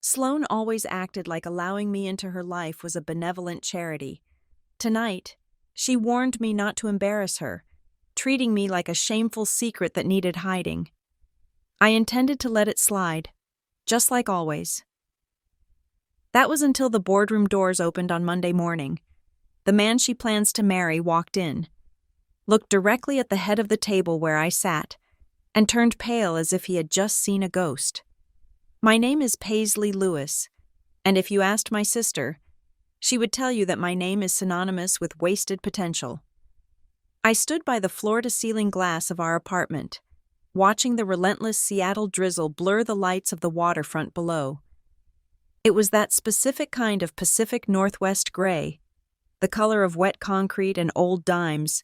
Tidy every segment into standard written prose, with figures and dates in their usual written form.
Sloane always acted like allowing me into her life was a benevolent charity. Tonight, she warned me not to embarrass her, treating me like a shameful secret that needed hiding. I intended to let it slide, just like always. That was until the boardroom doors opened on Monday morning. The man she plans to marry walked in, looked directly at the head of the table where I sat, and turned pale as if he had just seen a ghost. My name is Paisley Lewis, and if you asked my sister, she would tell you that my name is synonymous with wasted potential. I stood by the floor-to-ceiling glass of our apartment, watching the relentless Seattle drizzle blur the lights of the waterfront below. It was that specific kind of Pacific Northwest gray, the color of wet concrete and old dimes,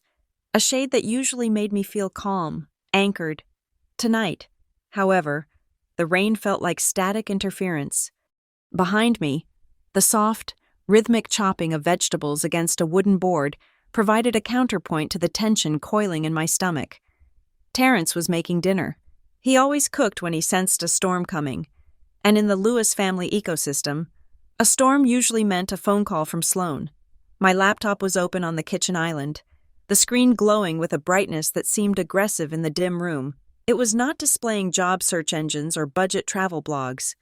a shade that usually made me feel calm, anchored. Tonight, however, the rain felt like static interference. Behind me, the soft, rhythmic chopping of vegetables against a wooden board provided a counterpoint to the tension coiling in my stomach. Terrence was making dinner. He always cooked when he sensed a storm coming, and in the Lewis family ecosystem, a storm usually meant a phone call from Sloane. My laptop was open on the kitchen island, the screen glowing with a brightness that seemed aggressive in the dim room. It was not displaying job search engines or budget travel blogs.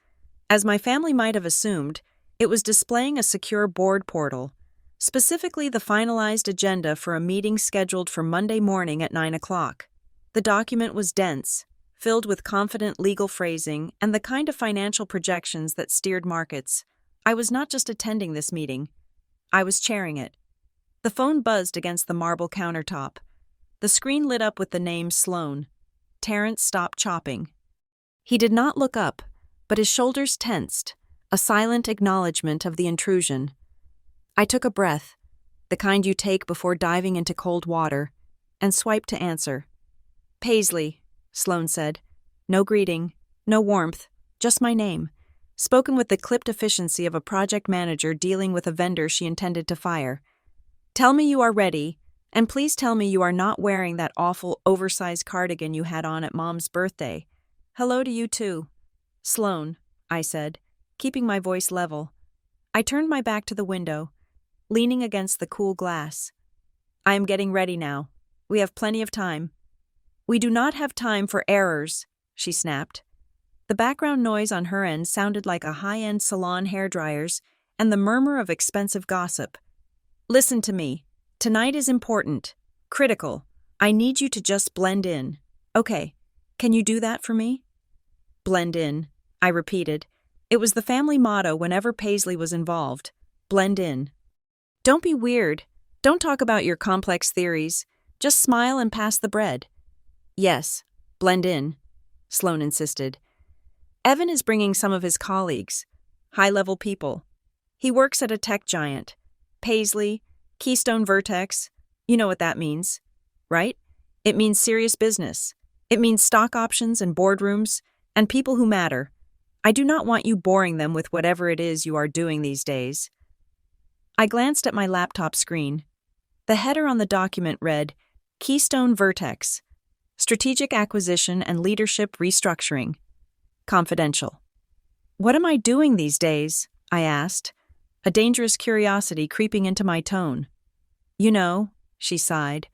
As my family might have assumed, it was displaying a secure board portal, specifically the finalized agenda for a meeting scheduled for Monday morning at 9 o'clock. The document was dense, filled with confident legal phrasing and the kind of financial projections that steered markets. I was not just attending this meeting, I was chairing it. The phone buzzed against the marble countertop. The screen lit up with the name Sloane. Terrence stopped chopping. He did not look up, but his shoulders tensed, a silent acknowledgement of the intrusion. I took a breath, the kind you take before diving into cold water, and swiped to answer. Paisley, Sloane said. No greeting, no warmth, just my name, spoken with the clipped efficiency of a project manager dealing with a vendor she intended to fire. Tell me you are ready, and please tell me you are not wearing that awful oversized cardigan you had on at Mom's birthday. Hello to you too. Sloane, I said, keeping my voice level. I turned my back to the window, leaning against the cool glass. I am getting ready now. We have plenty of time. We do not have time for errors, she snapped. The background noise on her end sounded like a high-end salon hairdryers and the murmur of expensive gossip. Listen to me. Tonight is important, critical. I need you to just blend in. Okay, can you do that for me? Blend in, I repeated. It was the family motto whenever Paisley was involved. Blend in. Don't be weird. Don't talk about your complex theories. Just smile and pass the bread. Yes, blend in, Sloane insisted. Evan is bringing some of his colleagues, high-level people. He works at a tech giant. Paisley, Keystone Vertex, you know what that means, right? It means serious business. It means stock options and boardrooms and people who matter. I do not want you boring them with whatever it is you are doing these days. I glanced at my laptop screen. The header on the document read, Keystone Vertex, Strategic Acquisition and Leadership Restructuring. Confidential. What am I doing these days? I asked, a dangerous curiosity creeping into my tone. You know, she sighed,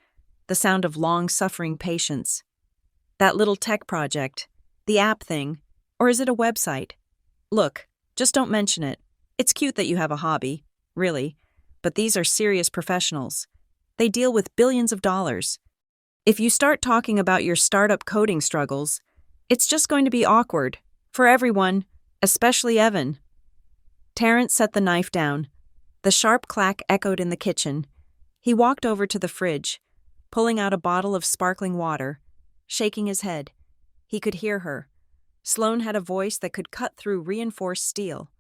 the sound of long-suffering patience. That little tech project, the app thing, or is it a website? Look, just don't mention it. It's cute that you have a hobby, really, but these are serious professionals. They deal with billions of dollars. If you start talking about your startup coding struggles, it's just going to be awkward, for everyone, especially Evan. Terrence set the knife down. The sharp clack echoed in the kitchen. He walked over to the fridge, pulling out a bottle of sparkling water, shaking his head. He could hear her. Sloane had a voice that could cut through reinforced steel.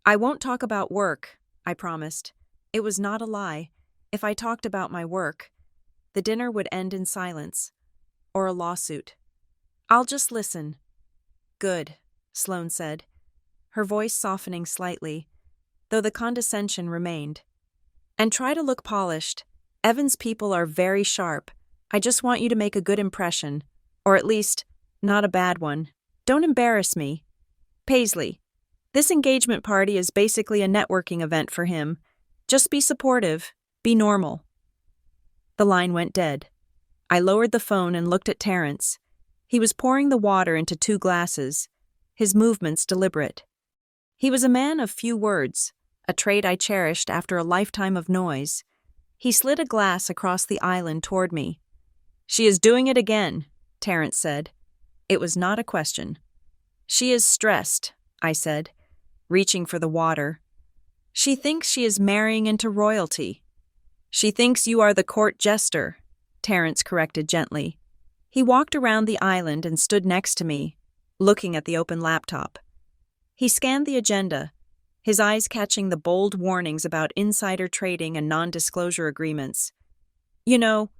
I won't talk about work, I promised. It was not a lie. If I talked about my work, the dinner would end in silence, or a lawsuit. I'll just listen. Good, Sloane said, her voice softening slightly, though the condescension remained. And try to look polished. Evan's people are very sharp. I just want you to make a good impression, or at least, not a bad one. Don't embarrass me. Paisley, This engagement party is basically a networking event for him. Just be supportive, be normal. The line went dead. I lowered the phone and looked at Terrence. He was pouring the water into 2 glasses, his movements deliberate. He was a man of few words, a trait I cherished after a lifetime of noise. He slid a glass across the island toward me. "She is doing it again," Terrence said. It was not a question. "She is stressed," I said, reaching for the water. "She thinks she is marrying into royalty." "She thinks you are the court jester," Terrence corrected gently. He walked around the island and stood next to me, looking at the open laptop. He scanned the agenda, his eyes catching the bold warnings about insider trading and non-disclosure agreements. "You know,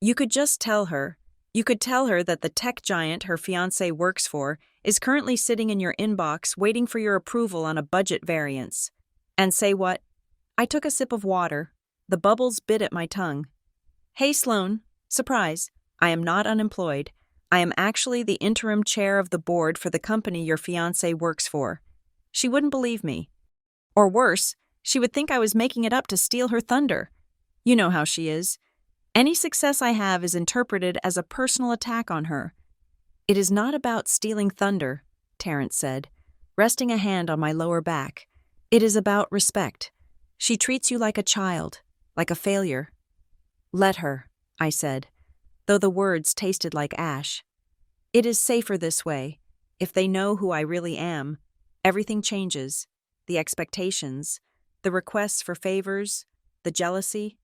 you could tell her that the tech giant her fiancé works for is currently sitting in your inbox waiting for your approval on a budget variance. And say what?" I took a sip of water. The bubbles bit at my tongue. "Hey, Sloane. Surprise. I am not unemployed. I am actually the interim chair of the board for the company your fiancé works for." She wouldn't believe me. Or worse, she would think I was making it up to steal her thunder. You know how she is. Any success I have is interpreted as a personal attack on her. "It is not about stealing thunder," Terrence said, resting a hand on my lower back. "It is about respect. She treats you like a child, like a failure." "Let her," I said, though the words tasted like ash. "It is safer this way. If they know who I really am, everything changes. The expectations, the requests for favors, the jealousy.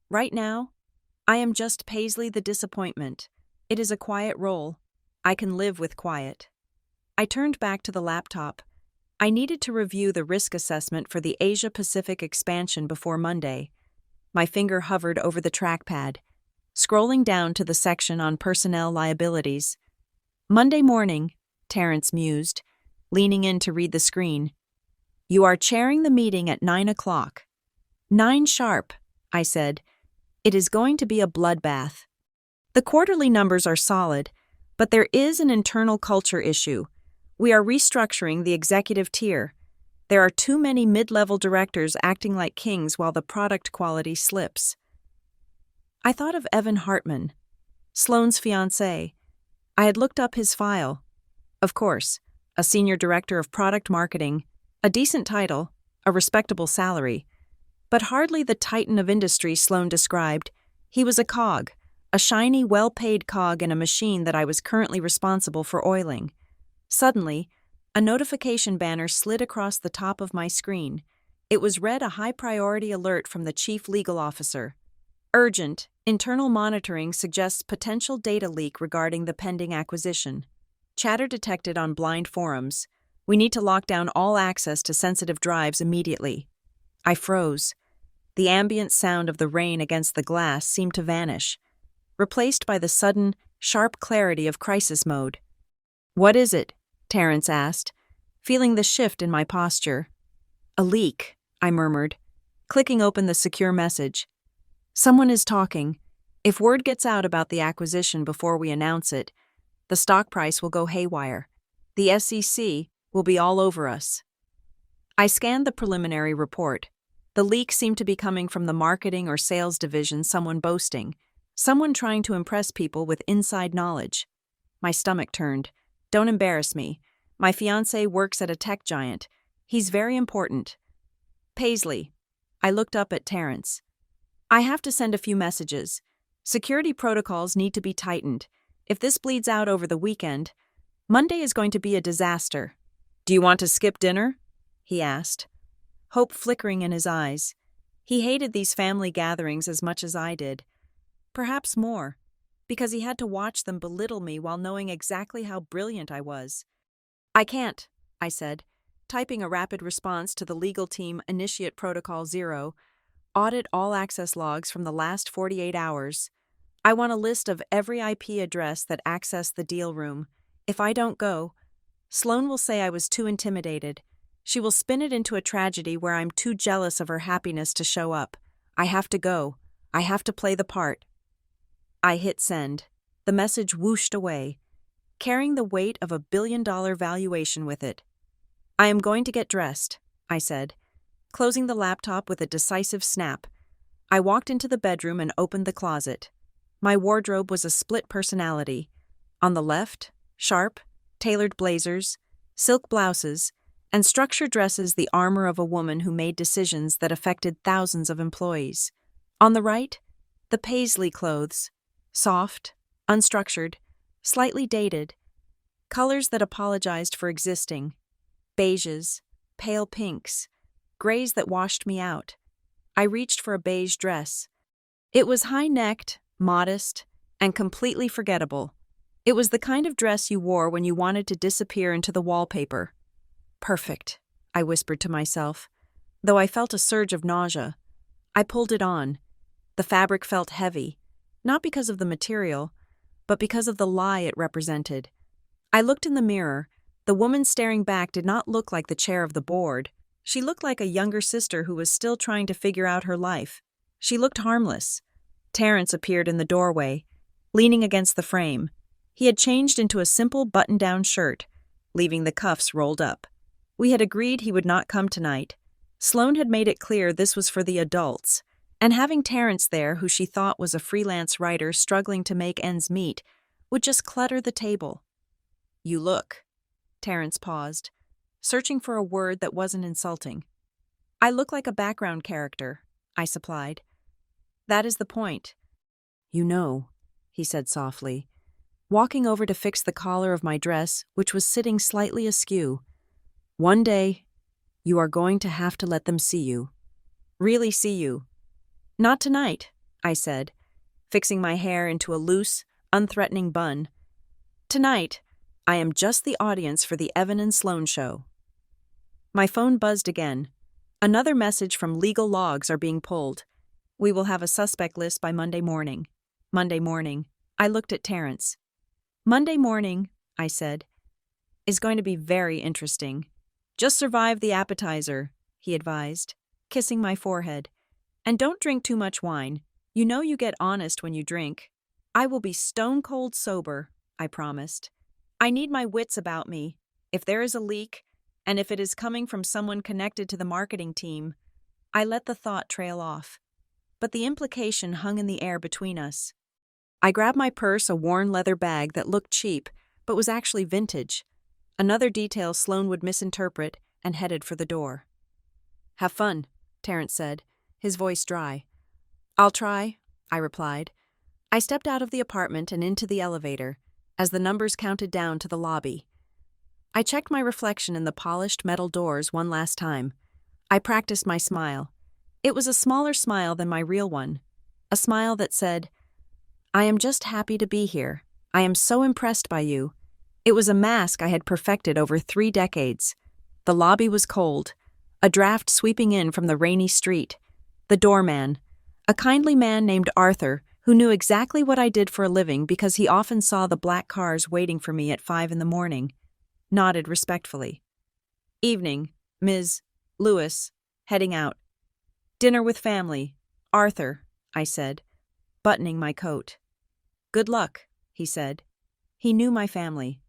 Right now, I am just Paisley the disappointment. It is a quiet role. I can live with quiet." I turned back to the laptop. I needed to review the risk assessment for the Asia-Pacific expansion before Monday. My finger hovered over the trackpad, scrolling down to the section on personnel liabilities. "Monday morning," Terrence mused, leaning in to read the screen. "You are chairing the meeting at 9 o'clock. 9 sharp," I said. "It is going to be a bloodbath." The quarterly numbers are solid, but there is an internal culture issue. We are restructuring the executive tier. There are too many mid-level directors acting like kings while the product quality slips. I thought of Evan Hartman, Sloane's fiancé. I had looked up his file. Of course, a senior director of product marketing, a decent title, a respectable salary, but hardly the titan of industry Sloane described. He was a cog, a shiny, well-paid cog in a machine that I was currently responsible for oiling. Suddenly, a notification banner slid across the top of my screen. It was read a high-priority alert from the chief legal officer. "Urgent, internal monitoring suggests potential data leak regarding the pending acquisition. Chatter detected on blind forums. We need to lock down all access to sensitive drives immediately." I froze. The ambient sound of the rain against the glass seemed to vanish, replaced by the sudden, sharp clarity of crisis mode. "What is it?" Terrence asked, feeling the shift in my posture. "A leak," I murmured, clicking open the secure message. "Someone is talking. If word gets out about the acquisition before we announce it, the stock price will go haywire. The SEC will be all over us." I scanned the preliminary report. The leak seemed to be coming from the marketing or sales division, someone boasting, someone trying to impress people with inside knowledge. My stomach turned. Don't embarrass me. My fiancé works at a tech giant. He's very important. "Paisley." I looked up at Terrence. "I have to send a few messages. Security protocols need to be tightened. If this bleeds out over the weekend, Monday is going to be a disaster." "Do you want to skip dinner?" he asked, hope flickering in his eyes. He hated these family gatherings as much as I did. Perhaps more, because he had to watch them belittle me while knowing exactly how brilliant I was. "I can't," I said, typing a rapid response to the legal team Initiate Protocol 0, audit all access logs from the last 48 hours. I want a list of every IP address that accessed the deal room. If I don't go, Sloane will say I was too intimidated. She will spin it into a tragedy where I'm too jealous of her happiness to show up. I have to go. I have to play the part. I hit send. The message whooshed away, carrying the weight of a $1 billion valuation with it. I am going to get dressed, I said, closing the laptop with a decisive snap. I walked into the bedroom and opened the closet. My wardrobe was a split personality. On the left, sharp, tailored blazers, silk blouses, and structured dresses, the armor of a woman who made decisions that affected thousands of employees. On the right, the paisley clothes, soft, unstructured, slightly dated, colors that apologized for existing, beiges, pale pinks, grays that washed me out. I reached for a beige dress. It was high-necked, modest, and completely forgettable. It was the kind of dress you wore when you wanted to disappear into the wallpaper. Perfect, I whispered to myself, though I felt a surge of nausea. I pulled it on. The fabric felt heavy, not because of the material, but because of the lie it represented. I looked in the mirror. The woman staring back did not look like the chair of the board. She looked like a younger sister who was still trying to figure out her life. She looked harmless. Terrence appeared in the doorway, leaning against the frame. He had changed into a simple button-down shirt, leaving the cuffs rolled up. We had agreed he would not come tonight. Sloane had made it clear this was for the adults, and having Terrence there, who she thought was a freelance writer struggling to make ends meet, would just clutter the table. "You look." Terrence paused, searching for a word that wasn't insulting. "I look like a background character," I supplied. "That is the point." "You know," he said softly, walking over to fix the collar of my dress, which was sitting slightly askew. "One day, you are going to have to let them see you. Really see you." "Not tonight," I said, fixing my hair into a loose, unthreatening bun. "Tonight, I am just the audience for the Evan and Sloane show." My phone buzzed again. Another message from legal logs are being pulled. We will have a suspect list by Monday morning. Monday morning. I looked at Terrence. "Monday morning," I said, "is going to be very interesting. Just survive the appetizer," he advised, kissing my forehead. "And don't drink too much wine. You know you get honest when you drink." "I will be stone-cold sober," I promised. "I need my wits about me. If there is a leak, and if it is coming from someone connected to the marketing team," I let the thought trail off. But the implication hung in the air between us. I grabbed my purse, a worn leather bag that looked cheap, but was actually vintage. Another detail Sloane would misinterpret, and headed for the door. "Have fun," Terrence said, his voice dry. "I'll try," I replied. I stepped out of the apartment and into the elevator, as the numbers counted down to the lobby. I checked my reflection in the polished metal doors one last time. I practiced my smile. It was a smaller smile than my real one. A smile that said, "I am just happy to be here. I am so impressed by you." It was a mask I had perfected over 3 decades. The lobby was cold, a draft sweeping in from the rainy street. The doorman, a kindly man named Arthur, who knew exactly what I did for a living because he often saw the black cars waiting for me at 5 in the morning, nodded respectfully. "Evening, Ms. Lewis, heading out." "Dinner with family. Arthur," I said, buttoning my coat. "Good luck," he said. He knew my family.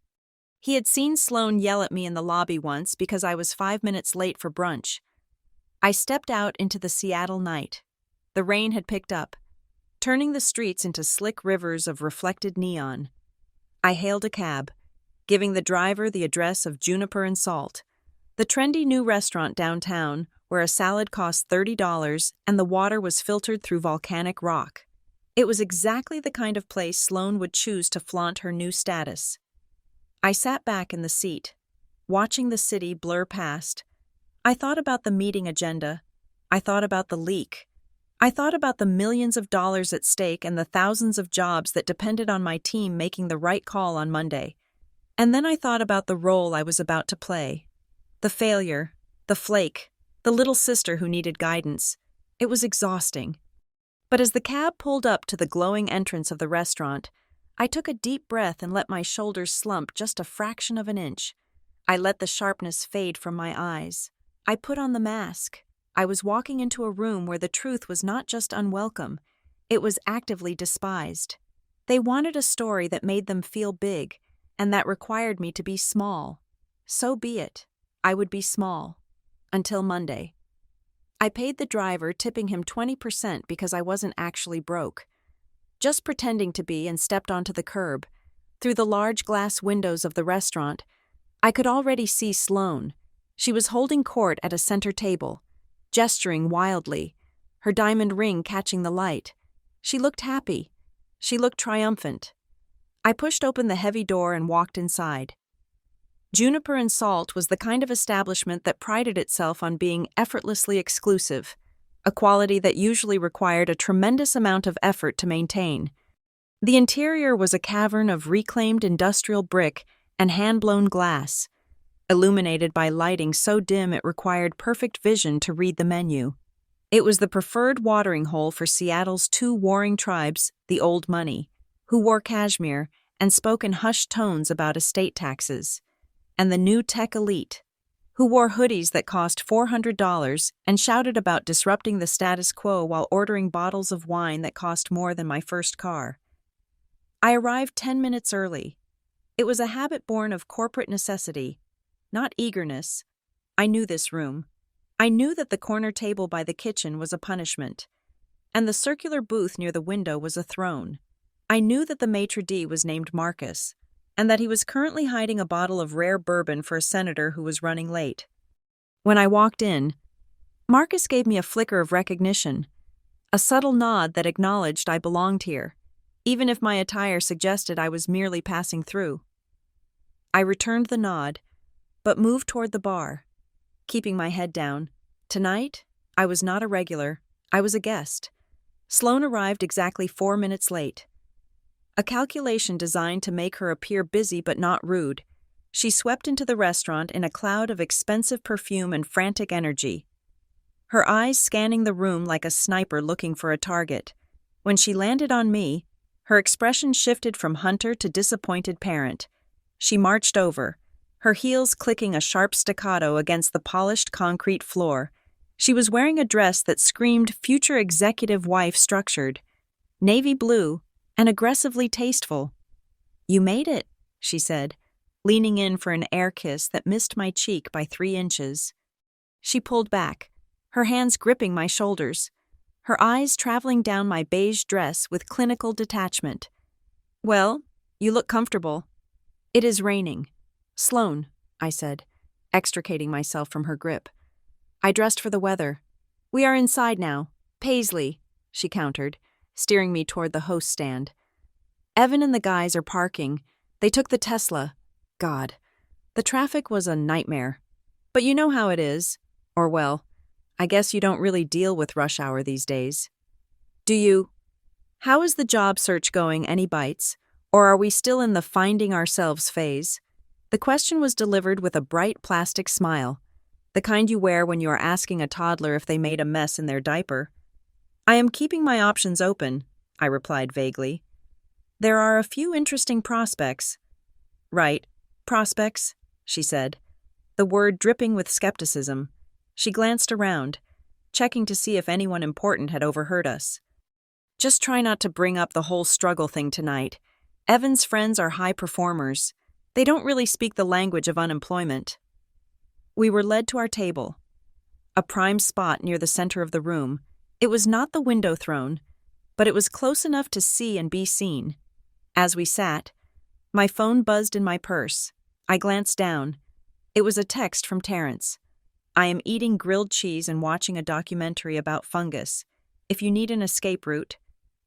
He had seen Sloane yell at me in the lobby once because I was 5 minutes late for brunch. I stepped out into the Seattle night. The rain had picked up, turning the streets into slick rivers of reflected neon. I hailed a cab, giving the driver the address of Juniper and Salt, the trendy new restaurant downtown where a salad cost $30 and the water was filtered through volcanic rock. It was exactly the kind of place Sloane would choose to flaunt her new status. I sat back in the seat, watching the city blur past. I thought about the meeting agenda. I thought about the leak. I thought about the millions of dollars at stake and the thousands of jobs that depended on my team making the right call on Monday. And then I thought about the role I was about to play. The failure, the flake, the little sister who needed guidance. It was exhausting. But as the cab pulled up to the glowing entrance of the restaurant, I took a deep breath and let my shoulders slump just a fraction of an inch. I let the sharpness fade from my eyes. I put on the mask. I was walking into a room where the truth was not just unwelcome, it was actively despised. They wanted a story that made them feel big, and that required me to be small. So be it. I would be small. Until Monday. I paid the driver, tipping him 20% because I wasn't actually broke. Just pretending to be, and stepped onto the curb. Through the large glass windows of the restaurant, I could already see Sloane. She was holding court at a center table, gesturing wildly, her diamond ring catching the light. She looked happy. She looked triumphant. I pushed open the heavy door and walked inside. Juniper and Salt was the kind of establishment that prided itself on being effortlessly exclusive, a quality that usually required a tremendous amount of effort to maintain. The interior was a cavern of reclaimed industrial brick and hand-blown glass, illuminated by lighting so dim it required perfect vision to read the menu. It was the preferred watering hole for Seattle's two warring tribes, the old money, who wore cashmere and spoke in hushed tones about estate taxes, and the new tech elite, who wore hoodies that cost $400 and shouted about disrupting the status quo while ordering bottles of wine that cost more than my first car. I arrived 10 minutes early. It was a habit born of corporate necessity, not eagerness. I knew this room. I knew that the corner table by the kitchen was a punishment, and the circular booth near the window was a throne. I knew that the maitre d' was named Marcus, and that he was currently hiding a bottle of rare bourbon for a senator who was running late. When I walked in, Marcus gave me a flicker of recognition, a subtle nod that acknowledged I belonged here, even if my attire suggested I was merely passing through. I returned the nod, but moved toward the bar, keeping my head down. Tonight, I was not a regular, I was a guest. Sloane arrived exactly 4 minutes late. A calculation designed to make her appear busy but not rude. She swept into the restaurant in a cloud of expensive perfume and frantic energy, her eyes scanning the room like a sniper looking for a target. When she landed on me, her expression shifted from hunter to disappointed parent. She marched over, her heels clicking a sharp staccato against the polished concrete floor. She was wearing a dress that screamed future executive wife structured, navy blue, and aggressively tasteful. "You made it," she said, leaning in for an air kiss that missed my cheek by 3 inches. She pulled back, her hands gripping my shoulders, her eyes traveling down my beige dress with clinical detachment. "Well, you look comfortable." "It is raining." "Sloane," I said, extricating myself from her grip. "I dressed for the weather." "We are inside now." "Paisley," she countered, steering me toward the host stand. "Evan and the guys are parking. They took the Tesla." God, the traffic was a nightmare. But you know how it is. Or well, I guess you don't really deal with rush hour these days. "Do you? How is the job search going? Any bites? Or are we still in the finding ourselves phase?" The question was delivered with a bright plastic smile, the kind you wear when you are asking a toddler if they made a mess in their diaper. "I am keeping my options open," I replied vaguely. "There are a few interesting prospects." "Right, prospects," she said, the word dripping with skepticism. She glanced around, checking to see if anyone important had overheard us. "Just try not to bring up the whole struggle thing tonight. Evan's friends are high performers. They don't really speak the language of unemployment." We were led to our table, a prime spot near the center of the room. It was not the window throne, but it was close enough to see and be seen. As we sat, my phone buzzed in my purse. I glanced down. It was a text from Terrence. "I am eating grilled cheese and watching a documentary about fungus. If you need an escape route,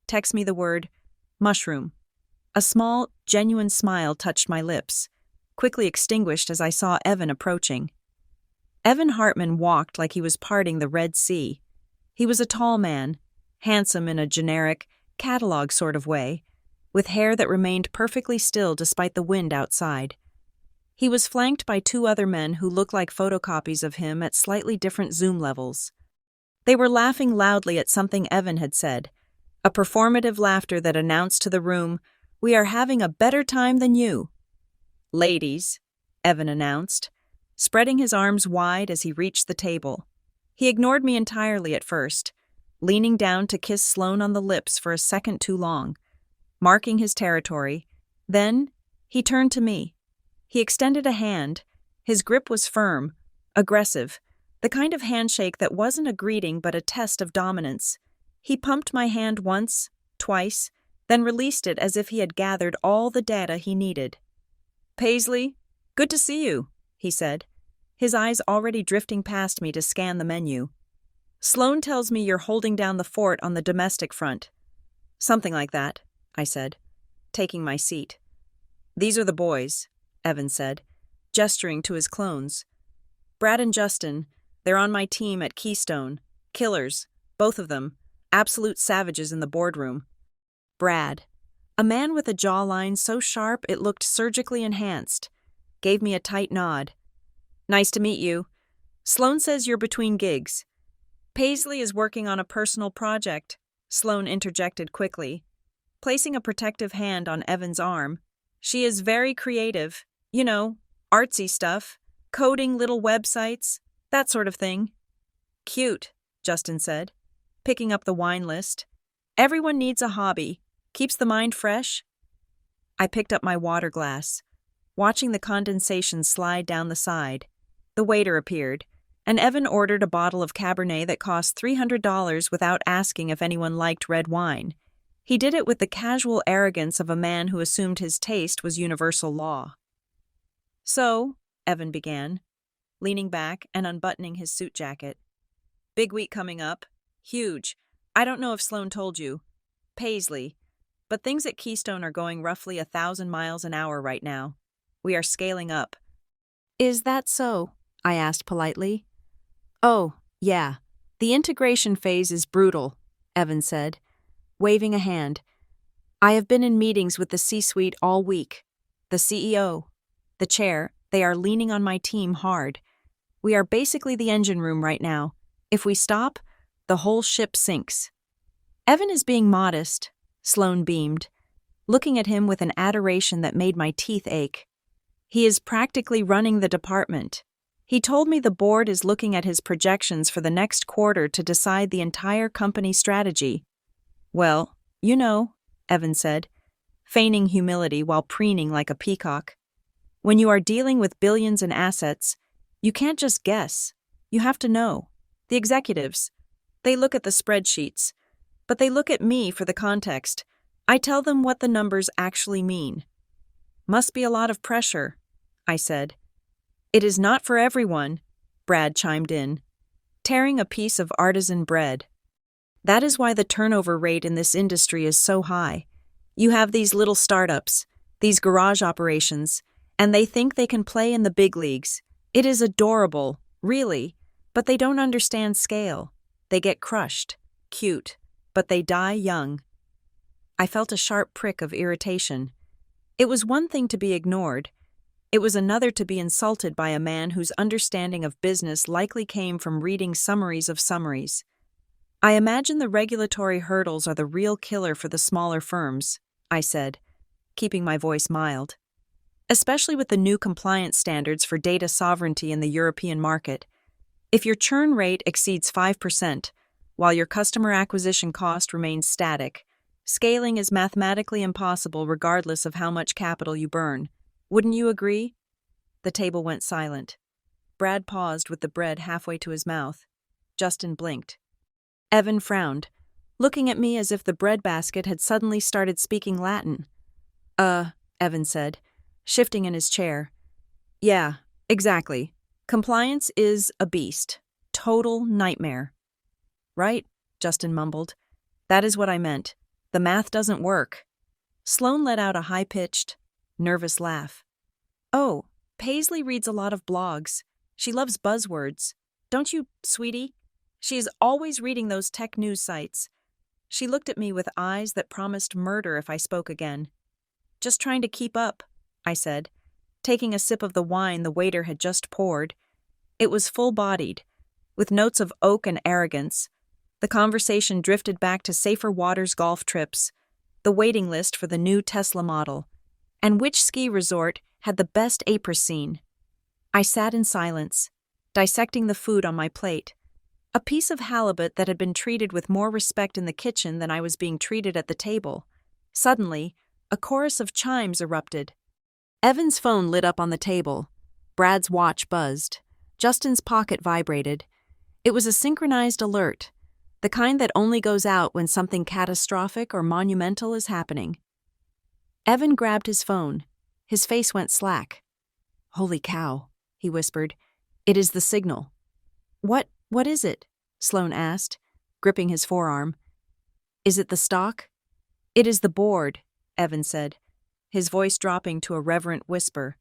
text me the word mushroom." A small, genuine smile touched my lips, quickly extinguished as I saw Evan approaching. Evan Hartman walked like he was parting the Red Sea. He was a tall man, handsome in a generic, catalog sort of way, with hair that remained perfectly still despite the wind outside. He was flanked by 2 other men who looked like photocopies of him at slightly different zoom levels. They were laughing loudly at something Evan had said, a performative laughter that announced to the room, "We are having a better time than you." "Ladies," Evan announced, spreading his arms wide as he reached the table. He ignored me entirely at first, leaning down to kiss Sloane on the lips for a second too long, marking his territory. Then he turned to me. He extended a hand. His grip was firm, aggressive, the kind of handshake that wasn't a greeting but a test of dominance. He pumped my hand once, twice, then released it as if he had gathered all the data he needed. "Paisley, good to see you," he said, his eyes already drifting past me to scan the menu. "Sloane tells me you're holding down the fort on the domestic front." "Something like that," I said, taking my seat. "These are the boys," Evan said, gesturing to his clones. "Brad and Justin, they're on my team at Keystone. Killers, both of them, absolute savages in the boardroom." Brad, a man with a jawline so sharp it looked surgically enhanced, gave me a tight nod. "Nice to meet you. Sloane says you're between gigs." "Paisley is working on a personal project," Sloane interjected quickly, placing a protective hand on Evan's arm. "She is very creative, artsy stuff, coding little websites, that sort of thing." "Cute," Justin said, picking up the wine list. "Everyone needs a hobby. Keeps the mind fresh." I picked up my water glass, watching the condensation slide down the side. The waiter appeared, and Evan ordered a bottle of Cabernet that cost $300 without asking if anyone liked red wine. He did it with the casual arrogance of a man who assumed his taste was universal law. "So," Evan began, leaning back and unbuttoning his suit jacket. "Big week coming up. Huge. I don't know if Sloane told you. Paisley. But things at Keystone are going roughly 1,000 miles an hour right now. We are scaling up." "Is that so?" I asked politely. "Oh, yeah. The integration phase is brutal," Evan said, waving a hand. "I have been in meetings with the C-suite all week. The CEO, the chair, they are leaning on my team hard. We are basically the engine room right now. If we stop, the whole ship sinks." "Evan is being modest," Sloane beamed, looking at him with an adoration that made my teeth ache. "He is practically running the department. He told me the board is looking at his projections for the next quarter to decide the entire company strategy." "Well, Evan said, feigning humility while preening like a peacock. "When you are dealing with billions in assets, you can't just guess. You have to know. The executives, they look at the spreadsheets, but they look at me for the context. I tell them what the numbers actually mean." "Must be a lot of pressure," I said. "It is not for everyone," Brad chimed in, tearing a piece of artisan bread. "That is why the turnover rate in this industry is so high. You have these little startups, these garage operations, and they think they can play in the big leagues. It is adorable, really, but they don't understand scale. They get crushed. Cute, but they die young." I felt a sharp prick of irritation. It was one thing to be ignored. It was another to be insulted by a man whose understanding of business likely came from reading summaries of summaries. "I imagine the regulatory hurdles are the real killer for the smaller firms," I said, keeping my voice mild. "Especially with the new compliance standards for data sovereignty in the European market. If your churn rate exceeds 5%, while your customer acquisition cost remains static, scaling is mathematically impossible regardless of how much capital you burn. Wouldn't you agree?" The table went silent. Brad paused with the bread halfway to his mouth. Justin blinked. Evan frowned, looking at me as if the breadbasket had suddenly started speaking Latin. Evan said, shifting in his chair. "Yeah, exactly. Compliance is a beast. Total nightmare." "Right," Justin mumbled. "That is what I meant. The math doesn't work." Sloane let out a high-pitched, nervous laugh. "Oh, Paisley reads a lot of blogs. She loves buzzwords. Don't you, sweetie? She is always reading those tech news sites." She looked at me with eyes that promised murder if I spoke again. "Just trying to keep up," I said, taking a sip of the wine the waiter had just poured. It was full-bodied, with notes of oak and arrogance. The conversation drifted back to safer waters golf trips, the waiting list for the new Tesla model, and which ski resort had the best apres scene. I sat in silence, dissecting the food on my plate. A piece of halibut that had been treated with more respect in the kitchen than I was being treated at the table. Suddenly, a chorus of chimes erupted. Evan's phone lit up on the table. Brad's watch buzzed. Justin's pocket vibrated. It was a synchronized alert, the kind that only goes out when something catastrophic or monumental is happening. Evan grabbed his phone. His face went slack. "Holy cow," he whispered. "It is the signal." What is it?" Sloane asked, gripping his forearm. "Is it the stock?" "It is the board," Evan said, his voice dropping to a reverent whisper.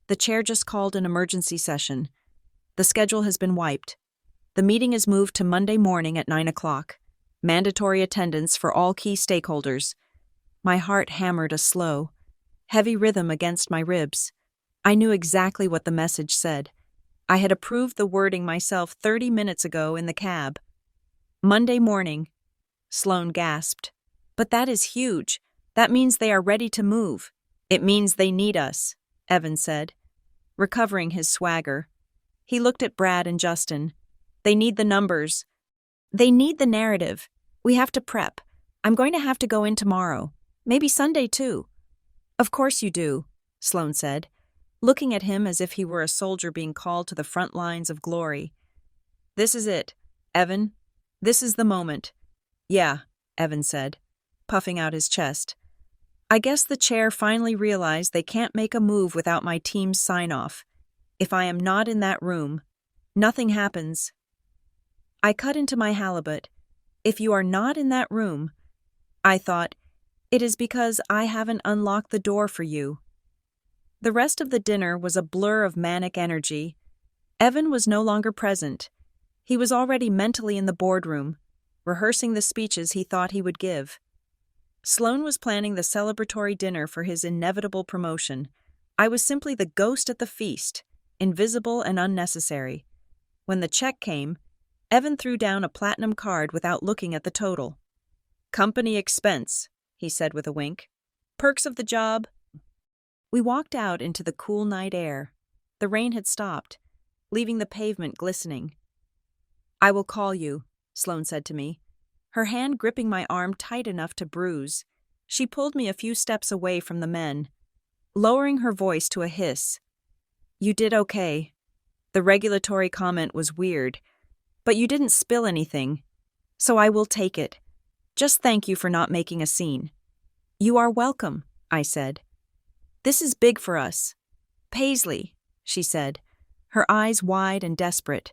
"The chair just called an emergency session. The schedule has been wiped. The meeting is moved to Monday morning at 9 o'clock. Mandatory attendance for all key stakeholders." My heart hammered a slow, heavy rhythm against my ribs. I knew exactly what the message said. I had approved the wording myself 30 minutes ago in the cab. "Monday morning," Sloane gasped. "But that is huge. That means they are ready to move." "It means they need us," Evan said, recovering his swagger. He looked at Brad and Justin. "They need the numbers. They need the narrative. We have to prep. I'm going to have to go in tomorrow. Maybe Sunday too." "Of course you do," Sloane said, looking at him as if he were a soldier being called to the front lines of glory. "This is it, Evan. This is the moment." "Yeah," Evan said, puffing out his chest. "I guess the chair finally realized they can't make a move without my team's sign-off. If I am not in that room, nothing happens." I cut into my halibut. "If you are not in that room," I thought, "it is because I haven't unlocked the door for you." The rest of the dinner was a blur of manic energy. Evan was no longer present. He was already mentally in the boardroom, rehearsing the speeches he thought he would give. Sloane was planning the celebratory dinner for his inevitable promotion. I was simply the ghost at the feast, invisible and unnecessary. When the check came, Evan threw down a platinum card without looking at the total. "Company expense," he said with a wink. "Perks of the job." We walked out into the cool night air. The rain had stopped, leaving the pavement glistening. "I will call you," Sloane said to me, her hand gripping my arm tight enough to bruise. She pulled me a few steps away from the men, lowering her voice to a hiss. "You did okay. The regulatory comment was weird, but you didn't spill anything, so I will take it. Just thank you for not making a scene." "You are welcome," I said. "This is big for us." "Paisley," she said, her eyes wide and desperate.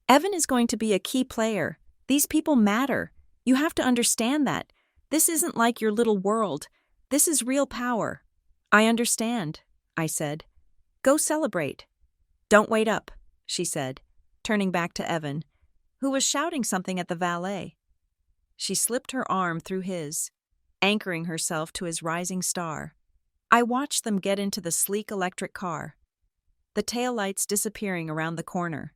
"Evan is going to be a key player. These people matter. You have to understand that. This isn't like your little world. This is real power." "I understand," I said. "Go celebrate." "Don't wait up," she said, turning back to Evan, who was shouting something at the valet. She slipped her arm through his, anchoring herself to his rising star. I watched them get into the sleek electric car, the taillights disappearing around the corner.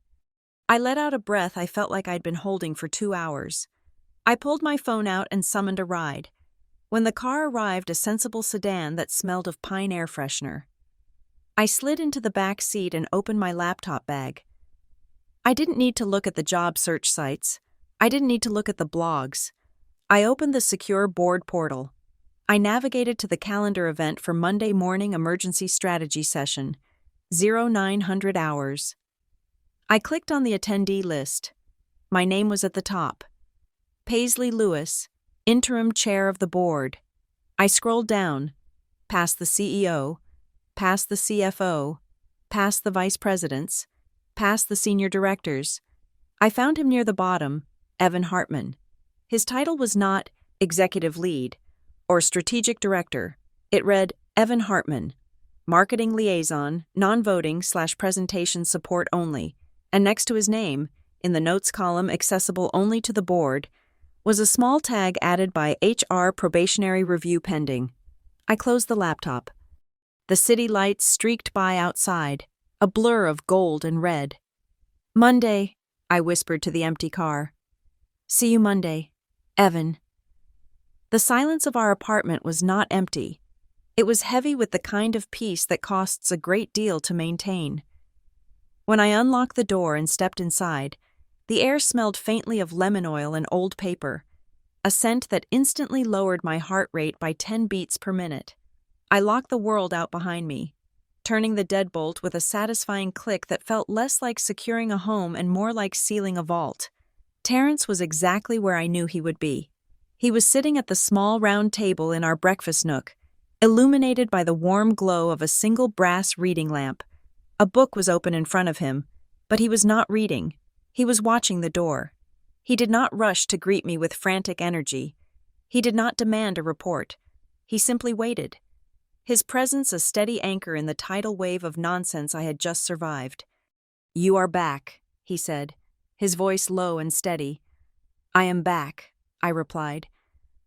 I let out a breath I felt like I'd been holding for 2 hours. I pulled my phone out and summoned a ride. When the car arrived, a sensible sedan that smelled of pine air freshener. I slid into the back seat and opened my laptop bag. I didn't need to look at the job search sites. I didn't need to look at the blogs. I opened the secure board portal. I navigated to the calendar event for Monday morning emergency strategy session, 0900 hours. I clicked on the attendee list. My name was at the top. Paisley Lewis, interim chair of the board. I scrolled down, past the CEO, past the CFO, past the vice presidents, past the senior directors. I found him near the bottom, Evan Hartman. His title was not executive lead or strategic director. It read Evan Hartman, marketing liaison, non-voting/presentation support only, and next to his name, in the notes column accessible only to the board, was a small tag added by HR probationary review pending. I closed the laptop. The city lights streaked by outside, a blur of gold and red. "Monday," I whispered to the empty car. "See you Monday, Evan." The silence of our apartment was not empty. It was heavy with the kind of peace that costs a great deal to maintain. When I unlocked the door and stepped inside, the air smelled faintly of lemon oil and old paper, a scent that instantly lowered my heart rate by 10 beats per minute. I locked the world out behind me, turning the deadbolt with a satisfying click that felt less like securing a home and more like sealing a vault. Terrence was exactly where I knew he would be. He was sitting at the small round table in our breakfast nook, illuminated by the warm glow of a single brass reading lamp. A book was open in front of him, but he was not reading. He was watching the door. He did not rush to greet me with frantic energy. He did not demand a report. He simply waited. His presence a steady anchor in the tidal wave of nonsense I had just survived. "You are back," he said, his voice low and steady. "I am back," I replied,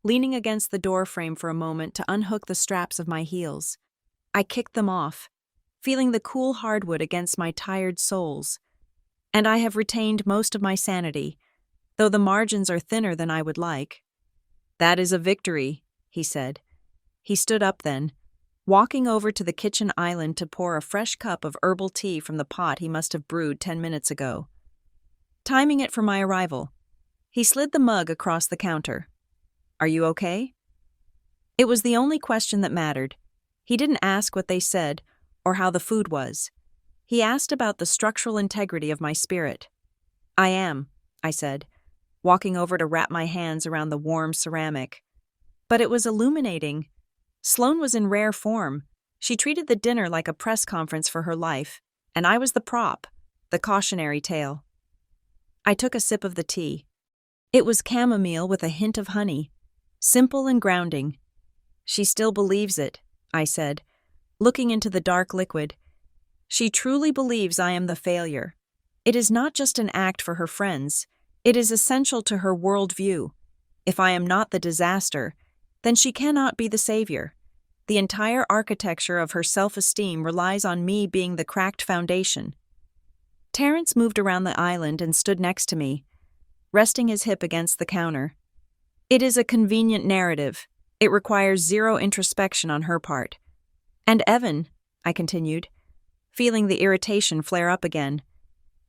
leaning against the door frame for a moment to unhook the straps of my heels. I kicked them off, feeling the cool hardwood against my tired soles. And I have retained most of my sanity, though the margins are thinner than I would like. "That is a victory," he said. He stood up then, walking over to the kitchen island to pour a fresh cup of herbal tea from the pot he must have brewed 10 minutes ago. Timing it for my arrival, he slid the mug across the counter. "Are you okay?" It was the only question that mattered. He didn't ask what they said or how the food was. He asked about the structural integrity of my spirit. "I am," I said, walking over to wrap my hands around the warm ceramic. But it was illuminating. Sloane was in rare form. She treated the dinner like a press conference for her life, and I was the prop, the cautionary tale. I took a sip of the tea. It was chamomile with a hint of honey, simple and grounding. "She still believes it," I said, looking into the dark liquid. "She truly believes I am the failure. It is not just an act for her friends. It is essential to her worldview. If I am not the disaster, then she cannot be the savior. The entire architecture of her self-esteem relies on me being the cracked foundation." Terrence moved around the island and stood next to me, resting his hip against the counter. "It is a convenient narrative. It requires zero introspection on her part. And Evan," I continued, feeling the irritation flare up again.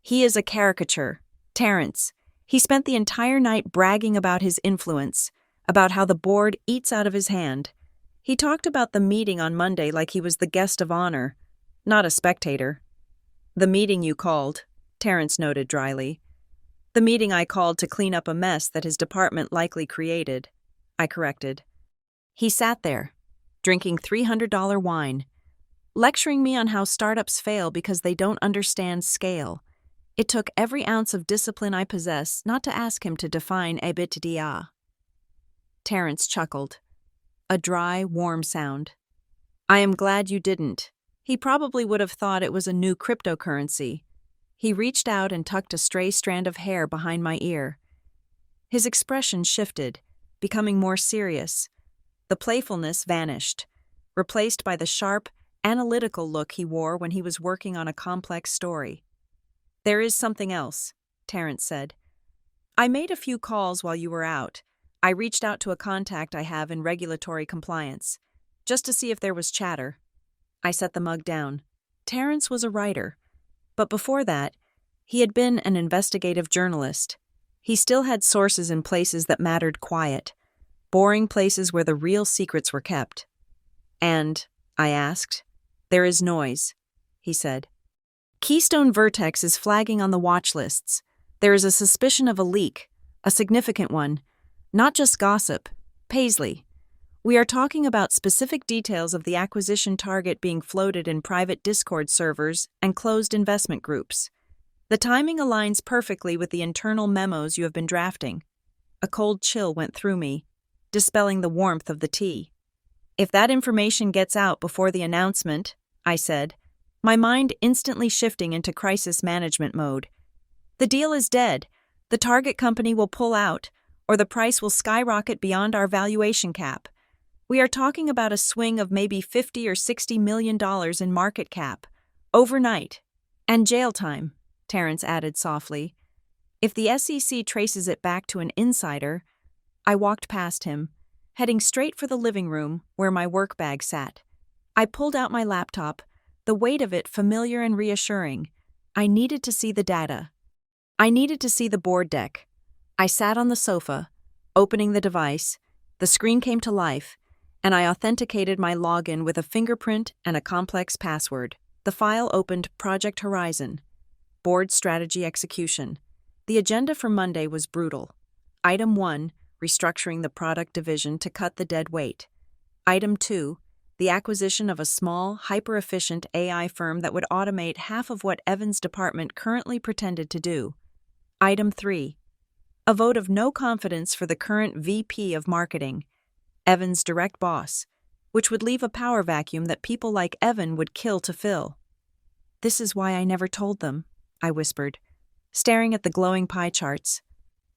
"He is a caricature. Terrence. He spent the entire night bragging about his influence, about how the board eats out of his hand. He talked about the meeting on Monday like he was the guest of honor, not a spectator." "The meeting you called," Terrence noted dryly. "The meeting I called to clean up a mess that his department likely created," I corrected. He sat there, drinking $300 wine, lecturing me on how startups fail because they don't understand scale. It took every ounce of discipline I possess not to ask him to define EBITDA. Terrence chuckled. A dry, warm sound. "I am glad you didn't. He probably would have thought it was a new cryptocurrency." He reached out and tucked a stray strand of hair behind my ear. His expression shifted, becoming more serious. The playfulness vanished, replaced by the sharp, analytical look he wore when he was working on a complex story. "There is something else," Terrence said. "I made a few calls while you were out. I reached out to a contact I have in regulatory compliance, just to see if there was chatter." I set the mug down. Terrence was a writer, but before that, he had been an investigative journalist. He still had sources in places that mattered quiet, boring places where the real secrets were kept. "And," I asked, "there is noise," he said. "Keystone Vertex is flagging on the watch lists. There is a suspicion of a leak, a significant one. Not just gossip. Paisley. We are talking about specific details of the acquisition target being floated in private Discord servers and closed investment groups. The timing aligns perfectly with the internal memos you have been drafting." A cold chill went through me, dispelling the warmth of the tea. "If that information gets out before the announcement," I said, my mind instantly shifting into crisis management mode, "the deal is dead. The target company will pull out, or the price will skyrocket beyond our valuation cap. We are talking about a swing of maybe $50 or $60 million in market cap, overnight. And jail time," Terrence added softly. "If the SEC traces it back to an insider." I walked past him, heading straight for the living room where my work bag sat. I pulled out my laptop, the weight of it familiar and reassuring. I needed to see the data. I needed to see the board deck. I sat on the sofa, opening the device. The screen came to life, and I authenticated my login with a fingerprint and a complex password. The file opened Project Horizon, Board Strategy Execution. The agenda for Monday was brutal. Item 1, restructuring the product division to cut the dead weight. Item 2, the acquisition of a small, hyper-efficient AI firm that would automate half of what Evan's department currently pretended to do. Item 3, a vote of no confidence for the current VP of Marketing, Evan's direct boss, which would leave a power vacuum that people like Evan would kill to fill. "This is why I never told them," I whispered, staring at the glowing pie charts.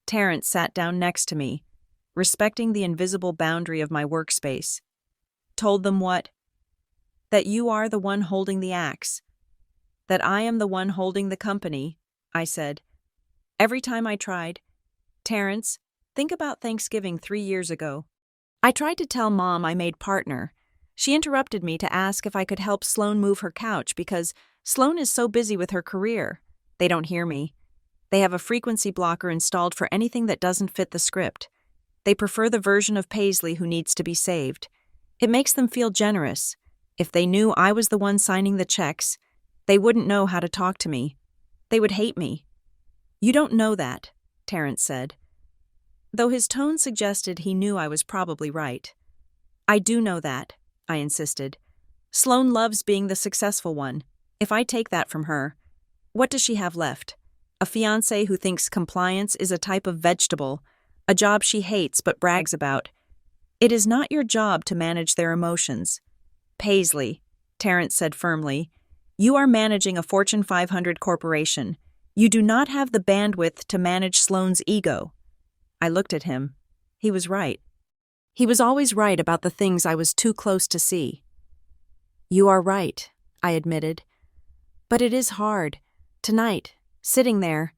Terrence sat down next to me, respecting the invisible boundary of my workspace. "Told them what?" "That you are the one holding the axe. That I am the one holding the company," I said. "Every time I tried. Terrence, think about Thanksgiving 3 years ago. I tried to tell Mom I made partner. She interrupted me to ask if I could help Sloane move her couch because Sloane is so busy with her career. They don't hear me. They have a frequency blocker installed for anything that doesn't fit the script. They prefer the version of Paisley who needs to be saved. It makes them feel generous. If they knew I was the one signing the checks, they wouldn't know how to talk to me. They would hate me." "You don't know that," Terrence said, though his tone suggested he knew I was probably right. "I do know that," I insisted. "Sloane loves being the successful one. If I take that from her, what does she have left? A fiancé who thinks compliance is a type of vegetable, a job she hates but brags about. It is not your job to manage their emotions. Paisley," Terrence said firmly, "you are managing a Fortune 500 corporation. You do not have the bandwidth to manage Sloane's ego." I looked at him. He was right. He was always right about the things I was too close to see. "You are right," I admitted. "But it is hard. Tonight, sitting there,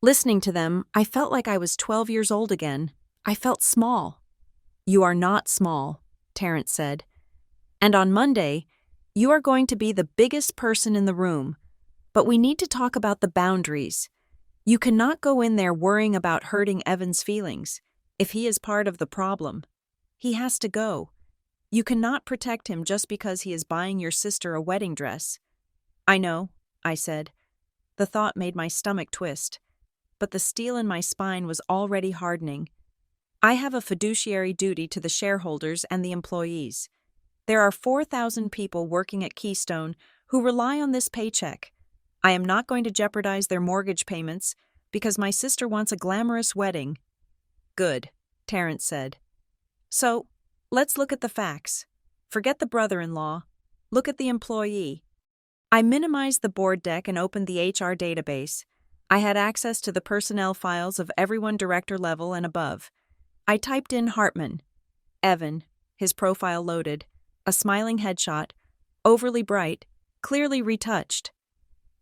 listening to them, I felt like I was 12 years old again. I felt small." "You are not small," Terrence said. "And on Monday, you are going to be the biggest person in the room. But we need to talk about the boundaries. You cannot go in there worrying about hurting Evan's feelings. If he is part of the problem, he has to go. You cannot protect him just because he is buying your sister a wedding dress." "I know," I said. The thought made my stomach twist, but the steel in my spine was already hardening. "I have a fiduciary duty to the shareholders and the employees. There are 4,000 people working at Keystone who rely on this paycheck. I am not going to jeopardize their mortgage payments because my sister wants a glamorous wedding." "Good," Terrence said. "So, let's look at the facts. Forget the brother-in-law. Look at the employee." I minimized the board deck and opened the HR database. I had access to the personnel files of everyone director level and above. I typed in Hartman. Evan, his profile loaded, a smiling headshot, overly bright, clearly retouched.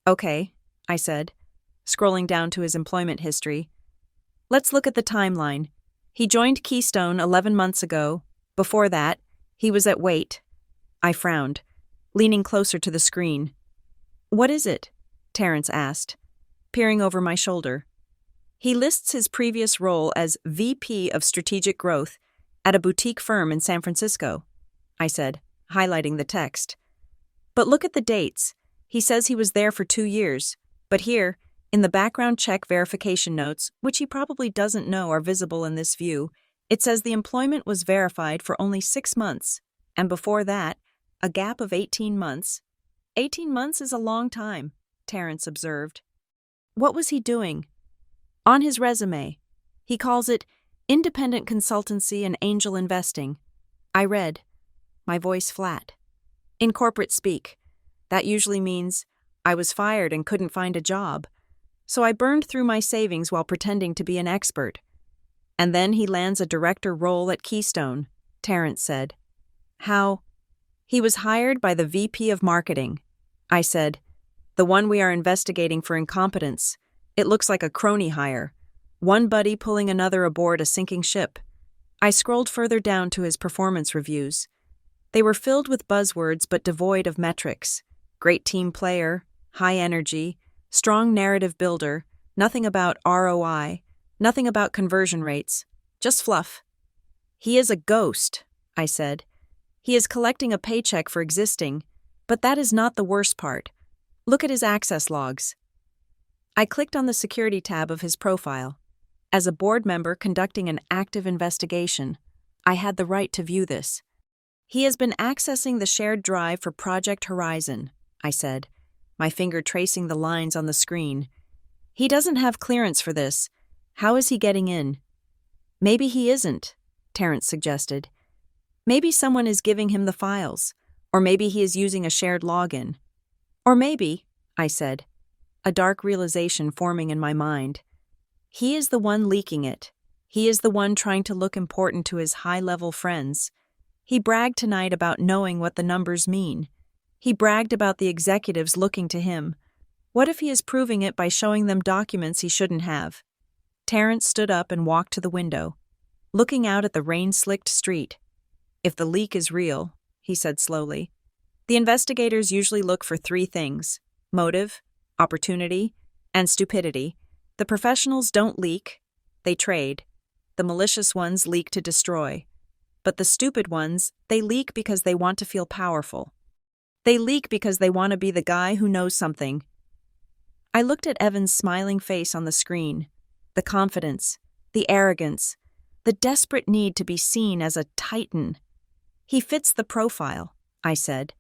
"Okay," I said, scrolling down to his employment history. "Let's look at the timeline. He joined Keystone 11 months ago. Before that, he was at Wait." I frowned, leaning closer to the screen. "What is it?" Terrence asked, peering over my shoulder. "He lists his previous role as VP of Strategic Growth at a boutique firm in San Francisco," I said, highlighting the text. "But look at the dates. He says he was there for 2 years, but here, in the background check verification notes, which he probably doesn't know are visible in this view, it says the employment was verified for only 6 months, and before that, a gap of 18 months. 18 months is a long time," Terrence observed. "What was he doing?" "On his resume, he calls it Independent Consultancy and Angel Investing." I read, my voice flat. "In corporate speak, that usually means I was fired and couldn't find a job, so I burned through my savings while pretending to be an expert. And then he lands a director role at Keystone," Terrence said. "How?" "He was hired by the VP of Marketing," I said. "The one we are investigating for incompetence. It looks like a crony hire. One buddy pulling another aboard a sinking ship." I scrolled further down to his performance reviews. They were filled with buzzwords but devoid of metrics. Great team player, high energy, strong narrative builder, nothing about ROI, nothing about conversion rates, just fluff. "He is a ghost," I said. "He is collecting a paycheck for existing. But that is not the worst part. Look at his access logs. I clicked on the security tab of his profile. As a board member conducting an active investigation, I had the right to view this. He has been accessing the shared drive for Project Horizon, I said, my finger tracing the lines on the screen. He doesn't have clearance for this. How is he getting in? Maybe he isn't, Terrence suggested. Maybe someone is giving him the files, or maybe he is using a shared login. Or maybe, I said, a dark realization forming in my mind. He is the one leaking it. He is the one trying to look important to his high-level friends. He bragged tonight about knowing what the numbers mean. He bragged about the executives looking to him. What if he is proving it by showing them documents he shouldn't have? Terrence stood up and walked to the window, looking out at the rain-slicked street. If the leak is real, he said slowly, the investigators usually look for 3 things: motive, opportunity, and stupidity. The professionals don't leak, they trade. The malicious ones leak to destroy. But the stupid ones, they leak because they want to feel powerful. They leak because they want to be the guy who knows something. I looked at Evan's smiling face on the screen. The confidence, the arrogance, the desperate need to be seen as a titan. He fits the profile, I said.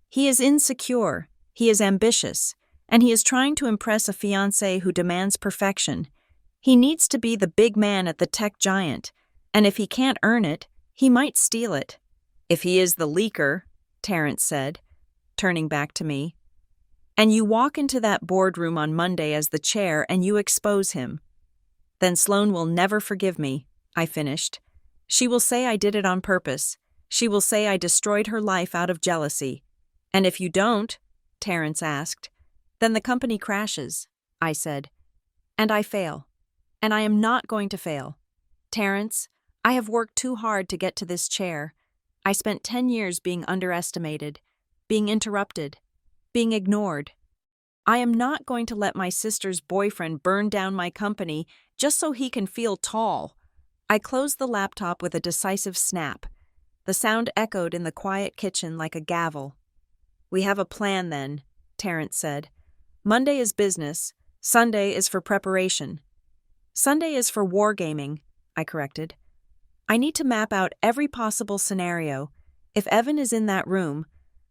He is insecure, he is ambitious, and he is trying to impress a fiancé who demands perfection. He needs to be the big man at the tech giant, and if he can't earn it, he might steal it. If he is the leaker, Terrence said, turning back to me, and you walk into that boardroom on Monday as the chair and you expose him, then Sloane will never forgive me, I finished. She will say I did it on purpose. She will say I destroyed her life out of jealousy. And if you don't, Terrence asked, then the company crashes, I said. And I fail. And I am not going to fail. Terrence, I have worked too hard to get to this chair. I spent 10 years being underestimated, being interrupted, being ignored. I am not going to let my sister's boyfriend burn down my company just so he can feel tall. I closed the laptop with a decisive snap. The sound echoed in the quiet kitchen like a gavel. We have a plan then, Terrence said. Monday is business. Sunday is for preparation. Sunday is for wargaming, I corrected. I need to map out every possible scenario. If Evan is in that room,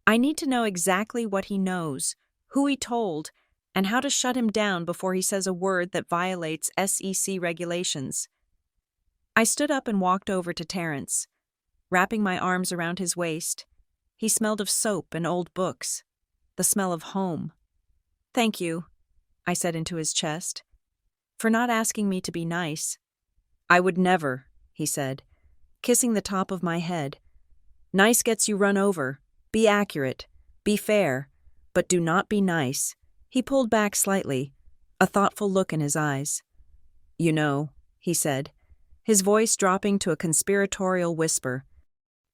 I need to know exactly what he knows, who he told, and how to shut him down before he says a word that violates SEC regulations. I stood up and walked over to Terrence, wrapping my arms around his waist. He smelled of soap and old books, the smell of home. Thank you, I said into his chest, for not asking me to be nice. I would never, he said, kissing the top of my head. Nice gets you run over. Be accurate. Be fair. But do not be nice. He pulled back slightly, a thoughtful look in his eyes. You know, he said, his voice dropping to a conspiratorial whisper.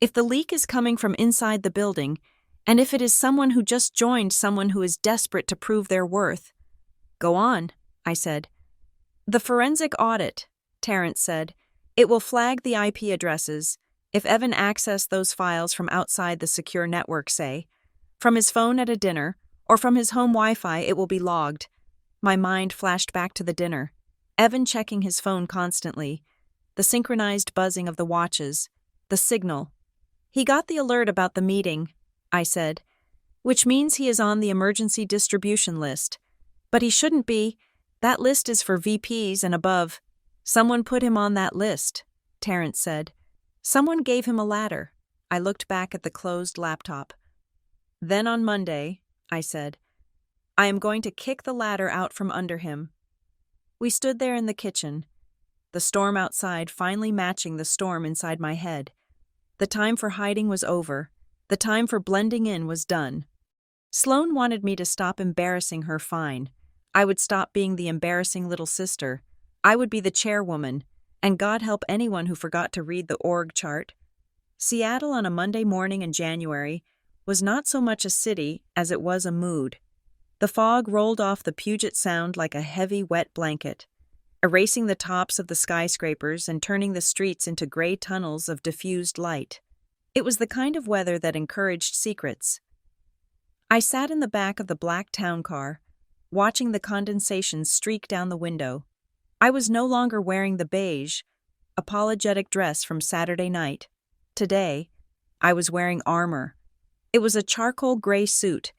If the leak is coming from inside the building, and if it is someone who just joined someone who is desperate to prove their worth. Go on, I said. The forensic audit, Terrence said. It will flag the IP addresses. If Evan accessed those files from outside the secure network, say, from his phone at a dinner, or from his home Wi-Fi, it will be logged. My mind flashed back to the dinner. Evan checking his phone constantly. The synchronized buzzing of the watches. The signal. He got the alert about the meeting, I said, which means he is on the emergency distribution list. But he shouldn't be. That list is for VPs and above. Someone put him on that list, Terrence said. Someone gave him a ladder. I looked back at the closed laptop. Then on Monday, I said, I am going to kick the ladder out from under him. We stood there in the kitchen, the storm outside finally matching the storm inside my head. The time for hiding was over. The time for blending in was done. Sloane wanted me to stop embarrassing her fine. I would stop being the embarrassing little sister. I would be the chairwoman, and God help anyone who forgot to read the org chart. Seattle on a Monday morning in January was not so much a city as it was a mood. The fog rolled off the Puget Sound like a heavy, wet blanket, erasing the tops of the skyscrapers and turning the streets into gray tunnels of diffused light. It was the kind of weather that encouraged secrets. I sat in the back of the black town car, watching the condensation streak down the window. I was no longer wearing the beige, apologetic dress from Saturday night. Today, I was wearing armor. It was a charcoal gray suit,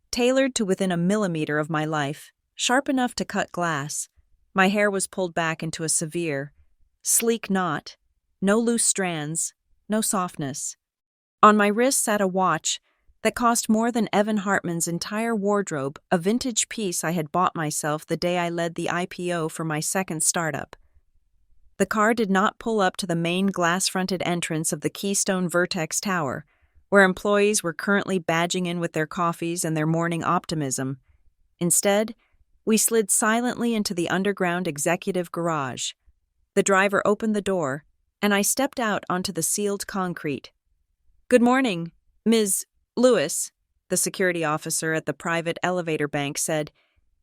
tailored to within a millimeter of my life, sharp enough to cut glass. My hair was pulled back into a severe, sleek knot, no loose strands, no softness. On my wrist sat a watch that cost more than Evan Hartman's entire wardrobe, a vintage piece I had bought myself the day I led the IPO for my second startup. The car did not pull up to the main glass-fronted entrance of the Keystone Vertex Tower, where employees were currently badging in with their coffees and their morning optimism. Instead, we slid silently into the underground executive garage. The driver opened the door, and I stepped out onto the sealed concrete. "Good morning, Ms. Lewis," the security officer at the private elevator bank said.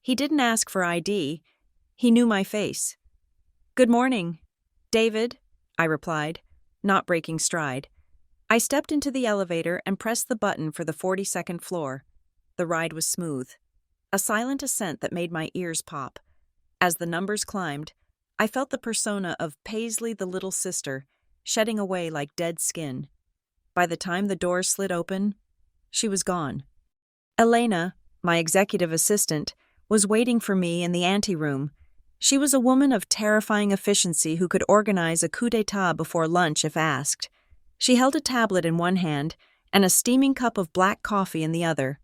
He didn't ask for ID. He knew my face. "Good morning, David," I replied, not breaking stride. I stepped into the elevator and pressed the button for the 42nd floor. The ride was smooth. A silent ascent that made my ears pop. As the numbers climbed, I felt the persona of Paisley the little sister, shedding away like dead skin. By the time the doors slid open, she was gone. Elena, my executive assistant, was waiting for me in the anteroom. She was a woman of terrifying efficiency who could organize a coup d'etat before lunch if asked. She held a tablet in one hand and a steaming cup of black coffee in the other.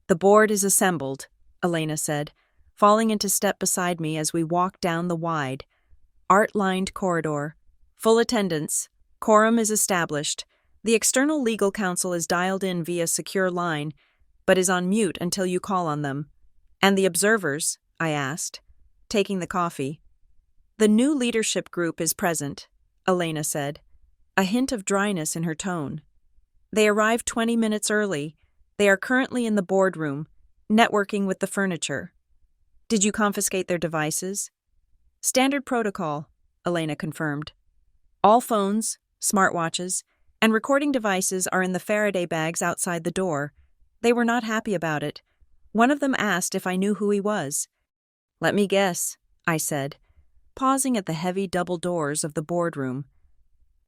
"The board is assembled," Elena said, falling into step beside me as we walked down the wide, art-lined corridor. "Full attendance. Quorum is established. The external legal counsel is dialed in via secure line, but is on mute until you call on them." "And the observers?" I asked, taking the coffee. "The new leadership group is present," Elena said, a hint of dryness in her tone. "They arrived 20 minutes early. They are currently in the boardroom, networking with the furniture." "Did you confiscate their devices?" "Standard protocol," Elena confirmed. "All phones, smartwatches, and recording devices are in the Faraday bags outside the door. They were not happy about it. One of them asked if I knew who he was." "Let me guess," I said, pausing at the heavy double doors of the boardroom.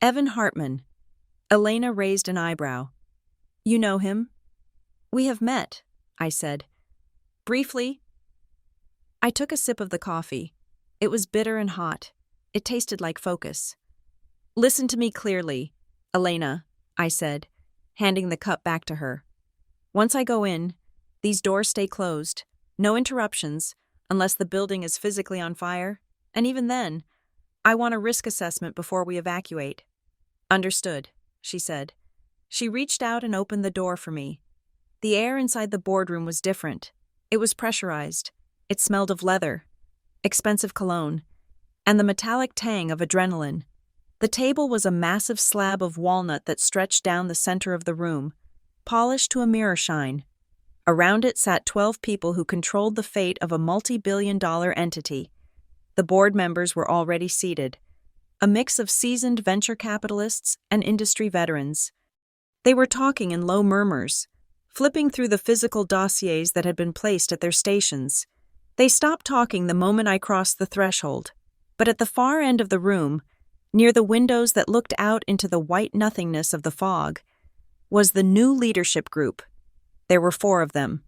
"Evan Hartman." Elena raised an eyebrow. "You know him?" "We have met," I said. "Briefly." I took a sip of the coffee. It was bitter and hot. It tasted like focus. "Listen to me clearly, Elena," I said, handing the cup back to her. "Once I go in, these doors stay closed. No interruptions, unless the building is physically on fire, and even then, I want a risk assessment before we evacuate." "Understood," she said. She reached out and opened the door for me. The air inside the boardroom was different. It was pressurized. It smelled of leather, expensive cologne, and the metallic tang of adrenaline. The table was a massive slab of walnut that stretched down the center of the room, polished to a mirror shine. Around it sat 12 people who controlled the fate of a multi-billion-dollar entity. The board members were already seated, a mix of seasoned venture capitalists and industry veterans. They were talking in low murmurs, flipping through the physical dossiers that had been placed at their stations. They stopped talking the moment I crossed the threshold, but at the far end of the room, near the windows that looked out into the white nothingness of the fog, was the new leadership group. There were 4 of them,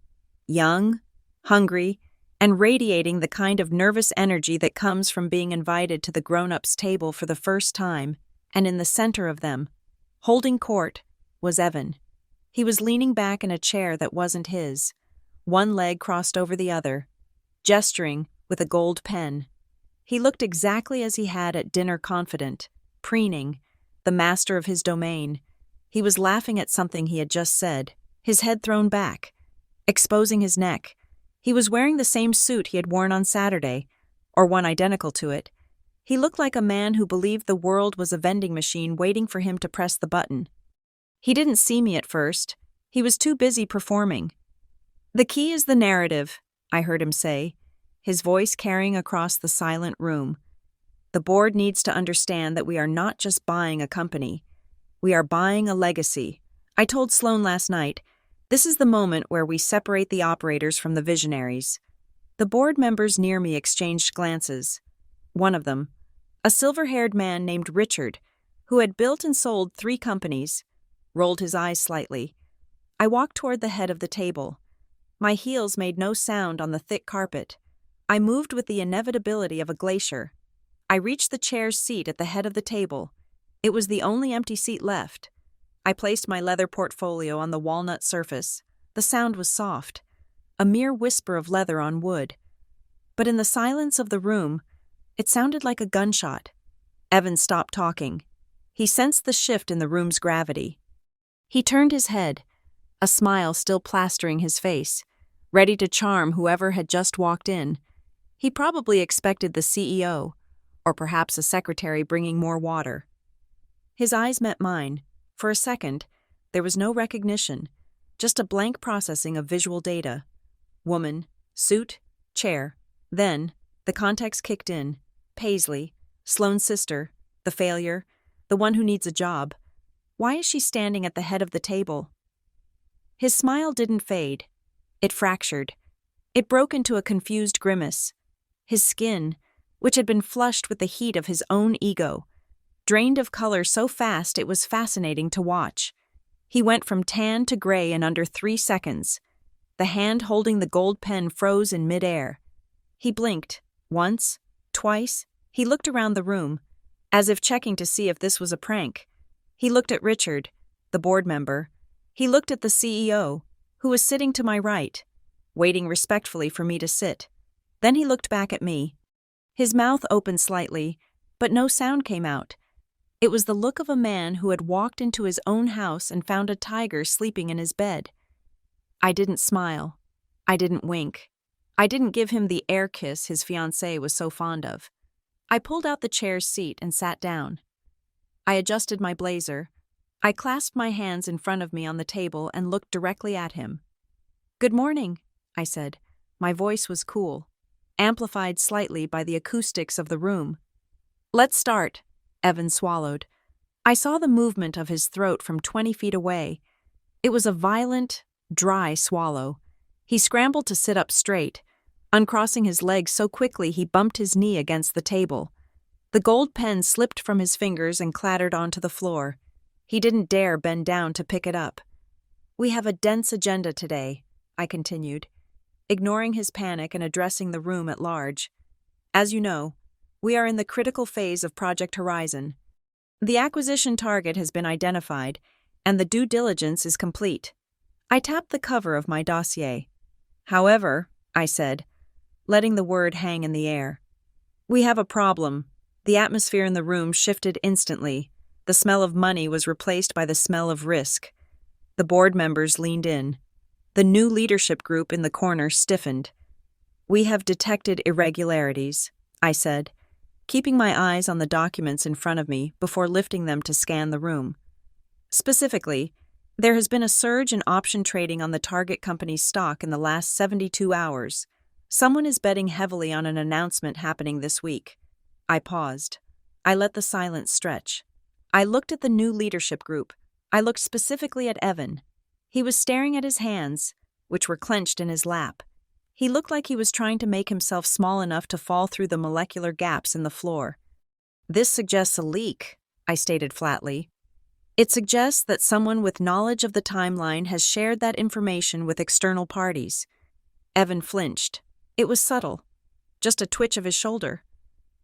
young, hungry, and radiating the kind of nervous energy that comes from being invited to the grown-ups' table for the first time, and in the center of them, holding court, was Evan. He was leaning back in a chair that wasn't his, one leg crossed over the other, gesturing with a gold pen. He looked exactly as he had at dinner, confident, preening, the master of his domain. He was laughing at something he had just said, his head thrown back, exposing his neck. He was wearing the same suit he had worn on Saturday, or one identical to it. He looked like a man who believed the world was a vending machine waiting for him to press the button. He didn't see me at first. He was too busy performing. "The key is the narrative," I heard him say, his voice carrying across the silent room. "The board needs to understand that we are not just buying a company. We are buying a legacy. I told Sloane last night, This is the moment where we separate the operators from the visionaries. The board members near me exchanged glances. One of them, a silver-haired man named Richard, who had built and sold 3 companies, rolled his eyes slightly. I walked toward the head of the table. My heels made no sound on the thick carpet. I moved with the inevitability of a glacier. I reached the chair's seat at the head of the table. It was the only empty seat left. I placed my leather portfolio on the walnut surface. The sound was soft, a mere whisper of leather on wood. But in the silence of the room, it sounded like a gunshot. Evan stopped talking. He sensed the shift in the room's gravity. He turned his head, a smile still plastering his face, ready to charm whoever had just walked in. He probably expected the CEO, or perhaps a secretary bringing more water. His eyes met mine. For a second, there was no recognition, just a blank processing of visual data. Woman, suit, chair. Then, the context kicked in. Paisley, Sloane's sister, the failure, the one who needs a job. Why is she standing at the head of the table? His smile didn't fade. It fractured. It broke into a confused grimace. His skin, which had been flushed with the heat of his own ego, drained of color so fast it was fascinating to watch. He went from tan to gray in under 3 seconds. The hand holding the gold pen froze in midair. He blinked. Once, twice. He looked around the room, as if checking to see if this was a prank. He looked at Richard, the board member. He looked at the CEO, who was sitting to my right, waiting respectfully for me to sit. Then he looked back at me. His mouth opened slightly, but no sound came out. It was the look of a man who had walked into his own house and found a tiger sleeping in his bed. I didn't smile. I didn't wink. I didn't give him the air kiss his fiancé was so fond of. I pulled out the chair's seat and sat down. I adjusted my blazer. I clasped my hands in front of me on the table and looked directly at him. "Good morning," I said. My voice was cool, amplified slightly by the acoustics of the room. "Let's start." Evan swallowed. I saw the movement of his throat from 20 feet away. It was a violent, dry swallow. He scrambled to sit up straight, uncrossing his legs so quickly he bumped his knee against the table. The gold pen slipped from his fingers and clattered onto the floor. He didn't dare bend down to pick it up. "We have a dense agenda today," I continued, ignoring his panic and addressing the room at large. "As you know, we are in the critical phase of Project Horizon. The acquisition target has been identified, and the due diligence is complete." I tapped the cover of my dossier. "However," I said, letting the word hang in the air, "we have a problem." The atmosphere in the room shifted instantly. The smell of money was replaced by the smell of risk. The board members leaned in. The new leadership group in the corner stiffened. "We have detected irregularities," I said, keeping my eyes on the documents in front of me before lifting them to scan the room. Specifically, there has been a surge in option trading on the target company's stock in the last 72 hours. Someone is betting heavily on an announcement happening this week. I paused. I let the silence stretch. I looked at the new leadership group. I looked specifically at Evan. He was staring at his hands, which were clenched in his lap. He looked like he was trying to make himself small enough to fall through the molecular gaps in the floor. "This suggests a leak," I stated flatly. "It suggests that someone with knowledge of the timeline has shared that information with external parties." Evan flinched. It was subtle, just a twitch of his shoulder.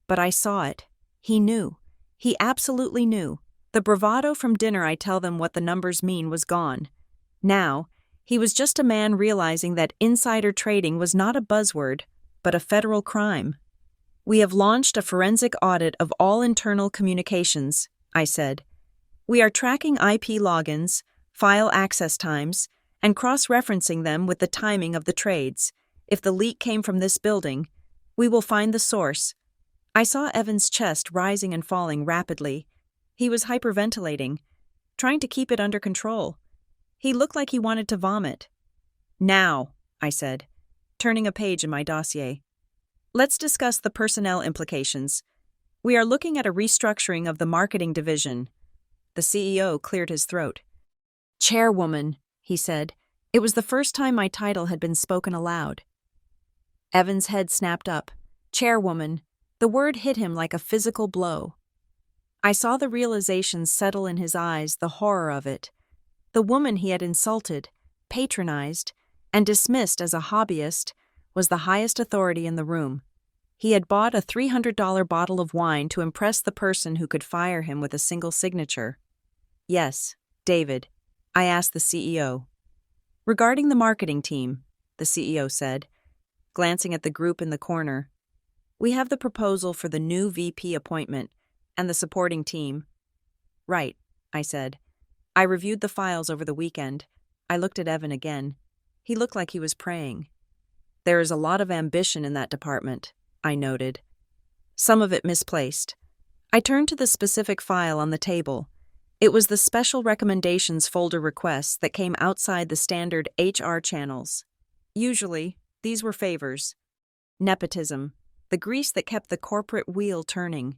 But I saw it. He knew. He absolutely knew. The bravado from dinner I tell them what the numbers mean was gone. Now, he was just a man realizing that insider trading was not a buzzword, but a federal crime. "We have launched a forensic audit of all internal communications," I said. "We are tracking IP logins, file access times, and cross-referencing them with the timing of the trades. If the leak came from this building, we will find the source." I saw Evan's chest rising and falling rapidly. He was hyperventilating, trying to keep it under control. He looked like he wanted to vomit. "Now," I said, turning a page in my dossier. "Let's discuss the personnel implications. We are looking at a restructuring of the marketing division." The CEO cleared his throat. "Chairwoman," he said, It was the first time my title had been spoken aloud. Evan's head snapped up. Chairwoman. The word hit him like a physical blow. I saw the realization settle in his eyes, the horror of it. The woman he had insulted, patronized, and dismissed as a hobbyist was the highest authority in the room. He had bought a $300 bottle of wine to impress the person who could fire him with a single signature. Yes, David, I asked the CEO. Regarding the marketing team, the CEO said, glancing at the group in the corner. We have the proposal for the new VP appointment and the supporting team. Right, I said. I reviewed the files over the weekend. I looked at Evan again. He looked like he was praying. There is a lot of ambition in that department, I noted. Some of it misplaced. I turned to the specific file on the table. It was the special recommendations folder requests that came outside the standard HR channels. Usually, these were favors. Nepotism, the grease that kept the corporate wheel turning.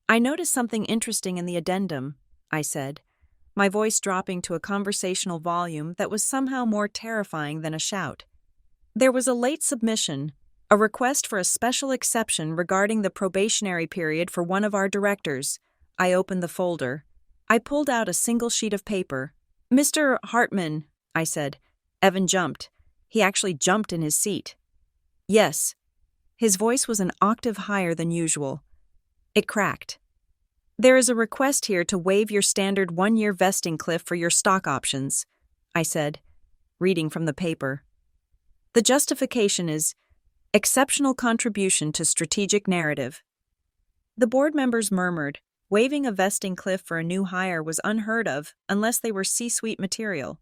I noticed something interesting in the addendum, I said, my voice dropping to a conversational volume that was somehow more terrifying than a shout. There was a late submission, a request for a special exception regarding the probationary period for one of our directors. I opened the folder. I pulled out a single sheet of paper. Mr. Hartman, I said. Evan jumped. He actually jumped in his seat. Yes. His voice was an octave higher than usual. It cracked. There is a request here to waive your standard 1-year vesting cliff for your stock options, I said, reading from the paper. The justification is exceptional contribution to strategic narrative. The board members murmured. Waiving a vesting cliff for a new hire was unheard of unless they were C-suite material.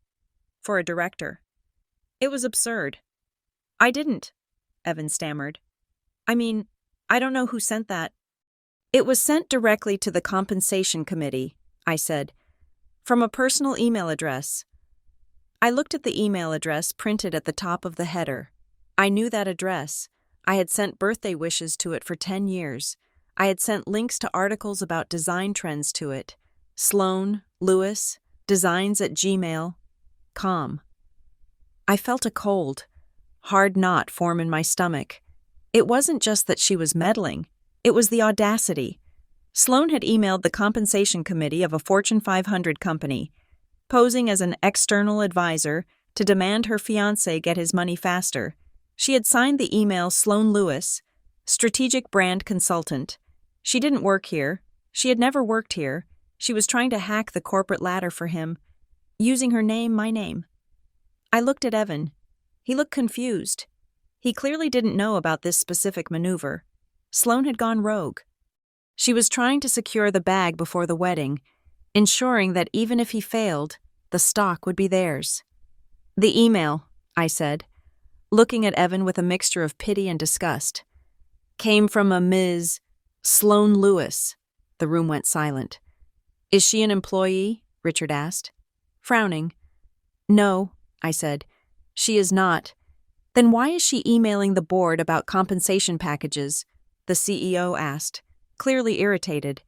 For a director. It was absurd. I didn't, Evan stammered. I mean, I don't know who sent that. It was sent directly to the compensation committee, I said, from a personal email address. I looked at the email address printed at the top of the header. I knew that address. I had sent birthday wishes to it for 10 years. I had sent links to articles about design trends to it. Sloane, Lewis, designs@gmail.com. I felt a cold, hard knot form in my stomach. It wasn't just that she was meddling. It was the audacity. Sloane had emailed the compensation committee of a Fortune 500 company, posing as an external advisor to demand her fiancé get his money faster. She had signed the email Sloane Lewis, strategic brand consultant. She didn't work here. She had never worked here. She was trying to hack the corporate ladder for him, using her name, my name. I looked at Evan. He looked confused. He clearly didn't know about this specific maneuver. Sloane had gone rogue. She was trying to secure the bag before the wedding, ensuring that even if he failed, the stock would be theirs. The email, I said, looking at Evan with a mixture of pity and disgust, came from a Ms. Sloane Lewis. The room went silent. Is she an employee? Richard asked. Frowning. No, I said. She is not. Then why is she emailing the board about compensation packages? The CEO asked, clearly irritated.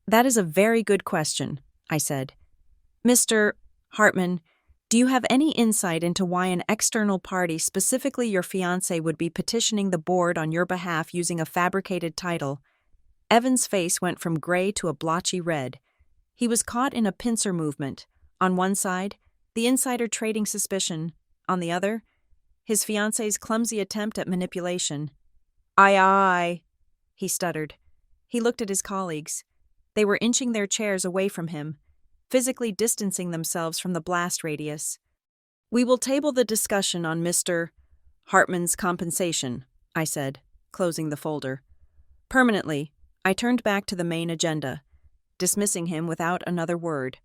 That is a very good question, I said. Mr. Hartman, do you have any insight into why an external party, specifically your fiancé, would be petitioning the board on your behalf using a fabricated title? Evan's face went from gray to a blotchy red. He was caught in a pincer movement. On one side, the insider trading suspicion. On the other, his fiancé's clumsy attempt at manipulation. Aye, he stuttered. He looked at his colleagues. They were inching their chairs away from him, physically distancing themselves from the blast radius. We will table the discussion on Mr. Hartman's compensation, I said, closing the folder. Permanently, I turned back to the main agenda, dismissing him without another word.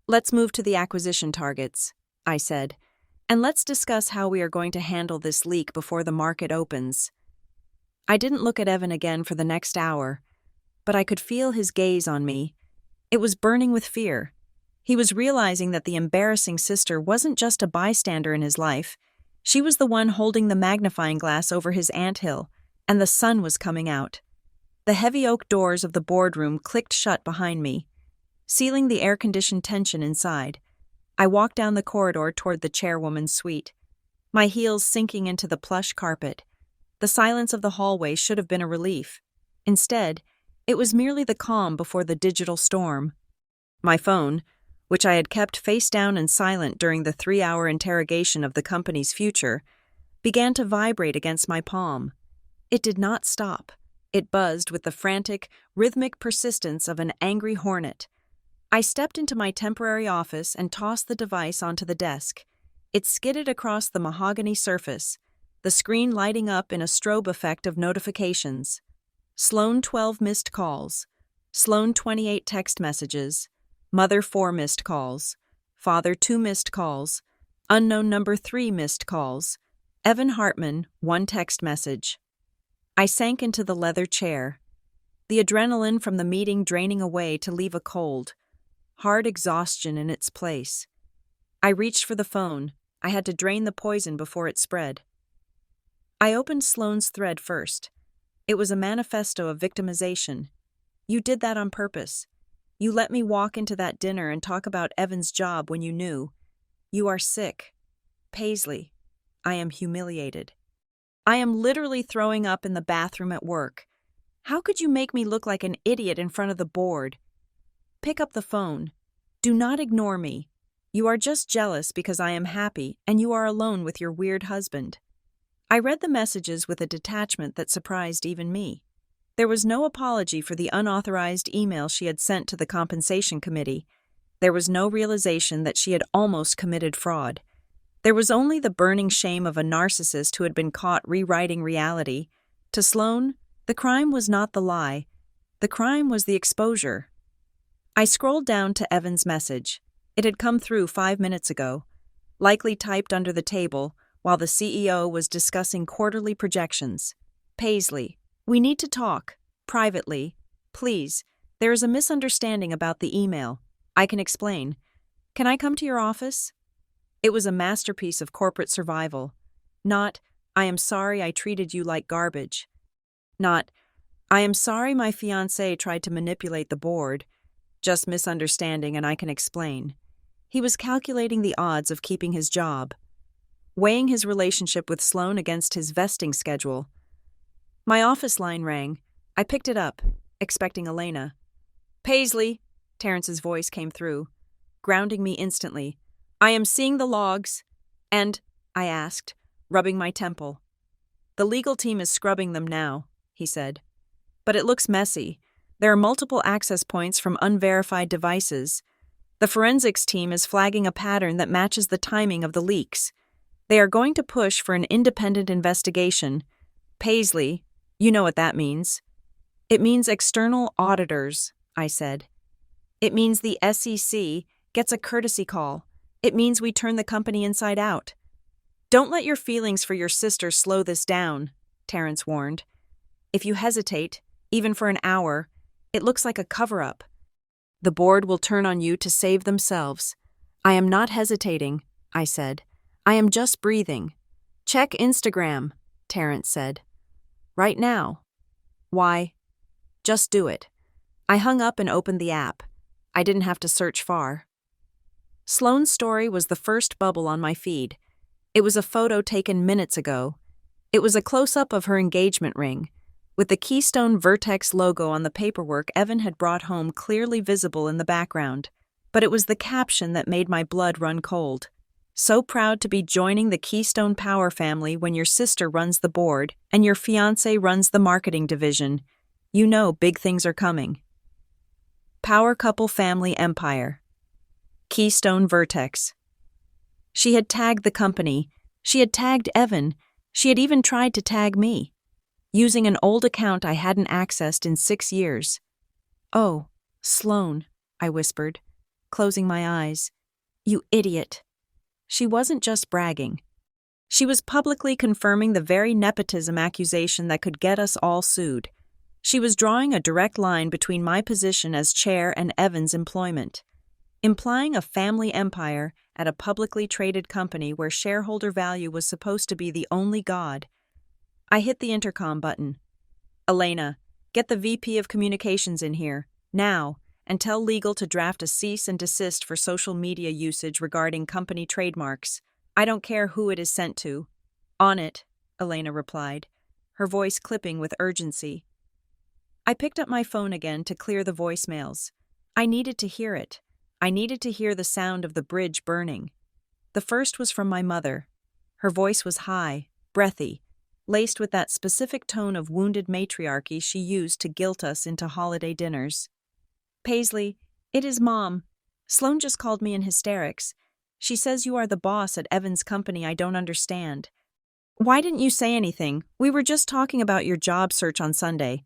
Let's move to the acquisition targets, I said, and let's discuss how we are going to handle this leak before the market opens. I didn't look at Evan again for the next hour, but I could feel his gaze on me. It was burning with fear. He was realizing that the embarrassing sister wasn't just a bystander in his life. She was the one holding the magnifying glass over his anthill, and the sun was coming out. The heavy oak doors of the boardroom clicked shut behind me, sealing the air-conditioned tension inside. I walked down the corridor toward the chairwoman's suite, my heels sinking into the plush carpet. The silence of the hallway should have been a relief. Instead, it was merely the calm before the digital storm. My phone, which I had kept face down and silent during the 3-hour interrogation of the company's future, began to vibrate against my palm. It did not stop. It buzzed with the frantic, rhythmic persistence of an angry hornet. I stepped into my temporary office and tossed the device onto the desk. It skidded across the mahogany surface, the screen lighting up in a strobe effect of notifications. Sloane 12 missed calls. Sloane 28 text messages. Mother 4 missed calls. Father 2 missed calls. Unknown number 3 missed calls. Evan Hartman 1 text message. I sank into the leather chair, the adrenaline from the meeting draining away to leave a cold, hard exhaustion in its place. I reached for the phone. I had to drain the poison before it spread. I opened Sloane's thread first. It was a manifesto of victimization. You did that on purpose. You let me walk into that dinner and talk about Evan's job when you knew. You are sick. Paisley, I am humiliated. I am literally throwing up in the bathroom at work. How could you make me look like an idiot in front of the board? Pick up the phone. Do not ignore me. You are just jealous because I am happy and you are alone with your weird husband. I read the messages with a detachment that surprised even me. There was no apology for the unauthorized email she had sent to the compensation committee. There was no realization that she had almost committed fraud. There was only the burning shame of a narcissist who had been caught rewriting reality. To Sloane, the crime was not the lie. The crime was the exposure. I scrolled down to Evan's message. It had come through 5 minutes ago, likely typed under the table while the CEO was discussing quarterly projections. Paisley, we need to talk. Privately. Please. There is a misunderstanding about the email. I can explain. Can I come to your office? It was a masterpiece of corporate survival. Not, I am sorry I treated you like garbage. Not, I am sorry my fiancé tried to manipulate the board. Just misunderstanding and I can explain. He was calculating the odds of keeping his job, weighing his relationship with Sloane against his vesting schedule. My office line rang. I picked it up, expecting Elena. Paisley, Terrence's voice came through, grounding me instantly. I am seeing the logs. And, I asked, rubbing my temple. The legal team is scrubbing them now, he said. But it looks messy. There are multiple access points from unverified devices. The forensics team is flagging a pattern that matches the timing of the leaks. They are going to push for an independent investigation. Paisley, you know what that means. It means external auditors, I said. It means the SEC gets a courtesy call. It means we turn the company inside out. Don't let your feelings for your sister slow this down, Terrence warned. If you hesitate, even for an hour, it looks like a cover-up. The board will turn on you to save themselves. I am not hesitating, I said. I am just breathing. Check Instagram, Terrence said. Right now. Why? Just do it. I hung up and opened the app. I didn't have to search far. Sloane's story was the first bubble on my feed. It was a photo taken minutes ago. It was a close-up of her engagement ring, with the Keystone Vertex logo on the paperwork Evan had brought home clearly visible in the background. But it was the caption that made my blood run cold. So proud to be joining the Keystone Power family when your sister runs the board and your fiancé runs the marketing division. You know big things are coming. Power couple family empire. Keystone Vertex. She had tagged the company. She had tagged Evan. She had even tried to tag me, using an old account I hadn't accessed in 6 years. Oh, Sloane, I whispered, closing my eyes. You idiot. She wasn't just bragging. She was publicly confirming the very nepotism accusation that could get us all sued. She was drawing a direct line between my position as chair and Evan's employment, implying a family empire at a publicly traded company where shareholder value was supposed to be the only god. I hit the intercom button. Elena, get the VP of Communications in here, now, and tell legal to draft a cease and desist for social media usage regarding company trademarks. I don't care who it is sent to." "On it," Elena replied, her voice clipping with urgency. I picked up my phone again to clear the voicemails. I needed to hear it. I needed to hear the sound of the bridge burning. The first was from my mother. Her voice was high, breathy, laced with that specific tone of wounded matriarchy she used to guilt us into holiday dinners. "Paisley, it is Mom. Sloane just called me in hysterics. She says you are the boss at Evan's company. I don't understand. Why didn't you say anything? We were just talking about your job search on Sunday.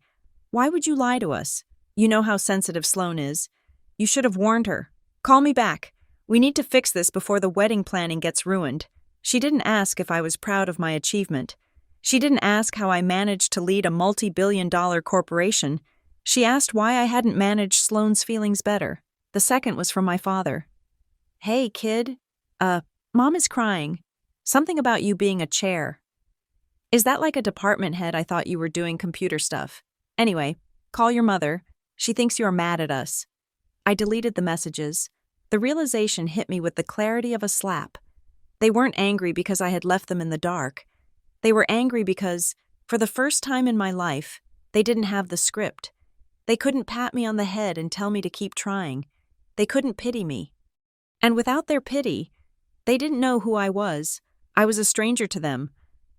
Why would you lie to us? You know how sensitive Sloane is. You should have warned her. Call me back. We need to fix this before the wedding planning gets ruined." She didn't ask if I was proud of my achievement. She didn't ask how I managed to lead a multi-billion-dollar corporation. She asked why I hadn't managed Sloane's feelings better. The second was from my father. "Hey, kid. Mom is crying. Something about you being a chair." "Is that like a department head? I thought you were doing computer stuff. Anyway, call your mother. She thinks you are mad at us." I deleted the messages. The realization hit me with the clarity of a slap. They weren't angry because I had left them in the dark. They were angry because, for the first time in my life, they didn't have the script. They couldn't pat me on the head and tell me to keep trying. They couldn't pity me. And without their pity, they didn't know who I was. I was a stranger to them.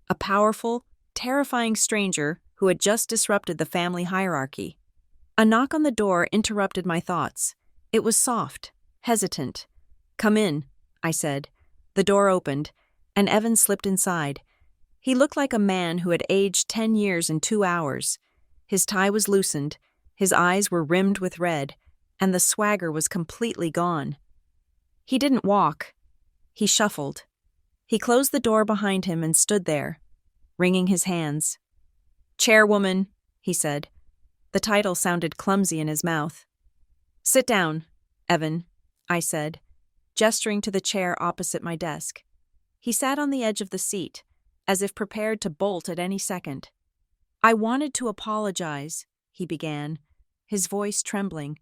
A powerful, terrifying stranger who had just disrupted the family hierarchy. A knock on the door interrupted my thoughts. It was soft, hesitant. "Come in," I said. The door opened, and Evan slipped inside. He looked like a man who had aged 10 years in 2 hours. His tie was loosened, his eyes were rimmed with red, and the swagger was completely gone. He didn't walk. He shuffled. He closed the door behind him and stood there, wringing his hands. "Chairwoman," he said. The title sounded clumsy in his mouth. "Sit down, Evan," I said, gesturing to the chair opposite my desk. He sat on the edge of the seat, as if prepared to bolt at any second. "I wanted to apologize," he began, his voice trembling.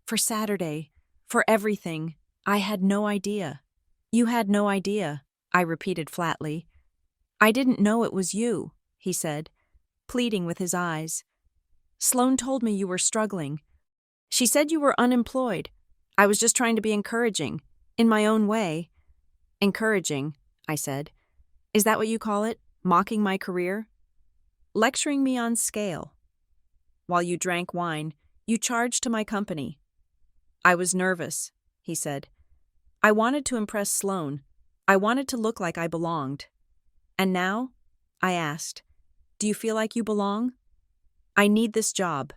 "For Saturday, for everything. I had no idea." "You had no idea," I repeated flatly. "I didn't know it was you," he said, pleading with his eyes. "Sloane told me you were struggling. She said you were unemployed. I was just trying to be encouraging, in my own way." "Encouraging," I said. "Is that what you call it? Mocking my career?" "Lecturing me on scale. While you drank wine, you charged to my company." "I was nervous," he said. "I wanted to impress Sloane. I wanted to look like I belonged." "And now?" I asked. "Do you feel like you belong?" "I need this job."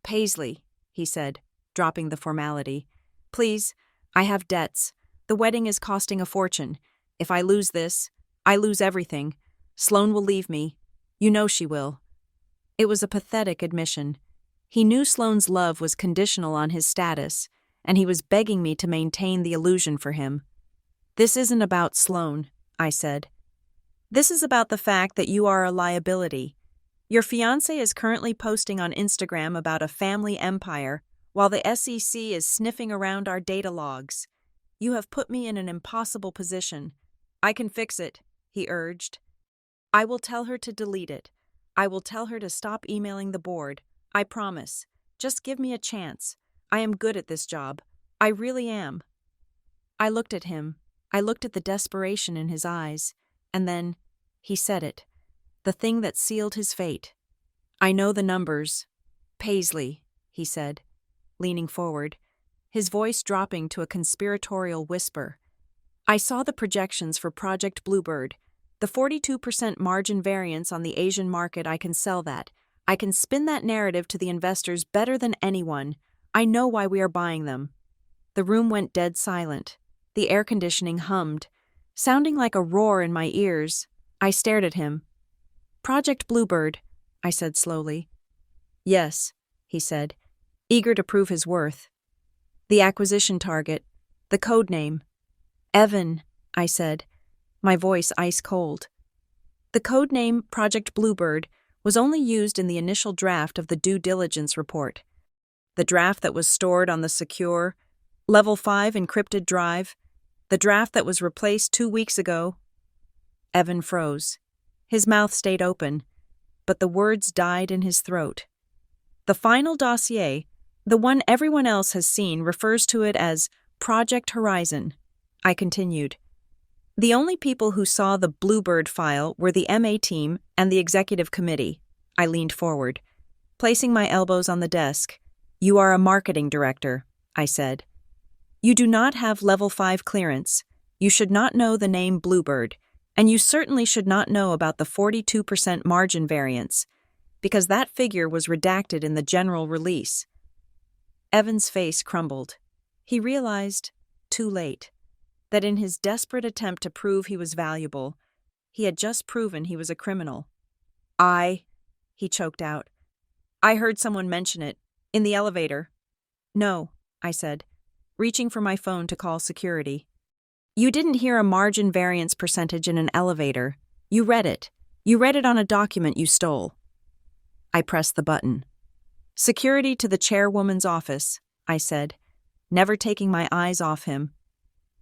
"Paisley," he said, dropping the formality. "Please, I have debts. The wedding is costing a fortune. If I lose this, I lose everything. Sloane will leave me. You know she will." It was a pathetic admission. He knew Sloane's love was conditional on his status, and he was begging me to maintain the illusion for him. "This isn't about Sloane," I said. "This is about the fact that you are a liability. Your fiancé is currently posting on Instagram about a family empire, while the SEC is sniffing around our data logs. You have put me in an impossible position. I can fix it," he urged. "I will tell her to delete it. I will tell her to stop emailing the board. I promise. Just give me a chance. I am good at this job. I really am." I looked at him. I looked at the desperation in his eyes. And then, he said it. The thing that sealed his fate. "I know the numbers. Paisley," he said, leaning forward, his voice dropping to a conspiratorial whisper. "I saw the projections for Project Bluebird. The 42% margin variance on the Asian market. I can sell that. I can spin that narrative to the investors better than anyone. I know why we are buying them." The room went dead silent. The air conditioning hummed, sounding like a roar in my ears. I stared at him. "Project Bluebird," I said slowly. "Yes," he said, eager to prove his worth. "The acquisition target, the code name." "Evan," I said, my voice ice cold. The code name Project Bluebird was only used in the initial draft of the due diligence report. The draft that was stored on the secure, Level 5 encrypted drive? The draft that was replaced 2 weeks ago? Evan froze. His mouth stayed open, but the words died in his throat. The final dossier, the one everyone else has seen, refers to it as Project Horizon. I continued. The only people who saw the Bluebird file were the MA team and the executive committee. I leaned forward, placing my elbows on the desk. You are a marketing director, I said. You do not have Level 5 clearance. You should not know the name Bluebird, and you certainly should not know about the 42% margin variance, because that figure was redacted in the general release. Evan's face crumbled. He realized, too late, that in his desperate attempt to prove he was valuable, he had just proven he was a criminal. He choked out. I heard someone mention it, in the elevator. No, I said, reaching for my phone to call security. You didn't hear a margin variance percentage in an elevator. You read it. You read it on a document you stole. I pressed the button. Security to the chairwoman's office, I said, never taking my eyes off him.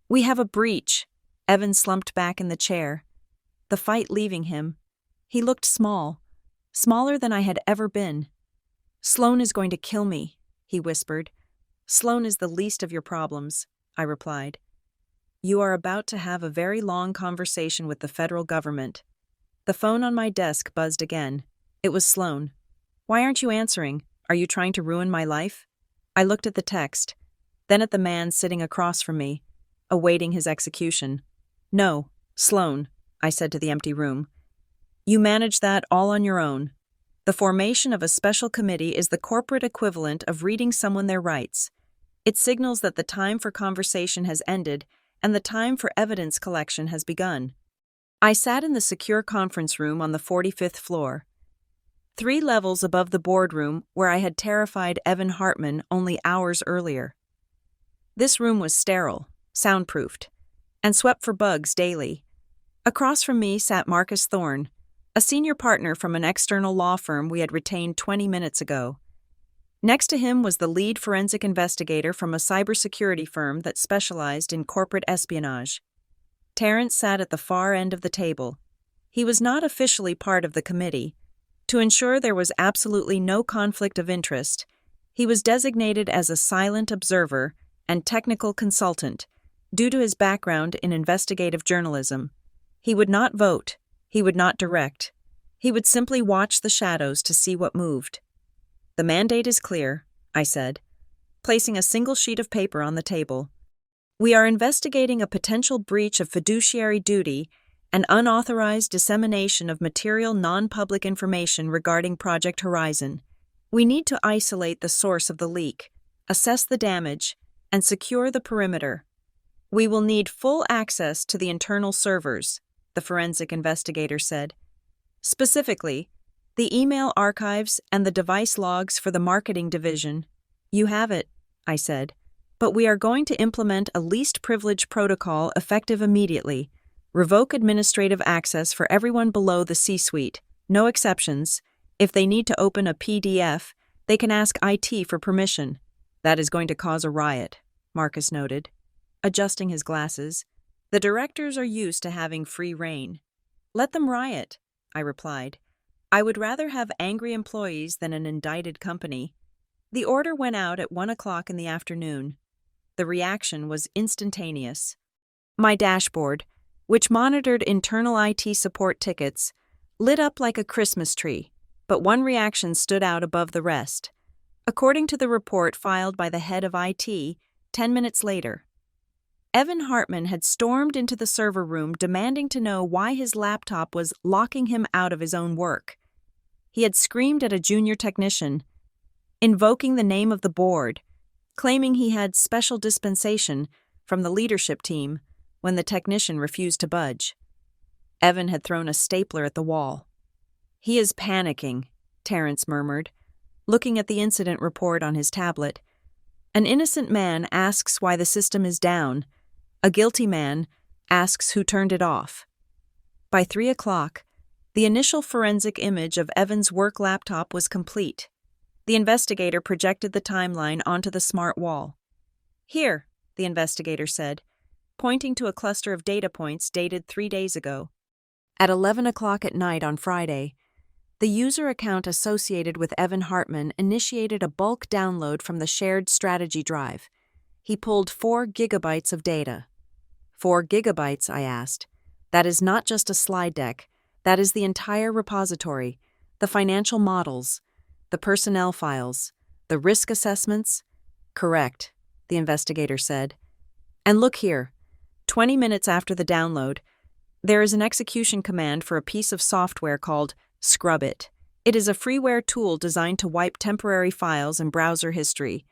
We have a breach. Evan slumped back in the chair, the fight leaving him. He looked small, smaller than I had ever been. Sloane is going to kill me, he whispered. Sloane is the least of your problems, I replied. You are about to have a very long conversation with the federal government. The phone on my desk buzzed again. It was Sloane. Why aren't you answering? Are you trying to ruin my life? I looked at the text, then at the man sitting across from me, awaiting his execution. No, Sloane, I said to the empty room. You manage that all on your own. The formation of a special committee is the corporate equivalent of reading someone their rights. It signals that the time for conversation has ended and the time for evidence collection has begun. I sat in the secure conference room on the 45th floor, 3 levels above the boardroom where I had terrified Evan Hartman only hours earlier. This room was sterile, soundproofed, and swept for bugs daily. Across from me sat Marcus Thorne, a senior partner from an external law firm we had retained 20 minutes ago. Next to him was the lead forensic investigator from a cybersecurity firm that specialized in corporate espionage. Terrence sat at the far end of the table. He was not officially part of the committee. To ensure there was absolutely no conflict of interest, he was designated as a silent observer and technical consultant due to his background in investigative journalism. He would not vote. He would not direct. He would simply watch the shadows to see what moved. The mandate is clear, I said, placing a single sheet of paper on the table. We are investigating a potential breach of fiduciary duty and unauthorized dissemination of material non-public information regarding Project Horizon. We need to isolate the source of the leak, assess the damage, and secure the perimeter. We will need full access to the internal servers, the forensic investigator said. Specifically, the email archives and the device logs for the marketing division. You have it, I said, but we are going to implement a least privilege protocol effective immediately. Revoke administrative access for everyone below the C-suite, no exceptions. If they need to open a PDF, they can ask IT for permission. That is going to cause a riot, Marcus noted, adjusting his glasses. The directors are used to having free rein. Let them riot, I replied. I would rather have angry employees than an indicted company. The order went out at 1 o'clock in the afternoon. The reaction was instantaneous. My dashboard, which monitored internal IT support tickets, lit up like a Christmas tree, but one reaction stood out above the rest. According to the report filed by the head of IT, 10 minutes later, Evan Hartman had stormed into the server room demanding to know why his laptop was locking him out of his own work. He had screamed at a junior technician, invoking the name of the board, claiming he had special dispensation from the leadership team when the technician refused to budge. Evan had thrown a stapler at the wall. He is panicking, Terrence murmured, looking at the incident report on his tablet. An innocent man asks why the system is down. A guilty man asks who turned it off. By 3 o'clock, the initial forensic image of Evan's work laptop was complete. The investigator projected the timeline onto the smart wall. Here, the investigator said, pointing to a cluster of data points dated 3 days ago. At 11 o'clock at night on Friday, the user account associated with Evan Hartman initiated a bulk download from the shared strategy drive. He pulled 4 gigabytes of data. 4 gigabytes, I asked. That is not just a slide deck. That is the entire repository, the financial models, the personnel files, the risk assessments. Correct, the investigator said. And look here, 20 minutes after the download, there is an execution command for a piece of software called Scrub It. It is a freeware tool designed to wipe temporary files and browser history.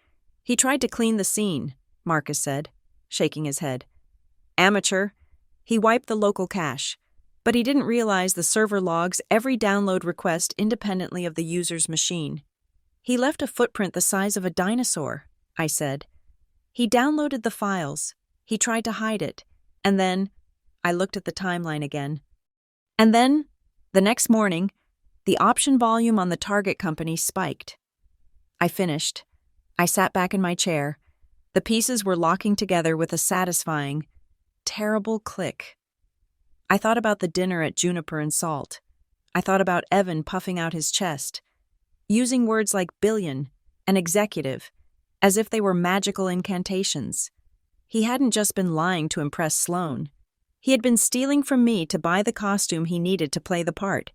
He tried to clean the scene, Marcus said, shaking his head. Amateur. He wiped the local cache, but he didn't realize the server logs every download request independently of the user's machine. He left a footprint the size of a dinosaur, I said. He downloaded the files. He tried to hide it. And then, I looked at the timeline again. And then, the next morning, the option volume on the target company spiked. I finished. I sat back in my chair. The pieces were locking together with a satisfying, terrible click. I thought about the dinner at Juniper and Salt. I thought about Evan puffing out his chest, using words like billion and executive, as if they were magical incantations. He hadn't just been lying to impress Sloane. He had been stealing from me to buy the costume he needed to play the part.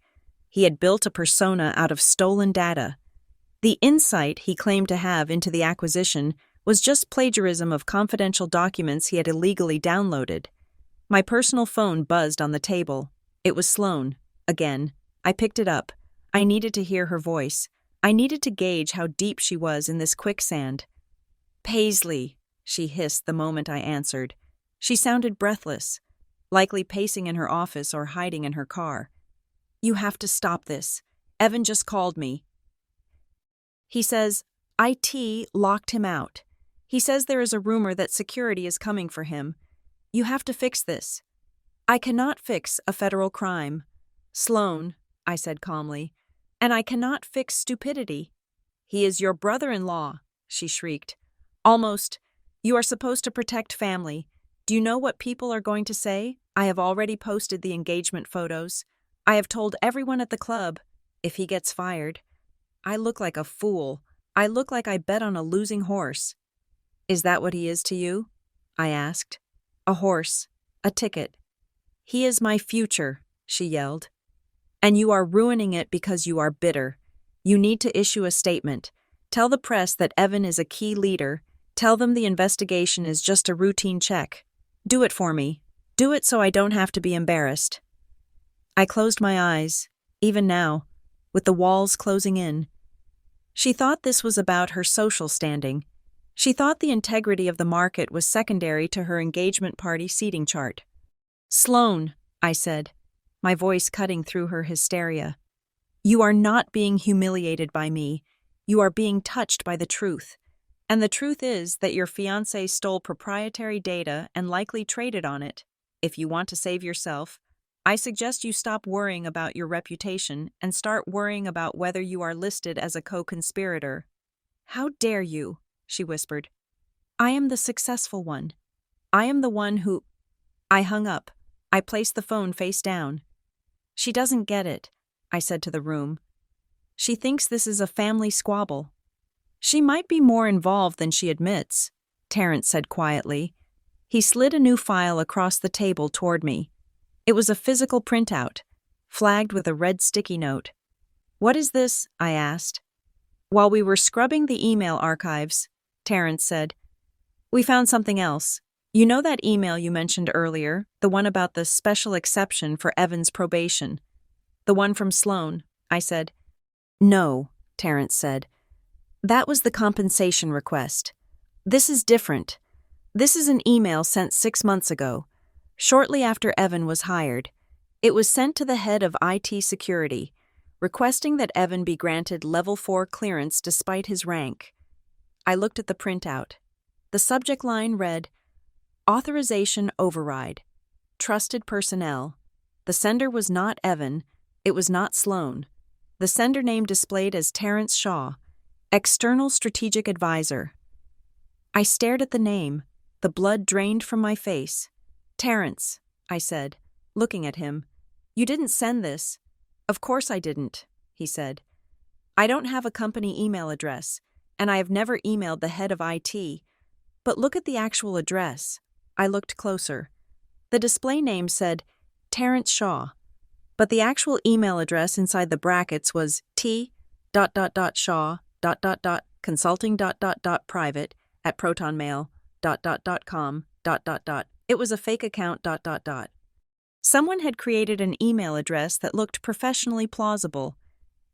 He had built a persona out of stolen data. The insight he claimed to have into the acquisition was just plagiarism of confidential documents he had illegally downloaded. My personal phone buzzed on the table. It was Sloane. Again. I picked it up. I needed to hear her voice. I needed to gauge how deep she was in this quicksand. Paisley, she hissed the moment I answered. She sounded breathless, likely pacing in her office or hiding in her car. You have to stop this. Evan just called me. He says IT locked him out. He says there is a rumor that security is coming for him. You have to fix this. I cannot fix a federal crime. Sloane, I said calmly, and I cannot fix stupidity. He is your brother-in-law, she shrieked. Almost. You are supposed to protect family. Do you know what people are going to say? I have already posted the engagement photos. I have told everyone at the club, if he gets fired. I look like a fool. I look like I bet on a losing horse. Is that what he is to you? I asked. A horse. A ticket. He is my future, she yelled. And you are ruining it because you are bitter. You need to issue a statement. Tell the press that Evan is a key leader. Tell them the investigation is just a routine check. Do it for me. Do it so I don't have to be embarrassed. I closed my eyes, even now, with the walls closing in. She thought this was about her social standing. She thought the integrity of the market was secondary to her engagement party seating chart. Sloane, I said, my voice cutting through her hysteria. You are not being humiliated by me. You are being touched by the truth. And the truth is that your fiancé stole proprietary data and likely traded on it. If you want to save yourself, I suggest you stop worrying about your reputation and start worrying about whether you are listed as a co-conspirator. How dare you? She whispered. I am the successful one. I am the one who... I hung up. I placed the phone face down. She doesn't get it, I said to the room. She thinks this is a family squabble. She might be more involved than she admits, Terrence said quietly. He slid a new file across the table toward me. It was a physical printout, flagged with a red sticky note. What is this? I asked. While we were scrubbing the email archives, Terrence said, we found something else. You know that email you mentioned earlier, the one about the special exception for Evan's probation? The one from Sloane, I said. No, Terrence said. That was the compensation request. This is different. This is an email sent 6 months ago, shortly after Evan was hired. It was sent to the head of IT security, requesting that Evan be granted Level 4 clearance despite his rank. I looked at the printout. The subject line read, Authorization Override. Trusted Personnel. The sender was not Evan. It was not Sloane. The sender name displayed as Terrence Shaw. External Strategic Advisor. I stared at the name. The blood drained from my face. Terrence, I said, looking at him. You didn't send this. Of course I didn't, he said. I don't have a company email address, and I have never emailed the head of IT. But look at the actual address. I looked closer. The display name said Terrence Shaw, but the actual email address inside the brackets was t.shaw.consulting.private@protonmail.com. It was a fake account. Someone had created an email address that looked professionally plausible,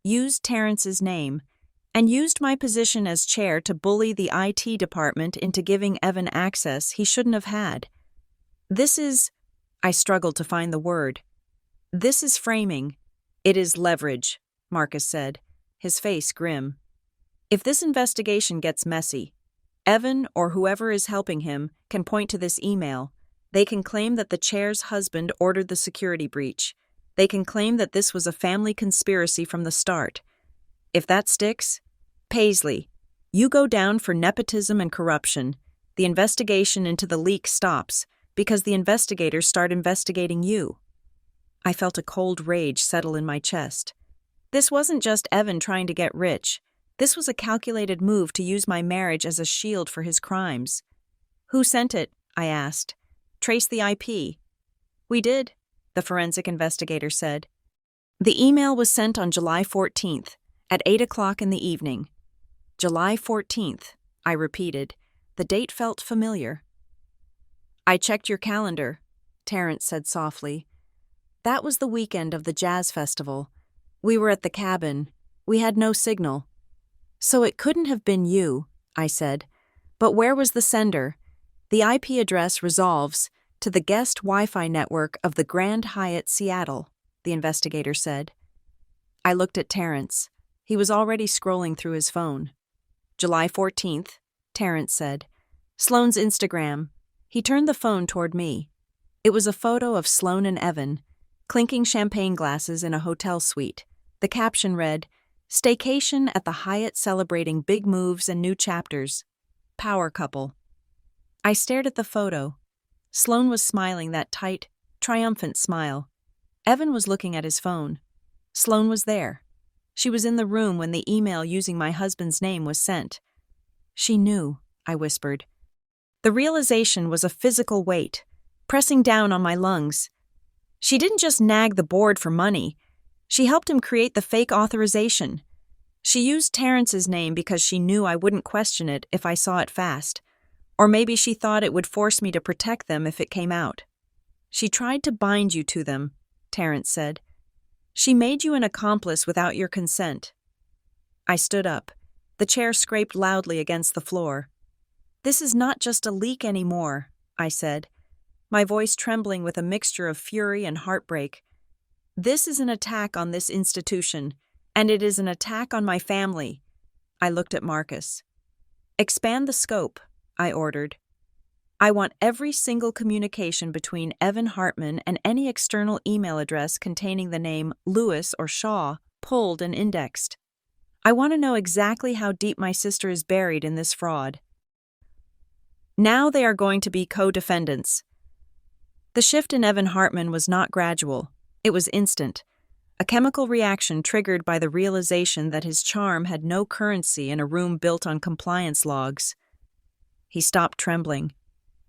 used Terrence's name, and used my position as chair to bully the IT department into giving Evan access he shouldn't have had. I struggled to find the word. This is framing. It is leverage, Marcus said, his face grim. If this investigation gets messy, Evan or whoever is helping him can point to this email. They can claim that the chair's husband ordered the security breach. They can claim that this was a family conspiracy from the start. If that sticks, Paisley, you go down for nepotism and corruption. The investigation into the leak stops because the investigators start investigating you. I felt a cold rage settle in my chest. This wasn't just Evan trying to get rich. This was a calculated move to use my marriage as a shield for his crimes. Who sent it? I asked. Trace the IP. We did, the forensic investigator said. The email was sent on July 14th at 8 o'clock in the evening. July 14th, I repeated. The date felt familiar. I checked your calendar, Terrence said softly. That was the weekend of the jazz festival. We were at the cabin. We had no signal. So it couldn't have been you, I said. But where was the sender? The IP address resolves to the guest Wi-Fi network of the Grand Hyatt Seattle, the investigator said. I looked at Terrence. He was already scrolling through his phone. July 14th, Terrence said. Sloane's Instagram. He turned the phone toward me. It was a photo of Sloane and Evan, clinking champagne glasses in a hotel suite. The caption read, Staycation at the Hyatt celebrating big moves and new chapters. Power couple. I stared at the photo. Sloane was smiling that tight, triumphant smile. Evan was looking at his phone. Sloane was there. She was in the room when the email using my husband's name was sent. She knew, I whispered. The realization was a physical weight, pressing down on my lungs. She didn't just nag the board for money. She helped him create the fake authorization. She used Terrence's name because she knew I wouldn't question it if I saw it fast. Or maybe she thought it would force me to protect them if it came out. She tried to bind you to them, Terrence said. She made you an accomplice without your consent. I stood up. The chair scraped loudly against the floor. This is not just a leak anymore, I said, my voice trembling with a mixture of fury and heartbreak. This is an attack on this institution, and it is an attack on my family. I looked at Marcus. Expand the scope, I ordered. I want every single communication between Evan Hartman and any external email address containing the name Lewis or Shaw pulled and indexed. I want to know exactly how deep my sister is buried in this fraud. Now they are going to be co-defendants. The shift in Evan Hartman was not gradual. It was instant. A chemical reaction triggered by the realization that his charm had no currency in a room built on compliance logs. He stopped trembling.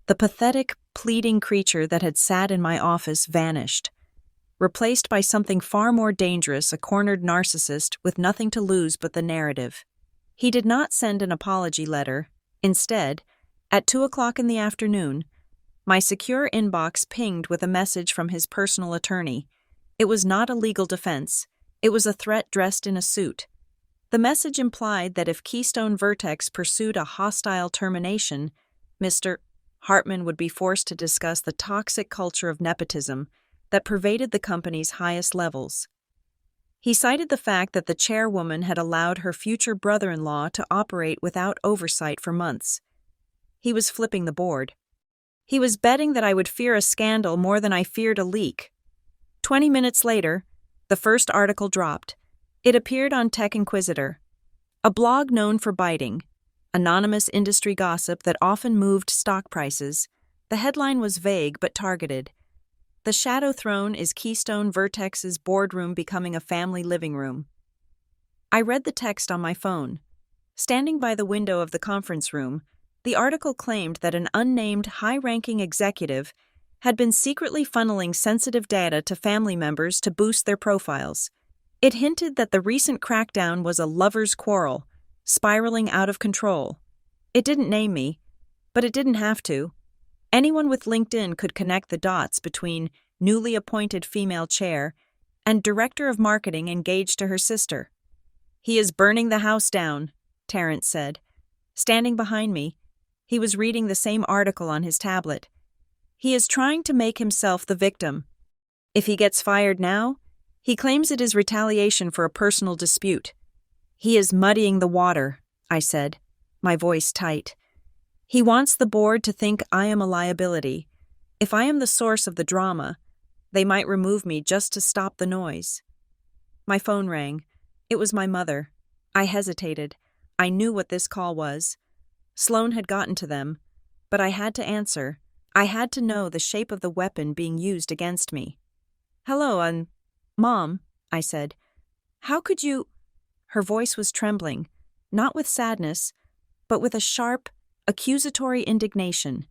The pathetic, pleading creature that had sat in my office vanished, replaced by something far more dangerous, a cornered narcissist with nothing to lose but the narrative. He did not send an apology letter. Instead, at 2 o'clock in the afternoon, my secure inbox pinged with a message from his personal attorney. It was not a legal defense. It was a threat dressed in a suit. The message implied that if Keystone Vertex pursued a hostile termination, Mr. Hartman would be forced to discuss the toxic culture of nepotism that pervaded the company's highest levels. He cited the fact that the chairwoman had allowed her future brother-in-law to operate without oversight for months. He was flipping the board. He was betting that I would fear a scandal more than I feared a leak. 20 minutes later, the first article dropped. It appeared on Tech Inquisitor. A blog known for biting, anonymous industry gossip that often moved stock prices. The headline was vague but targeted. The Shadow Throne is Keystone Vertex's boardroom becoming a family living room. I read the text on my phone. Standing by the window of the conference room, the article claimed that an unnamed high-ranking executive had been secretly funneling sensitive data to family members to boost their profiles. It hinted that the recent crackdown was a lover's quarrel, spiraling out of control. It didn't name me, but it didn't have to. Anyone with LinkedIn could connect the dots between newly appointed female chair and director of marketing engaged to her sister. "He is burning the house down," Terrence said. Standing behind me, he was reading the same article on his tablet. "He is trying to make himself the victim. If he gets fired now, he claims it is retaliation for a personal dispute. He is muddying the water," I said, my voice tight. "He wants the board to think I am a liability. If I am the source of the drama, they might remove me just to stop the noise." My phone rang. It was my mother. I hesitated. I knew what this call was. Sloane had gotten to them, but I had to answer. I had to know the shape of the weapon being used against me. "Hello, Mom," I said. "How could you—" Her voice was trembling, not with sadness, but with a sharp, accusatory indignation.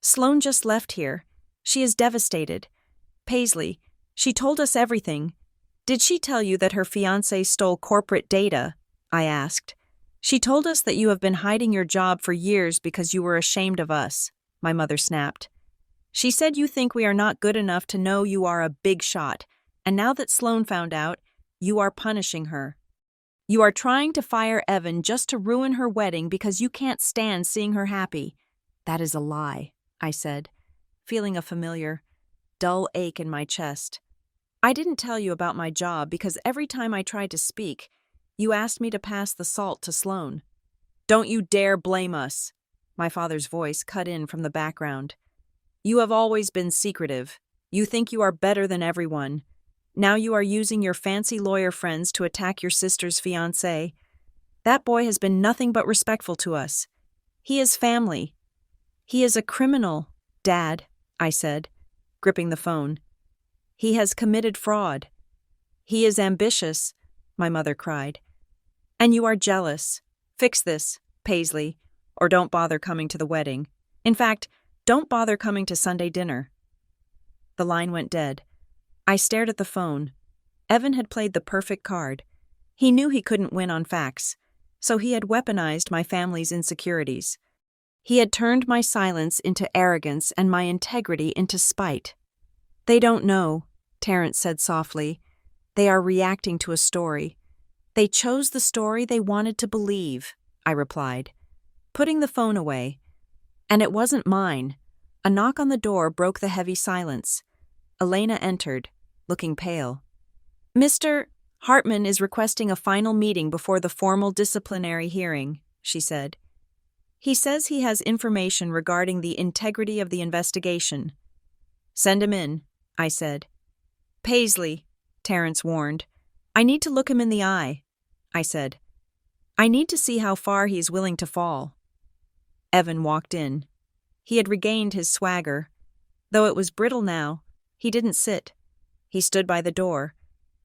"Sloane just left here. She is devastated. Paisley, she told us everything. Did she tell you that her fiancé stole corporate data?" I asked. "She told us that you have been hiding your job for years because you were ashamed of us," my mother snapped. "She said you think we are not good enough to know you are a big shot, and now that Sloane found out, you are punishing her. You are trying to fire Evan just to ruin her wedding because you can't stand seeing her happy." "That is a lie," I said, feeling a familiar, dull ache in my chest. "I didn't tell you about my job because every time I tried to speak, you asked me to pass the salt to Sloane." "Don't you dare blame us," my father's voice cut in from the background. "You have always been secretive. You think you are better than everyone. Now you are using your fancy lawyer friends to attack your sister's fiancé. That boy has been nothing but respectful to us. He is family." "He is a criminal, Dad," I said, gripping the phone. "He has committed fraud." "He is ambitious," my mother cried. "And you are jealous. Fix this, Paisley, or don't bother coming to the wedding. In fact, don't bother coming to Sunday dinner." The line went dead. I stared at the phone. Evan had played the perfect card. He knew he couldn't win on facts, so he had weaponized my family's insecurities. He had turned my silence into arrogance and my integrity into spite. "They don't know," Terrence said softly. "They are reacting to a story. They chose the story they wanted to believe," I replied, putting the phone away. And it wasn't mine. A knock on the door broke the heavy silence. Elena entered, looking pale. "Mr. Hartman is requesting a final meeting before the formal disciplinary hearing," she said. "He says he has information regarding the integrity of the investigation." "Send him in," I said. "Paisley," Terrence warned. "I need to look him in the eye," I said. "I need to see how far he is willing to fall." Evan walked in. He had regained his swagger. Though it was brittle now, he didn't sit. He stood by the door,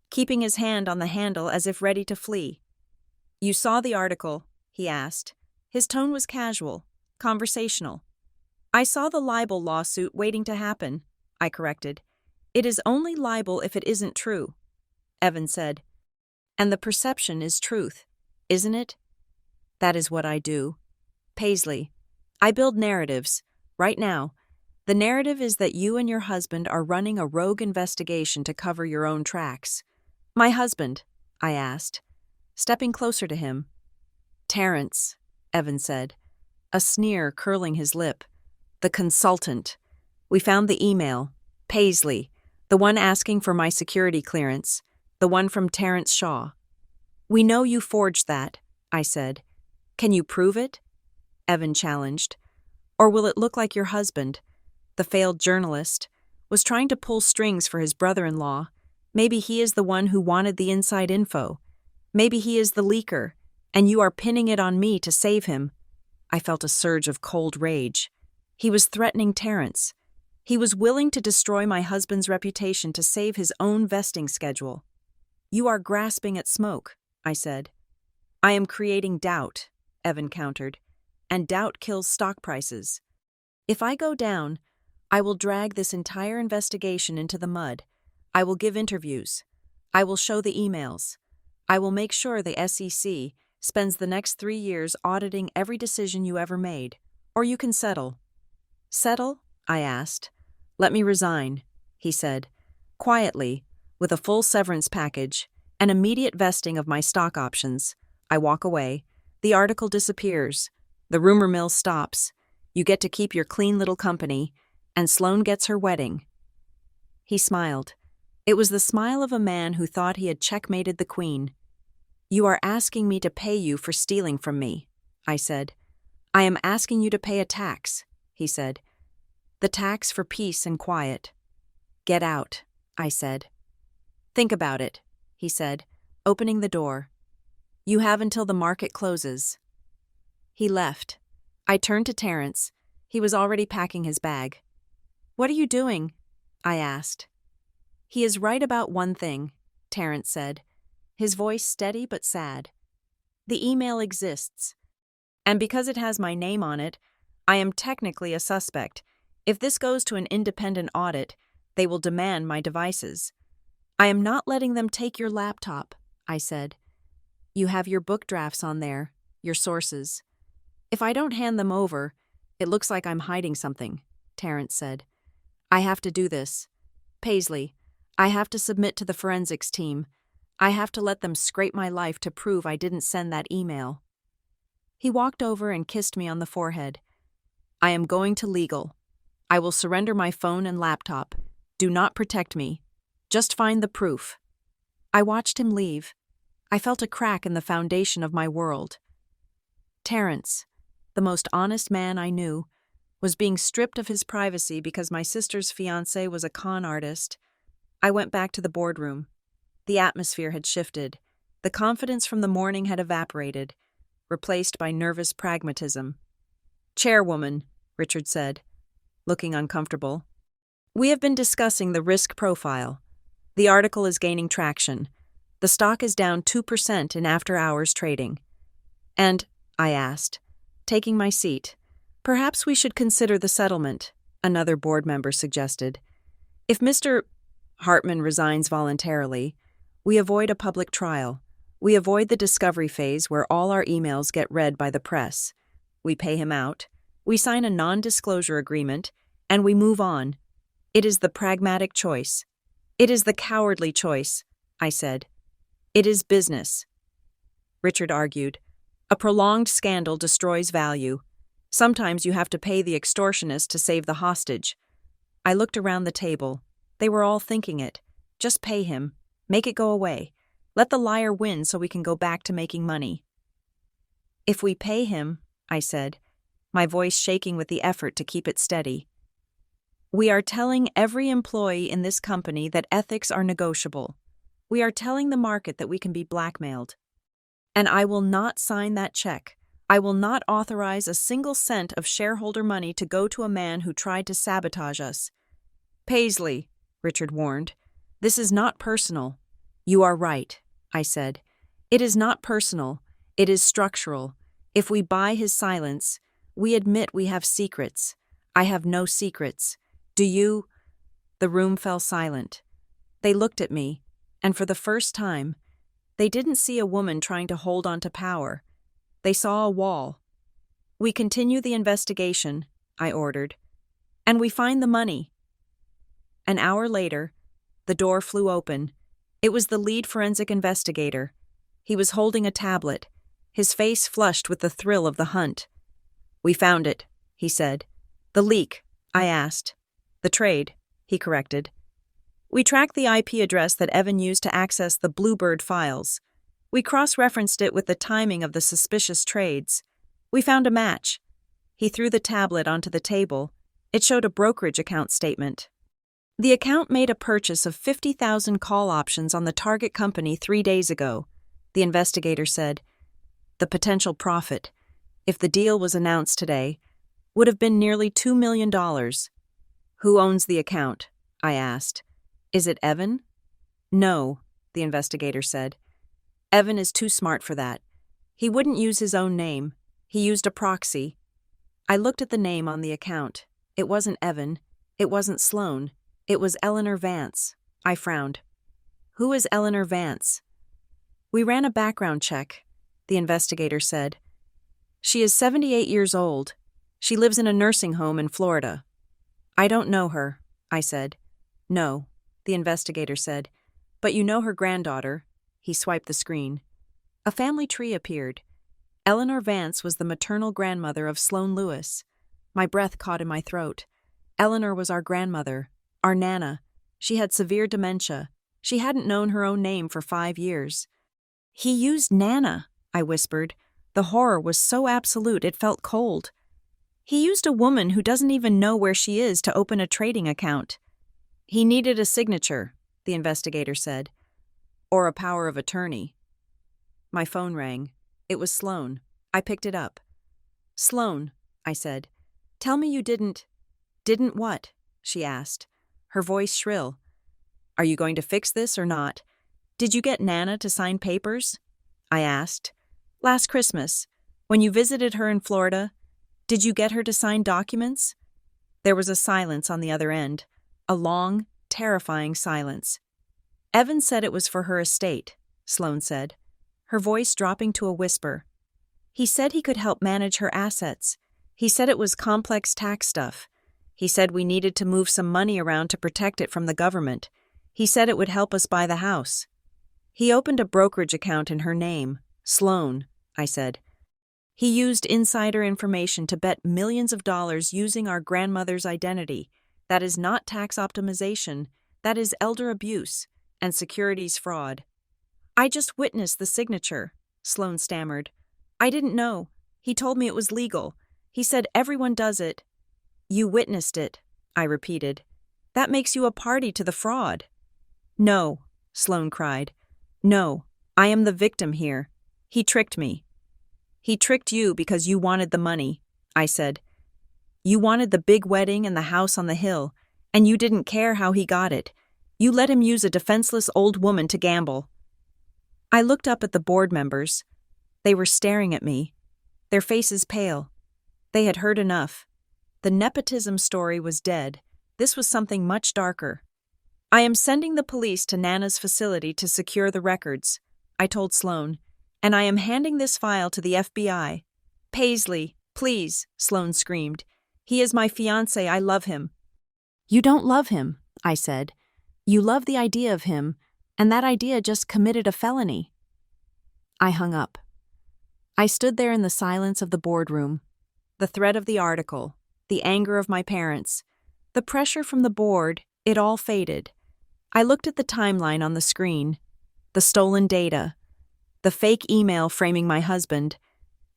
keeping his hand on the handle as if ready to flee. "You saw the article?" he asked. His tone was casual, conversational. "I saw the libel lawsuit waiting to happen," I corrected. "It is only libel if it isn't true," Evan said. "And the perception is truth, isn't it?" "That is what I do. Paisley, I build narratives. Right now, the narrative is that you and your husband are running a rogue investigation to cover your own tracks." "My husband?" I asked, stepping closer to him. "Terrence," Evan said, a sneer curling his lip. "The consultant. We found the email. Paisley, the one asking for my security clearance, the one from Terrence Shaw." "We know you forged that," I said. "Can you prove it?" Evan challenged. "Or will it look like your husband, the failed journalist, was trying to pull strings for his brother-in-law? Maybe he is the one who wanted the inside info. Maybe he is the leaker. And you are pinning it on me to save him. I felt a surge of cold rage. He was threatening Terrence. He was willing to destroy my husband's reputation to save his own vesting schedule. You are grasping at smoke, I said. I am creating doubt, Evan countered, and doubt kills stock prices. If I go down, I will drag this entire investigation into the mud. I will give interviews. I will show the emails. I will make sure the SEC spends the next 3 years auditing every decision you ever made. Or you can settle. Settle? I asked. Let me resign, he said, quietly, with a full severance package, an immediate vesting of my stock options. I walk away. The article disappears. The rumor mill stops. You get to keep your clean little company, and Sloane gets her wedding. He smiled. It was the smile of a man who thought he had checkmated the queen. You are asking me to pay you for stealing from me, I said. I am asking you to pay a tax, he said. The tax for peace and quiet. Get out, I said. Think about it, he said, opening the door. You have until the market closes. He left. I turned to Terrence. He was already packing his bag. What are you doing? I asked. He is right about one thing, Terrence said, his voice steady but sad. The email exists, and because it has my name on it, I am technically a suspect. If this goes to an independent audit, they will demand my devices. I am not letting them take your laptop, I said. You have your book drafts on there, your sources. If I don't hand them over, it looks like I'm hiding something, Terrence said. I have to do this. Paisley, I have to submit to the forensics team. I have to let them scrape my life to prove I didn't send that email. He walked over and kissed me on the forehead. I am going to legal. I will surrender my phone and laptop. Do not protect me. Just find the proof. I watched him leave. I felt a crack in the foundation of my world. Terrence, the most honest man I knew, was being stripped of his privacy because my sister's fiancé was a con artist. I went back to the boardroom. The atmosphere had shifted. The confidence from the morning had evaporated, replaced by nervous pragmatism. Chairwoman, Richard said, looking uncomfortable. We have been discussing the risk profile. The article is gaining traction. The stock is down 2% in after-hours trading. And, I asked, taking my seat, perhaps we should consider the settlement, another board member suggested. If Mr. Hartman resigns voluntarily, we avoid a public trial. We avoid the discovery phase where all our emails get read by the press. We pay him out. We sign a non-disclosure agreement, and we move on. It is the pragmatic choice. It is the cowardly choice, I said. It is business. Richard argued. A prolonged scandal destroys value. Sometimes you have to pay the extortionist to save the hostage. I looked around the table. They were all thinking it. Just pay him. Make it go away. Let the liar win so we can go back to making money. If we pay him, I said, my voice shaking with the effort to keep it steady, we are telling every employee in this company that ethics are negotiable. We are telling the market that we can be blackmailed. And I will not sign that check. I will not authorize a single cent of shareholder money to go to a man who tried to sabotage us. Paisley, Richard warned, this is not personal. You are right, I said. It is not personal. It is structural. If we buy his silence, we admit we have secrets. I have no secrets. Do you? The room fell silent. They looked at me, and for the first time, they didn't see a woman trying to hold on to power. They saw a wall. We continue the investigation, I ordered, and we find the money. An hour later, the door flew open. It was the lead forensic investigator. He was holding a tablet, his face flushed with the thrill of the hunt. We found it, he said. The leak, I asked. The trade, he corrected. We tracked the IP address that Evan used to access the Bluebird files. We cross-referenced it with the timing of the suspicious trades. We found a match. He threw the tablet onto the table. It showed a brokerage account statement. The account made a purchase of 50,000 call options on the target company 3 days ago, the investigator said. The potential profit, if the deal was announced today, would have been nearly $2 million. Who owns the account? I asked. Is it Evan? No, the investigator said. Evan is too smart for that. He wouldn't use his own name. He used a proxy. I looked at the name on the account. It wasn't Evan. It wasn't Sloane. It was Eleanor Vance. I frowned. Who is Eleanor Vance? We ran a background check, the investigator said. She is 78 years old. She lives in a nursing home in Florida. I don't know her, I said. No, the investigator said. But you know her granddaughter. He swiped the screen. A family tree appeared. Eleanor Vance was the maternal grandmother of Sloane Lewis. My breath caught in my throat. Eleanor was our grandmother, our Nana. She had severe dementia. She hadn't known her own name for 5 years. He used Nana, I whispered. The horror was so absolute it felt cold. He used a woman who doesn't even know where she is to open a trading account. He needed a signature, the investigator said. Or a power of attorney. My phone rang. It was Sloane. I picked it up. Sloane, I said. Tell me you didn't. Didn't what? She asked, her voice shrill. Are you going to fix this or not? Did you get Nana to sign papers? I asked. Last Christmas, when you visited her in Florida, did you get her to sign documents? There was a silence on the other end, a long, terrifying silence. Evan said it was for her estate, Sloane said, her voice dropping to a whisper. He said he could help manage her assets. He said it was complex tax stuff. He said we needed to move some money around to protect it from the government. He said it would help us buy the house. He opened a brokerage account in her name, Sloane, I said. He used insider information to bet millions of dollars using our grandmother's identity. That is not tax optimization. That is elder abuse and securities fraud. I just witnessed the signature, Sloane stammered. I didn't know. He told me it was legal. He said everyone does it. You witnessed it, I repeated. That makes you a party to the fraud. No, Sloane cried. No, I am the victim here. He tricked me. He tricked you because you wanted the money, I said. You wanted the big wedding and the house on the hill, and you didn't care how he got it. You let him use a defenseless old woman to gamble. I looked up at the board members. They were staring at me, their faces pale. They had heard enough. The nepotism story was dead. This was something much darker. I am sending the police to Nana's facility to secure the records, I told Sloane, and I am handing this file to the FBI. Paisley, please, Sloane screamed. He is my fiancé. I love him. You don't love him, I said. You love the idea of him, and that idea just committed a felony. I hung up. I stood there in the silence of the boardroom. The threat of the article, the anger of my parents, the pressure from the board, it all faded. I looked at the timeline on the screen, the stolen data, the fake email framing my husband,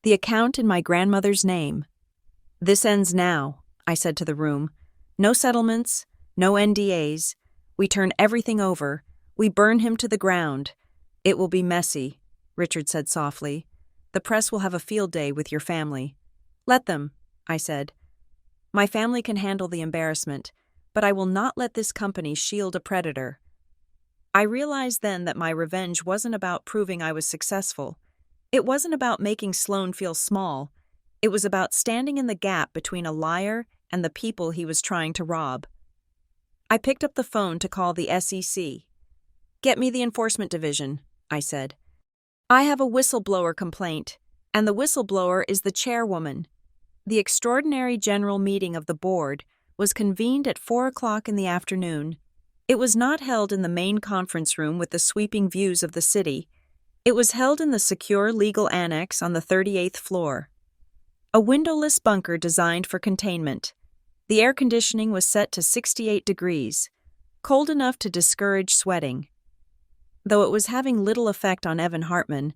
the account in my grandmother's name. This ends now, I said to the room. No settlements, no NDAs. We turn everything over. We burn him to the ground. It will be messy, Richard said softly. The press will have a field day with your family. Let them, I said. My family can handle the embarrassment, but I will not let this company shield a predator. I realized then that my revenge wasn't about proving I was successful. It wasn't about making Sloane feel small. It was about standing in the gap between a liar and the people he was trying to rob. I picked up the phone to call the SEC. Get me the enforcement division, I said. I have a whistleblower complaint, and the whistleblower is the chairwoman. The extraordinary general meeting of the board was convened at 4:00 in the afternoon. It was not held in the main conference room with the sweeping views of the city. It was held in the secure legal annex on the 38th floor. A windowless bunker designed for containment. The air conditioning was set to 68 degrees, cold enough to discourage sweating. Though it was having little effect on Evan Hartman,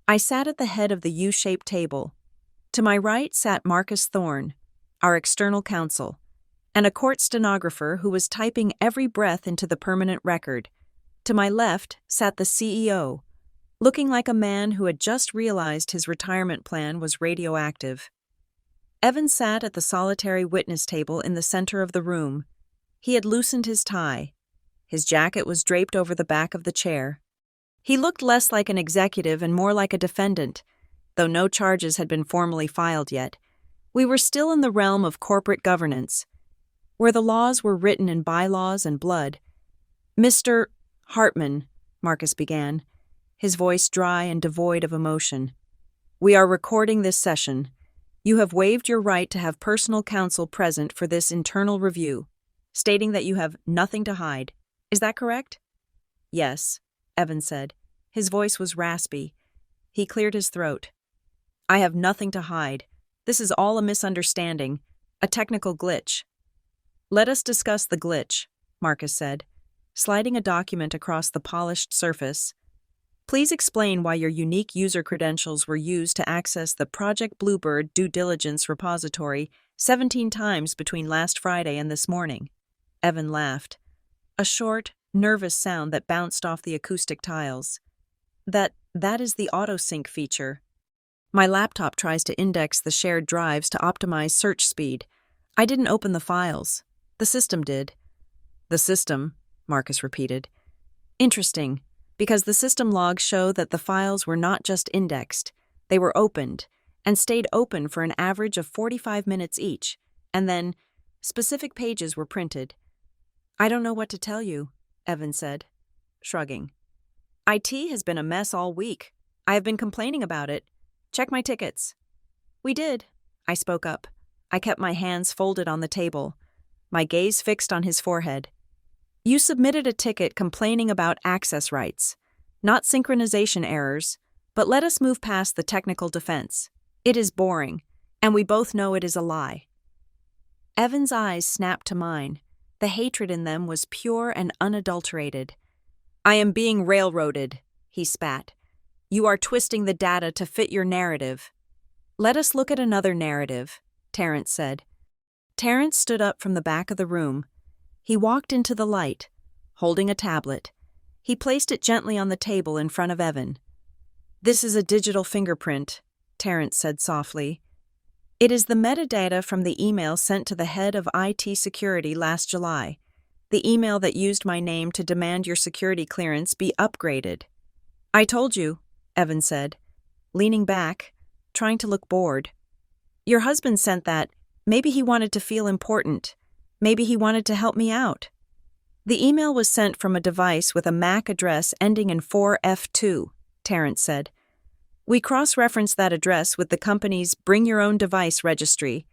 I sat at the head of the U-shaped table. To my right sat Marcus Thorne, our external counsel, and a court stenographer who was typing every breath into the permanent record. To my left sat the CEO, looking like a man who had just realized his retirement plan was radioactive. Evan sat at the solitary witness table in the center of the room. He had loosened his tie. His jacket was draped over the back of the chair. He looked less like an executive and more like a defendant, though no charges had been formally filed yet. We were still in the realm of corporate governance, where the laws were written in bylaws and blood. "Mr. Hartman," Marcus began, his voice dry and devoid of emotion, "we are recording this session. You have waived your right to have personal counsel present for this internal review, stating that you have nothing to hide. Is that correct?" "Yes," Evan said. His voice was raspy. He cleared his throat. "I have nothing to hide. This is all a misunderstanding, a technical glitch." "Let us discuss the glitch," Marcus said, sliding a document across the polished surface. "Please explain why your unique user credentials were used to access the Project Bluebird due diligence repository 17 times between last Friday and this morning." Evan laughed, a short, nervous sound that bounced off the acoustic tiles. That is the auto-sync feature. My laptop tries to index the shared drives to optimize search speed. I didn't open the files. The system did." "The system," Marcus repeated. "Interesting, because the system logs show that the files were not just indexed, they were opened, and stayed open for an average of 45 minutes each, and then specific pages were printed." "I don't know what to tell you," Evan said, shrugging. "IT has been a mess all week. I have been complaining about it. Check my tickets." "We did," I spoke up. I kept my hands folded on the table, my gaze fixed on his forehead. "You submitted a ticket complaining about access rights, not synchronization errors, but let us move past the technical defense. It is boring, and we both know it is a lie." Evan's eyes snapped to mine. The hatred in them was pure and unadulterated. "I am being railroaded," he spat. "You are twisting the data to fit your narrative." "Let us look at another narrative," Terrence said. Terrence stood up from the back of the room. He walked into the light, holding a tablet. He placed it gently on the table in front of Evan. "This is a digital fingerprint," Terrence said softly. "It is the metadata from the email sent to the head of IT security last July, the email that used my name to demand your security clearance be upgraded." "I told you," Evan said, leaning back, trying to look bored. "Your husband sent that. Maybe he wanted to feel important. Maybe he wanted to help me out." "The email was sent from a device with a MAC address ending in 4F2, Terrence said. "We cross-referenced that address with the company's Bring Your Own Device registry."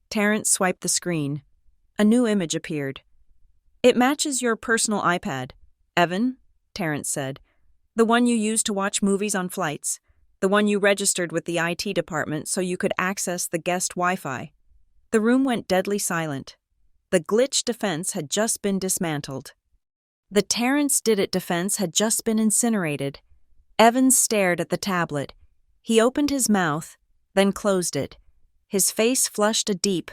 Terrence swiped the screen. A new image appeared. "It matches your personal iPad, Evan," Terrence said. "The one you used to watch movies on flights. The one you registered with the IT department so you could access the guest Wi-Fi." The room went deadly silent. The glitch defense had just been dismantled. The Terrence did it defense had just been incinerated. Evans stared at the tablet. He opened his mouth, then closed it. His face flushed a deep,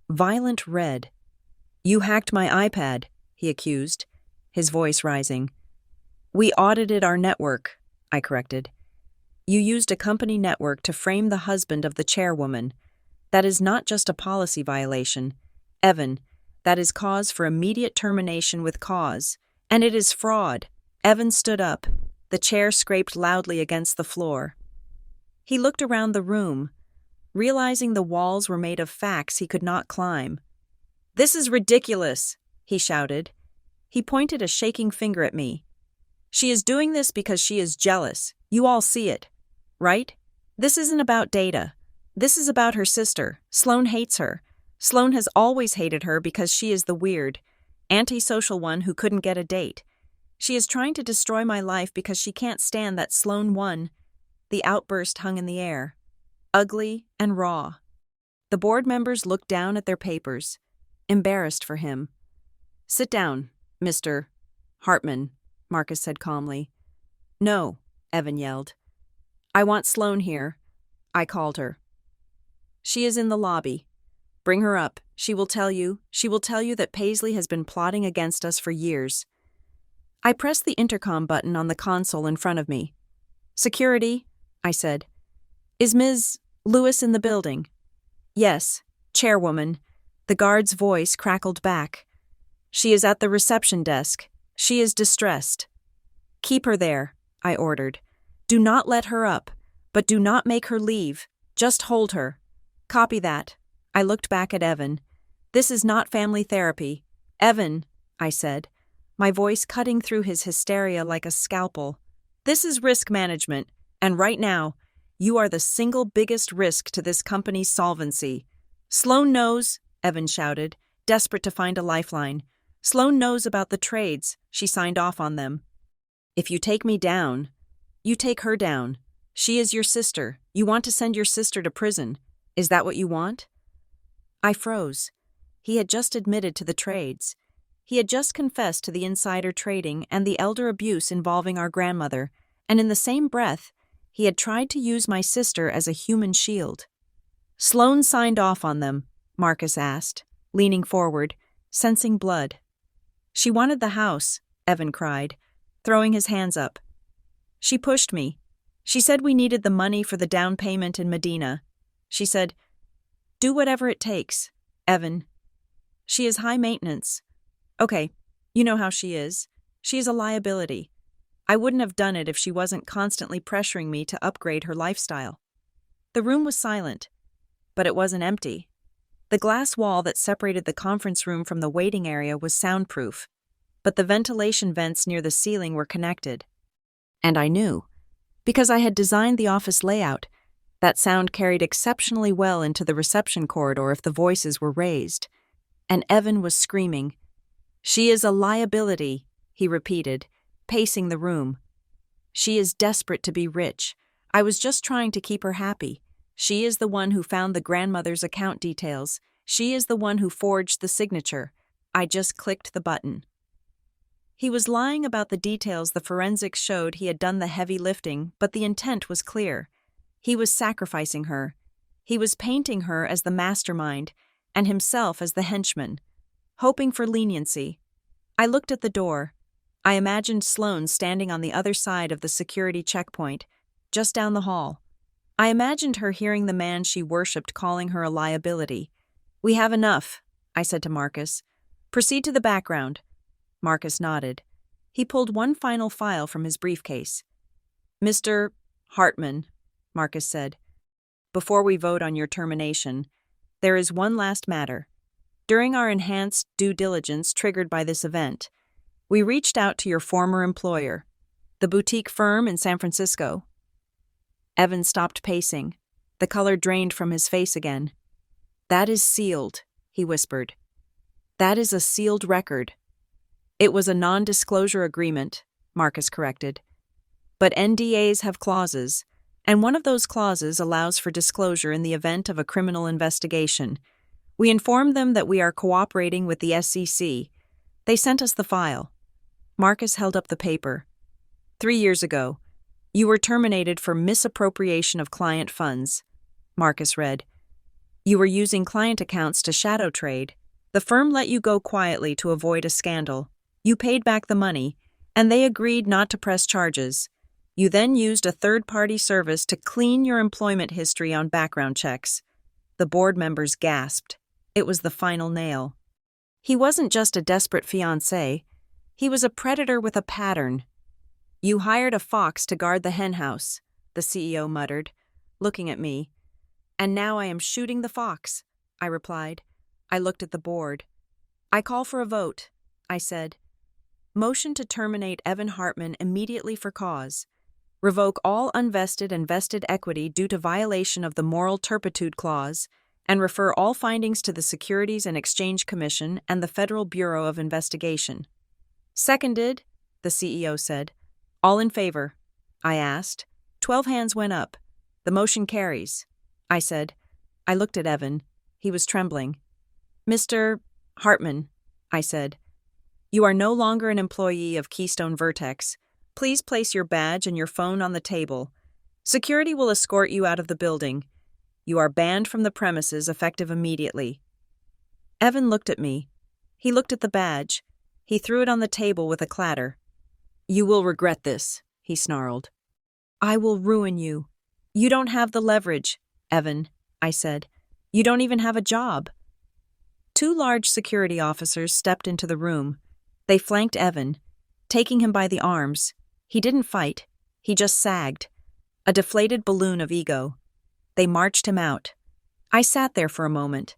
violent red. "You hacked my iPad," he accused, his voice rising. "We audited our network," I corrected. "You used a company network to frame the husband of the chairwoman. That is not just a policy violation. Evan, that is cause for immediate termination with cause. And it is fraud." Evan stood up. The chair scraped loudly against the floor. He looked around the room, realizing the walls were made of facts he could not climb. "This is ridiculous," he shouted. He pointed a shaking finger at me. "She is doing this because she is jealous. You all see it, right? This isn't about data. This is about her sister. Sloane hates her. Sloane has always hated her because she is the weird, antisocial one who couldn't get a date. She is trying to destroy my life because she can't stand that Sloane won." The outburst hung in the air, ugly and raw. The board members looked down at their papers, embarrassed for him. "Sit down, Mr. Hartman," Marcus said calmly. "No," Evan yelled. "I want Sloane here." I called her. "She is in the lobby. Bring her up. She will tell you that Paisley has been plotting against us for years." I pressed the intercom button on the console in front of me. Security, I said. Is Ms. Lewis in the building? Yes, chairwoman. The guard's voice crackled back. She is at the reception desk. She is distressed. Keep her there, I ordered. Do not let her up, but do not make her leave. Just hold her. Copy that. I looked back at Evan. This is not family therapy. Evan, I said, my voice cutting through his hysteria like a scalpel. This is risk management, and right now, you are the single biggest risk to this company's solvency. Sloane knows, Evan shouted, desperate to find a lifeline. Sloane knows about the trades. She signed off on them. If you take me down, you take her down. She is your sister. You want to send your sister to prison. Is that what you want? I froze. He had just admitted to the trades. He had just confessed to the insider trading and the elder abuse involving our grandmother, and in the same breath, he had tried to use my sister as a human shield. Sloane signed off on them, Marcus asked, leaning forward, sensing blood. She wanted the house, Evan cried, throwing his hands up. She pushed me. She said we needed the money for the down payment in Medina. She said, do whatever it takes, Evan. She is high maintenance. Okay, you know how she is. She is a liability. I wouldn't have done it if she wasn't constantly pressuring me to upgrade her lifestyle. The room was silent, but it wasn't empty. The glass wall that separated the conference room from the waiting area was soundproof, but the ventilation vents near the ceiling were connected. And I knew, because I had designed the office layout, that sound carried exceptionally well into the reception corridor if the voices were raised. And Evan was screaming. She is a liability, he repeated, pacing the room. She is desperate to be rich. I was just trying to keep her happy. She is the one who found the grandmother's account details. She is the one who forged the signature. I just clicked the button. He was lying about the details. The forensics showed he had done the heavy lifting, but the intent was clear. He was sacrificing her. He was painting her as the mastermind, and himself as the henchman, hoping for leniency. I looked at the door. I imagined Sloane standing on the other side of the security checkpoint, just down the hall. I imagined her hearing the man she worshipped calling her a liability. We have enough, I said to Marcus. Proceed to the background. Marcus nodded. He pulled one final file from his briefcase. Mr. Hartman, Marcus said, before we vote on your termination, there is one last matter. During our enhanced due diligence triggered by this event, we reached out to your former employer, the boutique firm in San Francisco. Evan stopped pacing. The color drained from his face again. That is sealed, he whispered. That is a sealed record. It was a non-disclosure agreement, Marcus corrected. But NDAs have clauses, and one of those clauses allows for disclosure in the event of a criminal investigation. We informed them that we are cooperating with the SEC. They sent us the file. Marcus held up the paper. 3 years ago, you were terminated for misappropriation of client funds. Marcus read. You were using client accounts to shadow trade. The firm let you go quietly to avoid a scandal. You paid back the money, and they agreed not to press charges. You then used a third-party service to clean your employment history on background checks. The board members gasped. It was the final nail. He wasn't just a desperate fiancé. He was a predator with a pattern. You hired a fox to guard the henhouse, the CEO muttered, looking at me. And now I am shooting the fox, I replied. I looked at the board. I call for a vote, I said. Motion to terminate Evan Hartman immediately for cause. Revoke all unvested and vested equity due to violation of the moral turpitude clause, and refer all findings to the Securities and Exchange Commission and the Federal Bureau of Investigation. Seconded, the CEO said. All in favor? I asked. 12 hands went up. The motion carries, I said. I looked at Evan. He was trembling. Mr. Hartman, I said, you are no longer an employee of Keystone Vertex. Please place your badge and your phone on the table. Security will escort you out of the building. You are banned from the premises effective immediately. Evan looked at me. He looked at the badge. He threw it on the table with a clatter. You will regret this, he snarled. I will ruin you. You don't have the leverage, Evan, I said. You don't even have a job. Two large security officers stepped into the room. They flanked Evan, taking him by the arms. He didn't fight. He just sagged, a deflated balloon of ego. They marched him out. I sat there for a moment,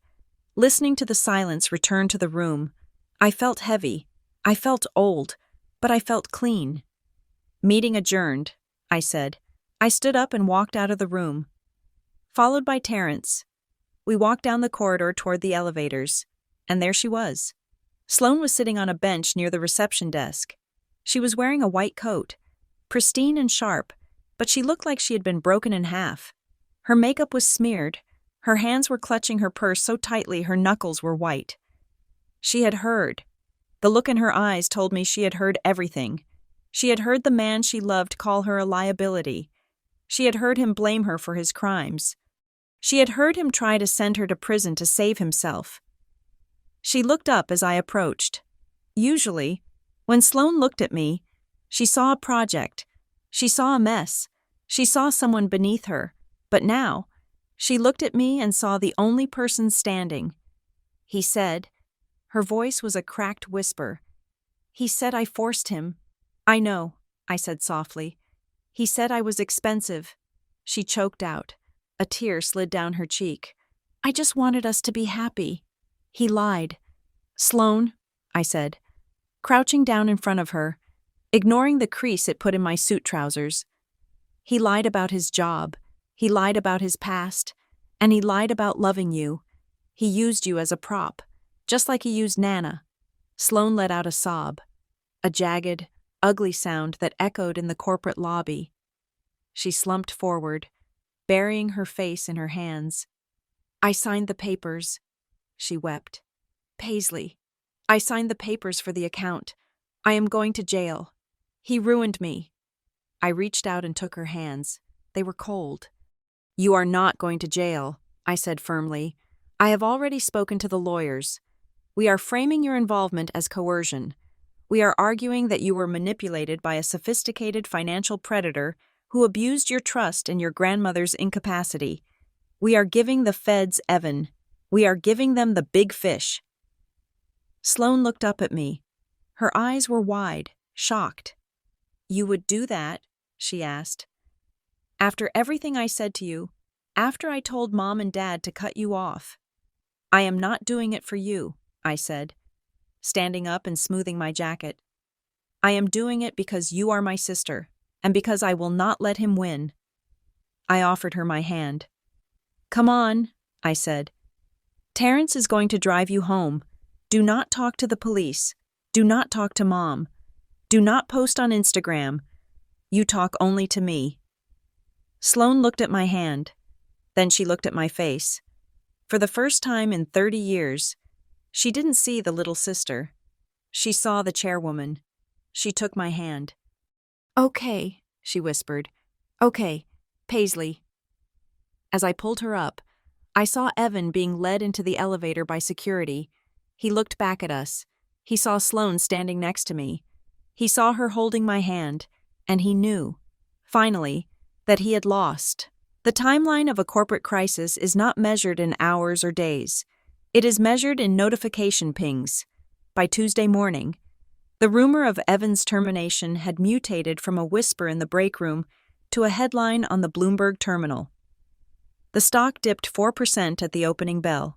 listening to the silence return to the room. I felt heavy. I felt old, but I felt clean. Meeting adjourned, I said. I stood up and walked out of the room, followed by Terrence. We walked down the corridor toward the elevators, and there she was. Sloane was sitting on a bench near the reception desk. She was wearing a white coat, pristine and sharp, but she looked like she had been broken in half. Her makeup was smeared. Her hands were clutching her purse so tightly her knuckles were white. She had heard. The look in her eyes told me she had heard everything. She had heard the man she loved call her a liability. She had heard him blame her for his crimes. She had heard him try to send her to prison to save himself. She looked up as I approached. Usually, when Sloane looked at me, she saw a project. She saw a mess. She saw someone beneath her. But now, she looked at me and saw the only person standing. He said, her voice was a cracked whisper. He said I forced him. I know, I said softly. He said I was expensive. She choked out. A tear slid down her cheek. I just wanted us to be happy. He lied. Sloane, I said, crouching down in front of her, ignoring the crease it put in my suit trousers. He lied about his job. He lied about his past. And he lied about loving you. He used you as a prop, just like he used Nana. Sloane let out a sob, a jagged, ugly sound that echoed in the corporate lobby. She slumped forward, burying her face in her hands. I signed the papers. She wept. Paisley, I signed the papers for the account. I am going to jail. He ruined me. I reached out and took her hands. They were cold. You are not going to jail, I said firmly. I have already spoken to the lawyers. We are framing your involvement as coercion. We are arguing that you were manipulated by a sophisticated financial predator who abused your trust and your grandmother's incapacity. We are giving the feds Evan. We are giving them the big fish. Sloane looked up at me. Her eyes were wide, shocked. You would do that? She asked. After everything I said to you, after I told Mom and Dad to cut you off. I am not doing it for you, I said, standing up and smoothing my jacket. I am doing it because you are my sister, and because I will not let him win. I offered her my hand. Come on, I said. Terrence is going to drive you home. Do not talk to the police. Do not talk to Mom. Do not post on Instagram. You talk only to me. Sloane looked at my hand. Then she looked at my face. For the first time in 30 years, she didn't see the little sister. She saw the chairwoman. She took my hand. Okay, she whispered. Okay, Paisley. As I pulled her up, I saw Evan being led into the elevator by security. He looked back at us. He saw Sloane standing next to me. He saw her holding my hand, and he knew, finally, that he had lost. The timeline of a corporate crisis is not measured in hours or days. It is measured in notification pings. By Tuesday morning, the rumor of Evan's termination had mutated from a whisper in the break room to a headline on the Bloomberg terminal. The stock dipped 4% at the opening bell.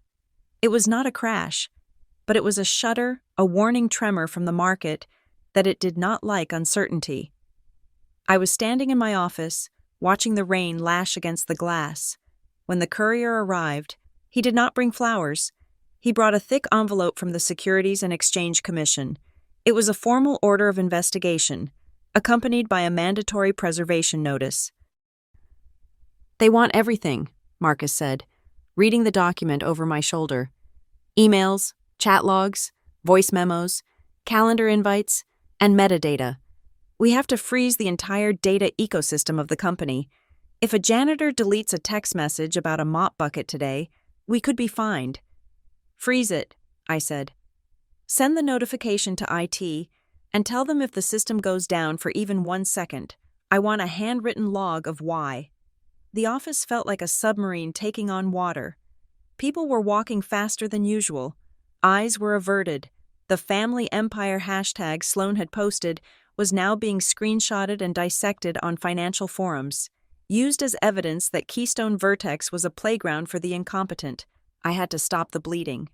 It was not a crash, but it was a shudder, a warning tremor from the market that it did not like uncertainty. I was standing in my office, watching the rain lash against the glass. When the courier arrived, he did not bring flowers. He brought a thick envelope from the Securities and Exchange Commission. It was a formal order of investigation, accompanied by a mandatory preservation notice. They want everything, Marcus said, reading the document over my shoulder. Emails, chat logs, voice memos, calendar invites, and metadata. We have to freeze the entire data ecosystem of the company. If a janitor deletes a text message about a mop bucket today, we could be fined. Freeze it, I said. Send the notification to IT and tell them if the system goes down for even 1 second, I want a handwritten log of why. The office felt like a submarine taking on water. People were walking faster than usual. Eyes were averted. The family empire hashtag Sloane had posted was now being screenshotted and dissected on financial forums, used as evidence that Keystone Vertex was a playground for the incompetent. I had to stop the bleeding.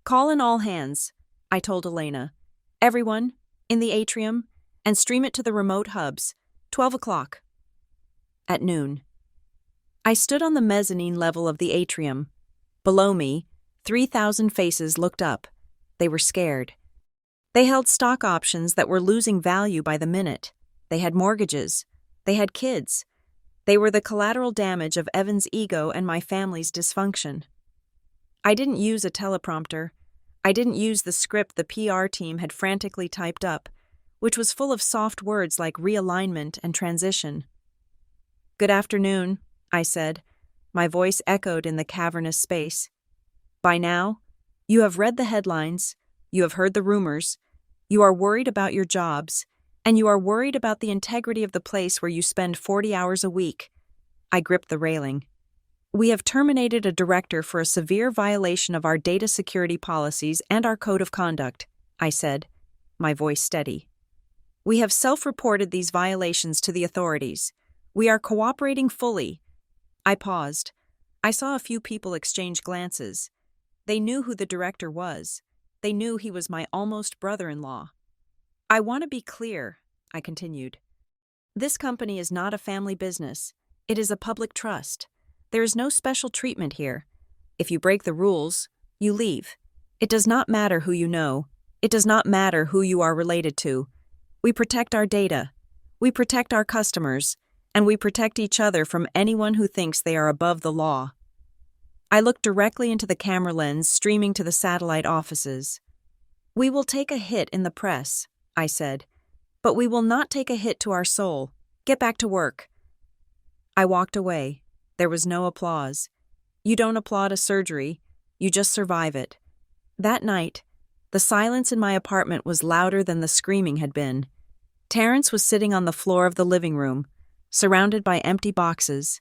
"Call in all hands," I told Elena. "Everyone, in the atrium, and stream it to the remote hubs. 12 o'clock. At noon. I stood on the mezzanine level of the atrium. Below me, 3,000 faces looked up. They were scared. They held stock options that were losing value by the minute. They had mortgages. They had kids. They were the collateral damage of Evan's ego and my family's dysfunction. I didn't use a teleprompter. I didn't use the script the PR team had frantically typed up, which was full of soft words like realignment and transition. "Good afternoon," I said. My voice echoed in the cavernous space. "By now, you have read the headlines, you have heard the rumors, you are worried about your jobs, and you are worried about the integrity of the place where you spend 40 hours a week." I gripped the railing. "We have terminated a director for a severe violation of our data security policies and our code of conduct," I said, my voice steady. "We have self-reported these violations to the authorities. We are cooperating fully." I paused. I saw a few people exchange glances. They knew who the director was. They knew he was my almost brother-in-law. "I want to be clear," I continued. "This company is not a family business. It is a public trust. There is no special treatment here. If you break the rules, you leave. It does not matter who you know. It does not matter who you are related to. We protect our data. We protect our customers. And we protect each other from anyone who thinks they are above the law." I looked directly into the camera lens streaming to the satellite offices. "We will take a hit in the press," I said, "but we will not take a hit to our soul. Get back to work." I walked away. There was no applause. You don't applaud a surgery. You just survive it. That night, the silence in my apartment was louder than the screaming had been. Terrence was sitting on the floor of the living room, surrounded by empty boxes.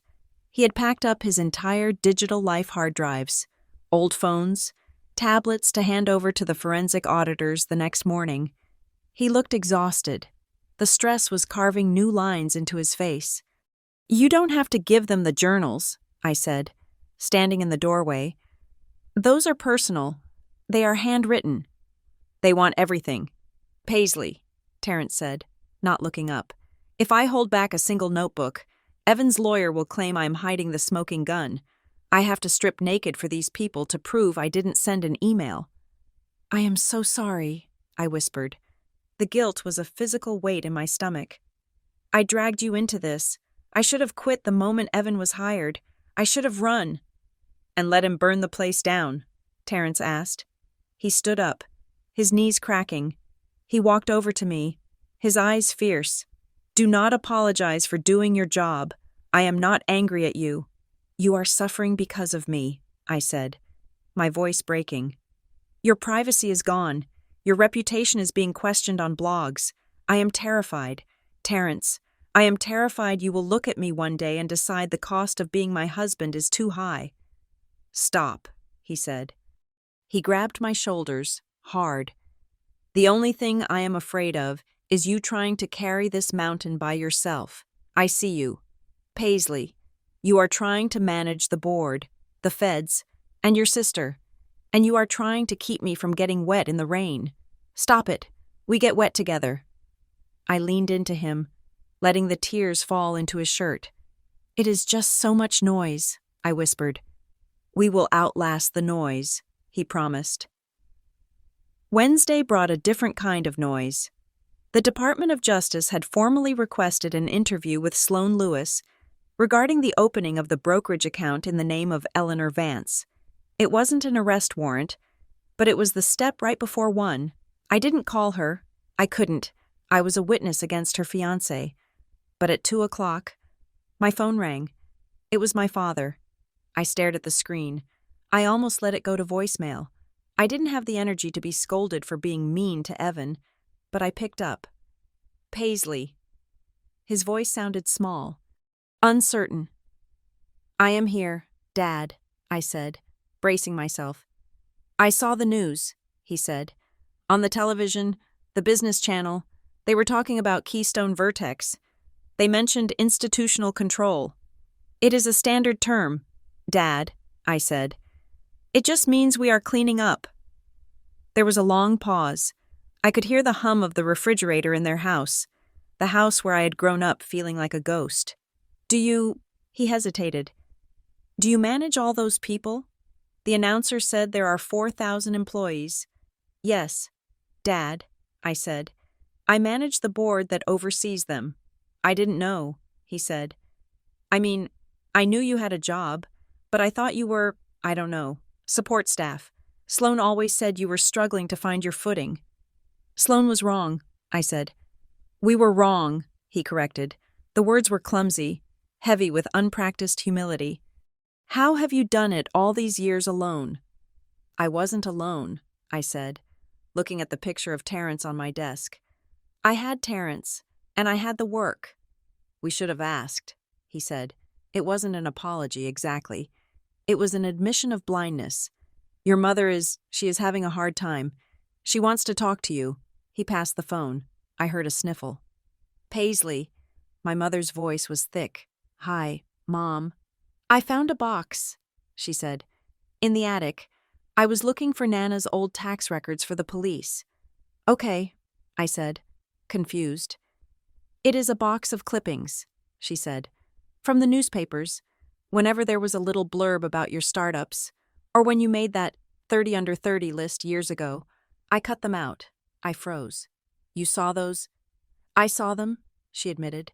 He had packed up his entire digital life hard drives, old phones, tablets to hand over to the forensic auditors the next morning. He looked exhausted. The stress was carving new lines into his face. "You don't have to give them the journals," I said, standing in the doorway. "Those are personal. They are handwritten. They want everything." "Paisley," Terrence said, not looking up. "If I hold back a single notebook, Evan's lawyer will claim I'm hiding the smoking gun. I have to strip naked for these people to prove I didn't send an email." "I am so sorry," I whispered. The guilt was a physical weight in my stomach. "I dragged you into this. I should have quit the moment Evan was hired. I should have run." "And let him burn the place down?" Terrence asked. He stood up, his knees cracking. He walked over to me, his eyes fierce. "Do not apologize for doing your job. I am not angry at you. You are suffering because of me," I said, my voice breaking. "Your privacy is gone. Your reputation is being questioned on blogs. I am terrified. Terrence, I am terrified you will look at me one day and decide the cost of being my husband is too high." "Stop," he said. He grabbed my shoulders, hard. "The only thing I am afraid of is you trying to carry this mountain by yourself. I see you. Paisley, you are trying to manage the board, the feds, and your sister, and you are trying to keep me from getting wet in the rain. Stop it. We get wet together." I leaned into him, letting the tears fall into his shirt. "It is just so much noise," I whispered. "We will outlast the noise," he promised. Wednesday brought a different kind of noise. The Department of Justice had formally requested an interview with Sloane Lewis regarding the opening of the brokerage account in the name of Eleanor Vance. It wasn't an arrest warrant, but it was the step right before one. I didn't call her. I couldn't. I was a witness against her fiancé. But at 2 o'clock, my phone rang. It was my father. I stared at the screen. I almost let it go to voicemail. I didn't have the energy to be scolded for being mean to Evan, but I picked up. "Paisley." His voice sounded small, uncertain. "I am here, Dad," I said, bracing myself. "I saw the news," he said. "On the television, the business channel, they were talking about Keystone Vertex. They mentioned institutional control. It is a standard term, Dad," I said. "It just means we are cleaning up." There was a long pause. I could hear the hum of the refrigerator in their house, the house where I had grown up feeling like a ghost. He hesitated. "Do you manage all those people? The announcer said there are 4,000 employees." "Yes, Dad," I said. "I manage the board that oversees them." "I didn't know," he said. "I mean, I knew you had a job, but I thought you were, I don't know, support staff. Sloane always said you were struggling to find your footing." "Sloane was wrong," I said. "We were wrong," he corrected. The words were clumsy, heavy with unpracticed humility. "How have you done it all these years alone?" "I wasn't alone," I said, looking at the picture of Terrence on my desk. "I had Terrence, and I had the work." "We should have asked," he said. It wasn't an apology, exactly. It was an admission of blindness. "Your mother she is having a hard time. She wants to talk to you." He passed the phone. I heard a sniffle. "Paisley." My mother's voice was thick. "Hi, Mom." "I found a box," she said. "In the attic. I was looking for Nana's old tax records for the police." "Okay," I said, confused. "It is a box of clippings," she said. "From the newspapers, whenever there was a little blurb about your startups, or when you made that 30 under 30 list years ago. I cut them out." I froze. "You saw those?" "I saw them," she admitted.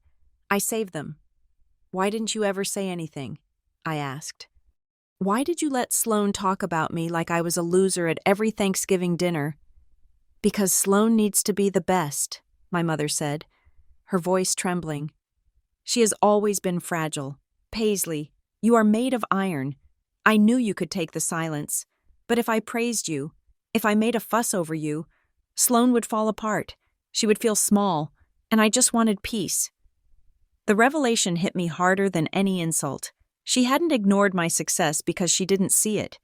"I saved them." "Why didn't you ever say anything?" I asked. "Why did you let Sloane talk about me like I was a loser at every Thanksgiving dinner?" "Because Sloane needs to be the best," my mother said, her voice trembling. "She has always been fragile. Paisley, you are made of iron. I knew you could take the silence. But if I praised you, if I made a fuss over you, Sloane would fall apart. She would feel small, and I just wanted peace." The revelation hit me harder than any insult. She hadn't ignored my success because she didn't see it.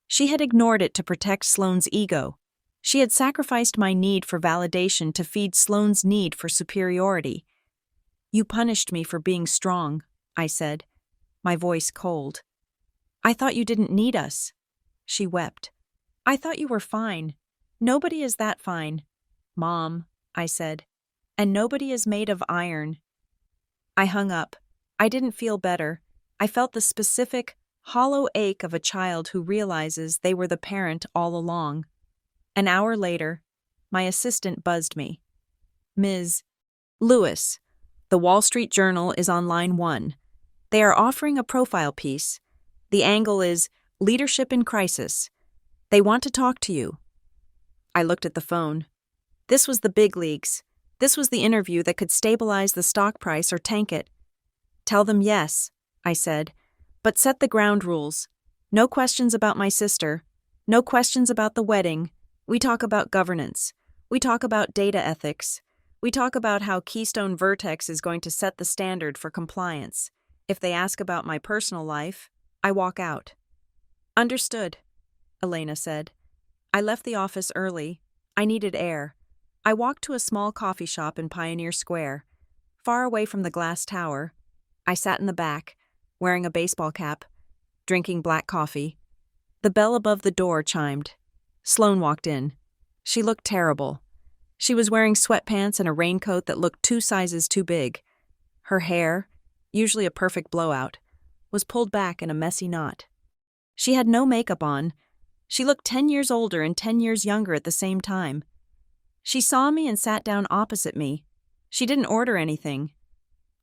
She had ignored it to protect Sloane's ego. She had sacrificed my need for validation to feed Sloane's need for superiority. "You punished me for being strong," I said, my voice cold. "I thought you didn't need us." She wept. "I thought you were fine. Nobody is that fine." "Mom," I said, "and nobody is made of iron." I hung up. I didn't feel better. I felt the specific, hollow ache of a child who realizes they were the parent all along. An hour later, my assistant buzzed me. "Ms. Lewis, the Wall Street Journal is on line 1. They are offering a profile piece. The angle is leadership in crisis. They want to talk to you." I looked at the phone. This was the big leagues. This was the interview that could stabilize the stock price or tank it. "Tell them yes," I said, "but set the ground rules. No questions about my sister. No questions about the wedding. We talk about governance. We talk about data ethics. We talk about how Keystone Vertex is going to set the standard for compliance. If they ask about my personal life, I walk out." "Understood," Elena said. I left the office early. I needed air. I walked to a small coffee shop in Pioneer Square. Far away from the glass tower, I sat in the back, wearing a baseball cap, drinking black coffee. The bell above the door chimed. Sloane walked in. She looked terrible. She was wearing sweatpants and a raincoat that looked 2 sizes too big. Her hair, usually a perfect blowout, was pulled back in a messy knot. She had no makeup on. She looked 10 years older and 10 years younger at the same time. She saw me and sat down opposite me. She didn't order anything.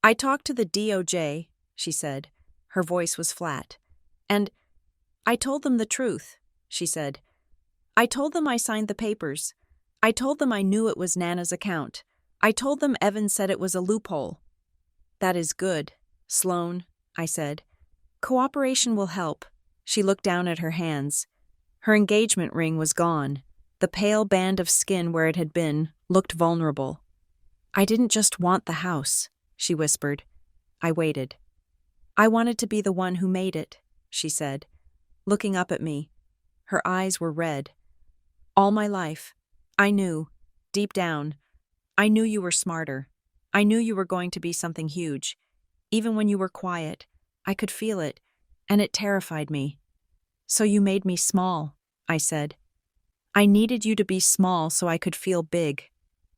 "I talked to the DOJ," she said. Her voice was flat. "And I told them the truth," she said. "I told them I signed the papers. I told them I knew it was Nana's account. I told them Evan said it was a loophole." "That is good, Sloane," I said. "Cooperation will help." She looked down at her hands. Her engagement ring was gone. The pale band of skin where it had been looked vulnerable. "I didn't just want the house," she whispered. I waited. I wanted to be the one who made it, she said, looking up at me. Her eyes were red. All my life, I knew, deep down, I knew you were smarter. I knew you were going to be something huge. Even when you were quiet, I could feel it, and it terrified me. So you made me small, I said. I needed you to be small so I could feel big,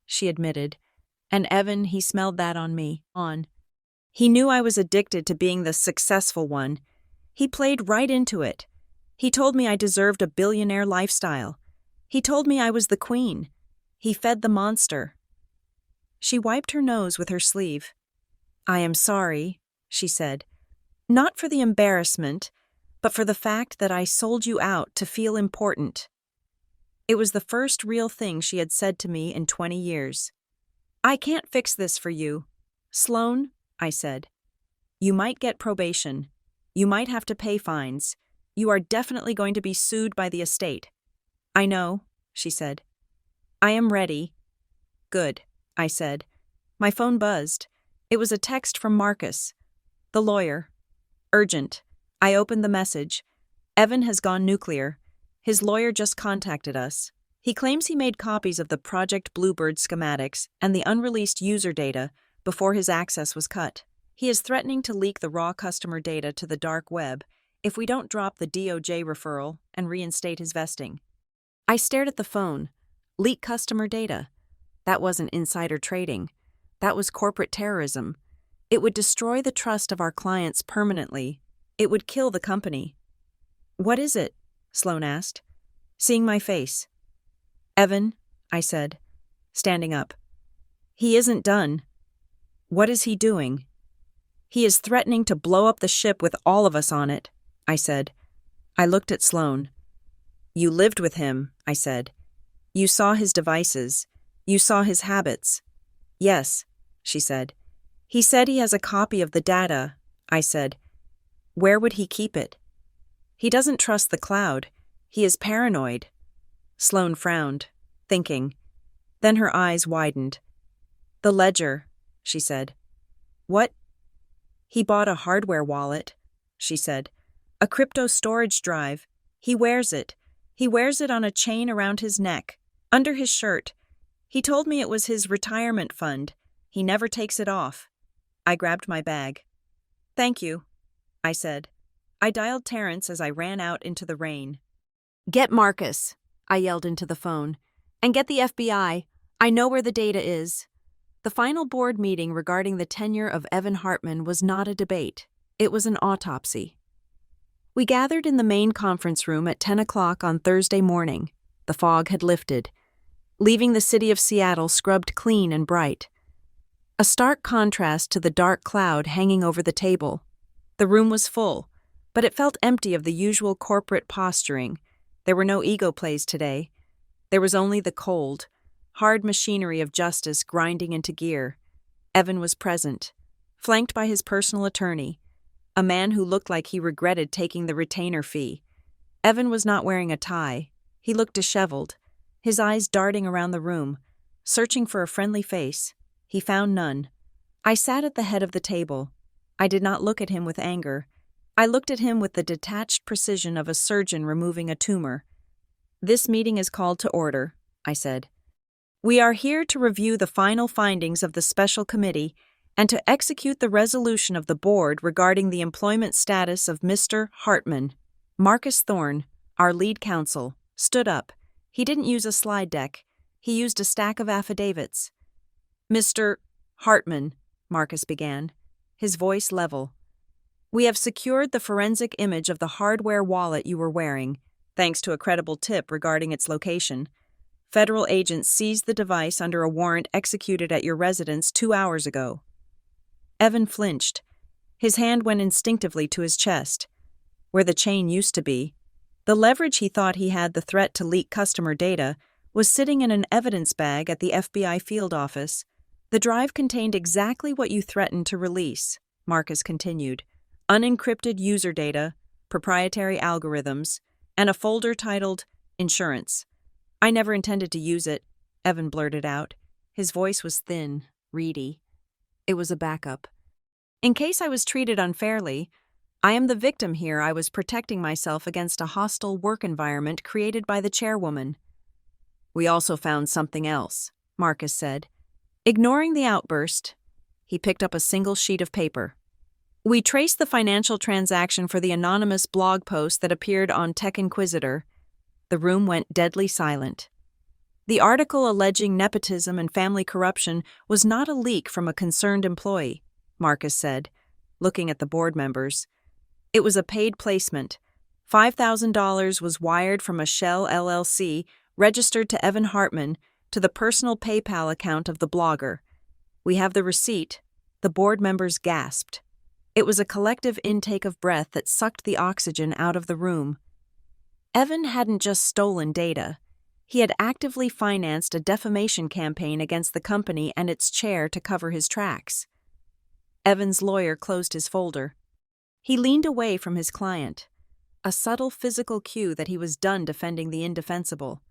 she admitted. And Evan, he smelled that on me. He knew I was addicted to being the successful one. He played right into it. He told me I deserved a billionaire lifestyle. He told me I was the queen. He fed the monster. She wiped her nose with her sleeve. I am sorry, she said. Not for the embarrassment, but for the fact that I sold you out to feel important. It was the first real thing she had said to me in 20 years. I can't fix this for you. Sloane, I said. You might get probation. You might have to pay fines. You are definitely going to be sued by the estate. I know, she said. I am ready. Good, I said. My phone buzzed. It was a text from Marcus, the lawyer. Urgent. I opened the message. Evan has gone nuclear. His lawyer just contacted us. He claims he made copies of the Project Bluebird schematics and the unreleased user data before his access was cut. He is threatening to leak the raw customer data to the dark web if we don't drop the DOJ referral and reinstate his vesting. I stared at the phone. Leak customer data. That wasn't insider trading. That was corporate terrorism. It would destroy the trust of our clients permanently. It would kill the company. What is it? Sloane asked, seeing my face. Evan, I said, standing up. He isn't done. What is he doing? He is threatening to blow up the ship with all of us on it, I said. I looked at Sloane. You lived with him, I said. You saw his devices. You saw his habits. Yes, she said. He said he has a copy of the data, I said. Where would he keep it? He doesn't trust the cloud. He is paranoid. Sloane frowned, thinking. Then her eyes widened. The ledger, she said. What? He bought a hardware wallet, she said. A crypto storage drive. He wears it. He wears it on a chain around his neck, under his shirt. He told me it was his retirement fund. He never takes it off. I grabbed my bag. Thank you, I said. I dialed Terrence as I ran out into the rain. Get Marcus, I yelled into the phone. And get the FBI. I know where the data is. The final board meeting regarding the tenure of Evan Hartman was not a debate. It was an autopsy. We gathered in the main conference room at 10 o'clock on Thursday morning. The fog had lifted, leaving the city of Seattle scrubbed clean and bright. A stark contrast to the dark cloud hanging over the table. The room was full, but it felt empty of the usual corporate posturing. There were no ego plays today. There was only the cold, hard machinery of justice grinding into gear. Evan was present, flanked by his personal attorney, a man who looked like he regretted taking the retainer fee. Evan was not wearing a tie. He looked disheveled, his eyes darting around the room, searching for a friendly face. He found none. I sat at the head of the table. I did not look at him with anger. I looked at him with the detached precision of a surgeon removing a tumor. This meeting is called to order, I said. We are here to review the final findings of the special committee and to execute the resolution of the board regarding the employment status of Mr. Hartman. Marcus Thorne, our lead counsel, stood up. He didn't use a slide deck. He used a stack of affidavits. Mr. Hartman, Marcus began, his voice level. We have secured the forensic image of the hardware wallet you were wearing, thanks to a credible tip regarding its location. Federal agents seized the device under a warrant executed at your residence 2 hours ago. Evan flinched. His hand went instinctively to his chest, where the chain used to be. The leverage he thought he had the threat to leak customer data was sitting in an evidence bag at the FBI field office. The drive contained exactly what you threatened to release, Marcus continued. Unencrypted user data, proprietary algorithms, and a folder titled Insurance. I never intended to use it, Evan blurted out. His voice was thin, reedy. It was a backup. In case I was treated unfairly, I am the victim here. I was protecting myself against a hostile work environment created by the chairwoman. We also found something else, Marcus said. Ignoring the outburst, he picked up a single sheet of paper. We traced the financial transaction for the anonymous blog post that appeared on Tech Inquisitor. The room went deadly silent. The article alleging nepotism and family corruption was not a leak from a concerned employee, Marcus said, looking at the board members. It was a paid placement. $5,000 was wired from a Shell LLC registered to Evan Hartman to the personal PayPal account of the blogger. We have the receipt. The board members gasped. It was a collective intake of breath that sucked the oxygen out of the room. Evan hadn't just stolen data. He had actively financed a defamation campaign against the company and its chair to cover his tracks. Evan's lawyer closed his folder. He leaned away from his client, a subtle physical cue that he was done defending the indefensible.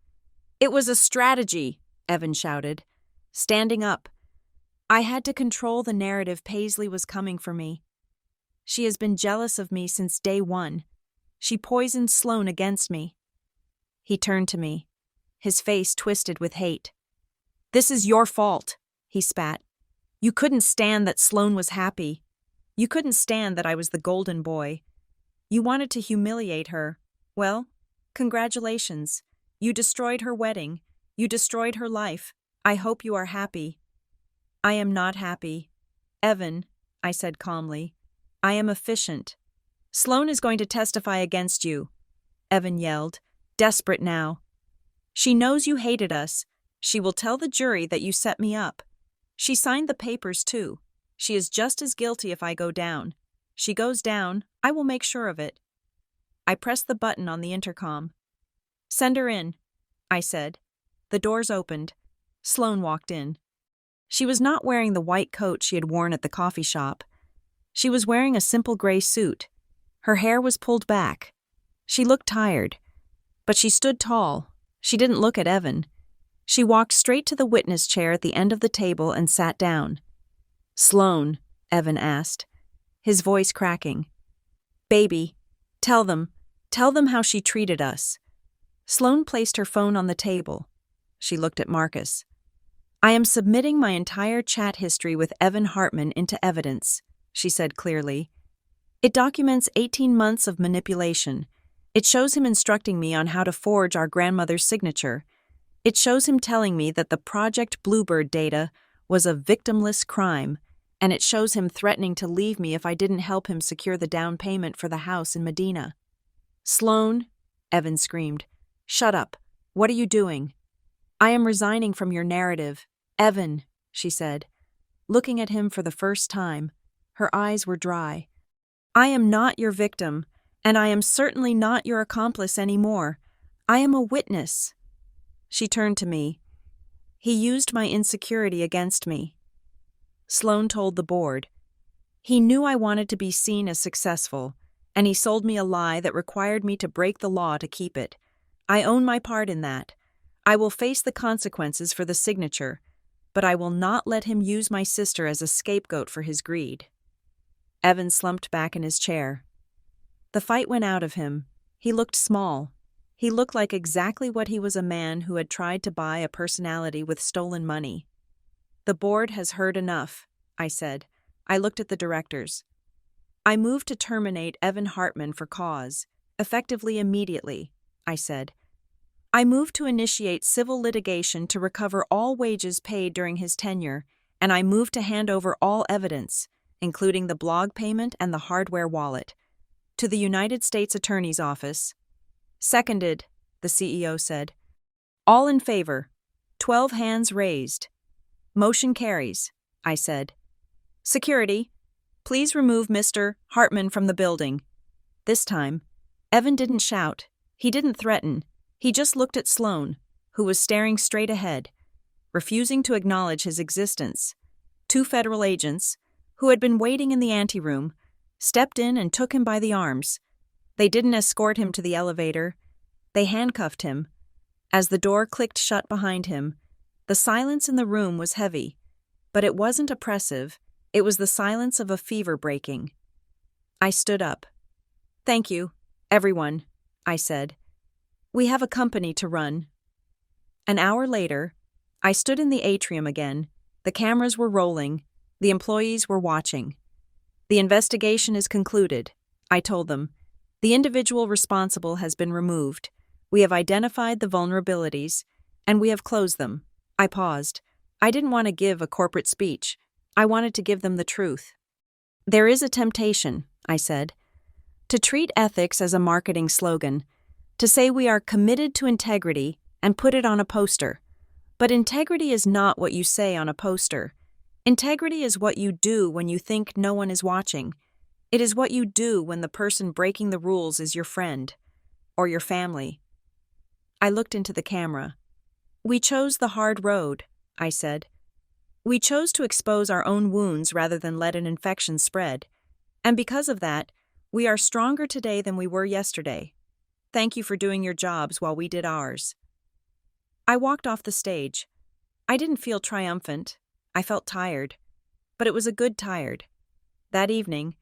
It was a strategy, Evan shouted, standing up. I had to control the narrative. Paisley was coming for me. She has been jealous of me since day one. She poisoned Sloane against me. He turned to me, his face twisted with hate. This is your fault, he spat. You couldn't stand that Sloane was happy. You couldn't stand that I was the golden boy. You wanted to humiliate her. Well, congratulations. You destroyed her wedding. You destroyed her life. I hope you are happy. I am not happy. Evan, I said calmly, I am efficient. Sloane is going to testify against you, Evan yelled, desperate now. She knows you hated us. She will tell the jury that you set me up. She signed the papers too. She is just as guilty if I go down. She goes down, I will make sure of it. I pressed the button on the intercom. Send her in, I said. The doors opened. Sloane walked in. She was not wearing the white coat she had worn at the coffee shop. She was wearing a simple gray suit. Her hair was pulled back. She looked tired, but she stood tall. She didn't look at Evan. She walked straight to the witness chair at the end of the table and sat down. Sloane, Evan asked, his voice cracking. Baby, tell them how she treated us. Sloane placed her phone on the table. She looked at Marcus. I am submitting my entire chat history with Evan Hartman into evidence, she said clearly. It documents 18 months of manipulation. It shows him instructing me on how to forge our grandmother's signature. It shows him telling me that the Project Bluebird data was a victimless crime, and it shows him threatening to leave me if I didn't help him secure the down payment for the house in Medina. Sloane, Evan screamed. Shut up. What are you doing? I am resigning from your narrative. Evan, she said, looking at him for the first time. Her eyes were dry. I am not your victim, and I am certainly not your accomplice anymore. I am a witness. She turned to me. He used my insecurity against me. Sloane told the board. He knew I wanted to be seen as successful, and he sold me a lie that required me to break the law to keep it. I own my part in that. I will face the consequences for the signature, but I will not let him use my sister as a scapegoat for his greed. Evan slumped back in his chair. The fight went out of him. He looked small. He looked like exactly what he was, a man who had tried to buy a personality with stolen money. The board has heard enough, I said. I looked at the directors. I moved to terminate Evan Hartman for cause, effectively immediately, I said. I moved to initiate civil litigation to recover all wages paid during his tenure, and I moved to hand over all evidence, including the blog payment and the hardware wallet, to the United States Attorney's Office. Seconded, the CEO said. All in favor. 12 hands raised. Motion carries, I said. Security, please remove Mr. Hartman from the building. This time, Evan didn't shout. He didn't threaten. He just looked at Sloane, who was staring straight ahead, refusing to acknowledge his existence. 2 federal agents, who had been waiting in the anteroom, stepped in and took him by the arms. They didn't escort him to the elevator. They handcuffed him. As the door clicked shut behind him, the silence in the room was heavy, but it wasn't oppressive. It was the silence of a fever breaking. I stood up. "Thank you, everyone," I said. "We have a company to run." An hour later, I stood in the atrium again. The cameras were rolling. The employees were watching. "The investigation is concluded," I told them. "The individual responsible has been removed. We have identified the vulnerabilities, and we have closed them." I paused. I didn't want to give a corporate speech. I wanted to give them the truth. "There is a temptation," I said, "to treat ethics as a marketing slogan, to say we are committed to integrity and put it on a poster. But integrity is not what you say on a poster. Integrity is what you do when you think no one is watching. It is what you do when the person breaking the rules is your friend or your family." I looked into the camera. "We chose the hard road," I said. "We chose to expose our own wounds rather than let an infection spread. And because of that, we are stronger today than we were yesterday. Thank you for doing your jobs while we did ours." I walked off the stage. I didn't feel triumphant. I felt tired. But it was a good tired. That evening,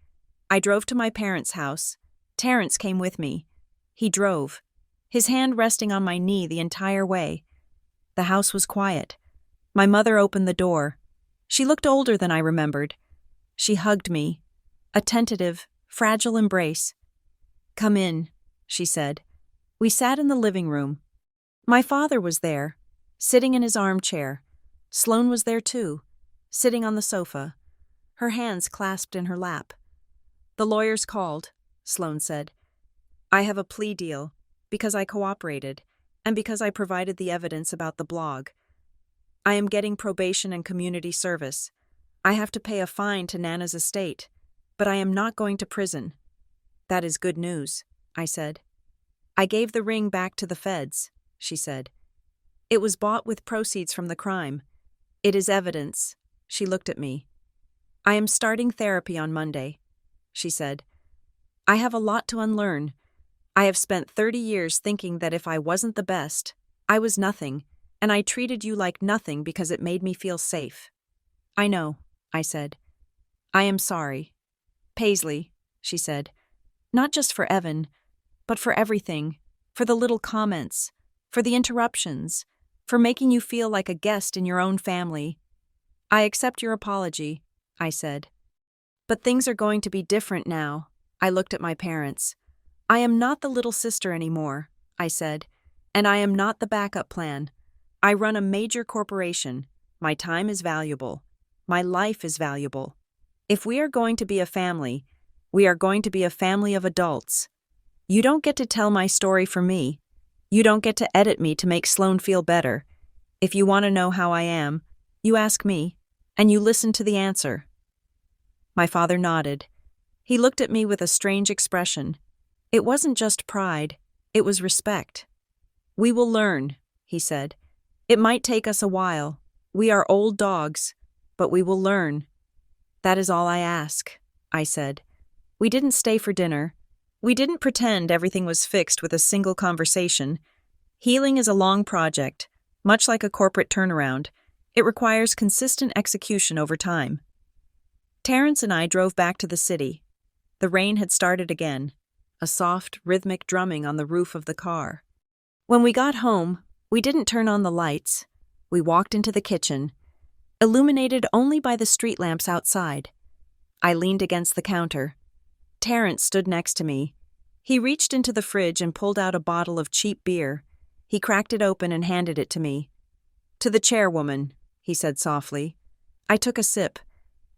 I drove to my parents' house. Terrence came with me. He drove, his hand resting on my knee the entire way. The house was quiet. My mother opened the door. She looked older than I remembered. She hugged me, a tentative, fragile embrace. "Come in," she said. We sat in the living room. My father was there, sitting in his armchair. Sloane was there too, sitting on the sofa, her hands clasped in her lap. "The lawyers called," Sloane said. "I have a plea deal, because I cooperated, and because I provided the evidence about the blog. I am getting probation and community service. I have to pay a fine to Nana's estate, but I am not going to prison." "That is good news," I said. "I gave the ring back to the feds," she said. "It was bought with proceeds from the crime. It is evidence." She looked at me. "I am starting therapy on Monday," she said. "I have a lot to unlearn. I have spent 30 years thinking that if I wasn't the best, I was nothing, and I treated you like nothing because it made me feel safe." "I know," I said. "I am sorry." "Paisley," she said, "not just for Evan, but for everything, for the little comments, for the interruptions, for making you feel like a guest in your own family. I accept your apology," I said. "But things are going to be different now." I looked at my parents. "I am not the little sister anymore," I said, "and I am not the backup plan. I run a major corporation. My time is valuable. My life is valuable. If we are going to be a family, we are going to be a family of adults. You don't get to tell my story for me. You don't get to edit me to make Sloane feel better. If you want to know how I am, you ask me, and you listen to the answer." My father nodded. He looked at me with a strange expression. It wasn't just pride, it was respect. "We will learn," he said. "It might take us a while. We are old dogs, but we will learn." "That is all I ask," I said. We didn't stay for dinner. We didn't pretend everything was fixed with a single conversation. Healing is a long project, much like a corporate turnaround. It requires consistent execution over time. Terrence and I drove back to the city. The rain had started again, a soft, rhythmic drumming on the roof of the car. When we got home, we didn't turn on the lights. We walked into the kitchen, illuminated only by the street lamps outside. I leaned against the counter. Terrence stood next to me. He reached into the fridge and pulled out a bottle of cheap beer. He cracked it open and handed it to me. "To the chairwoman," he said softly. I took a sip.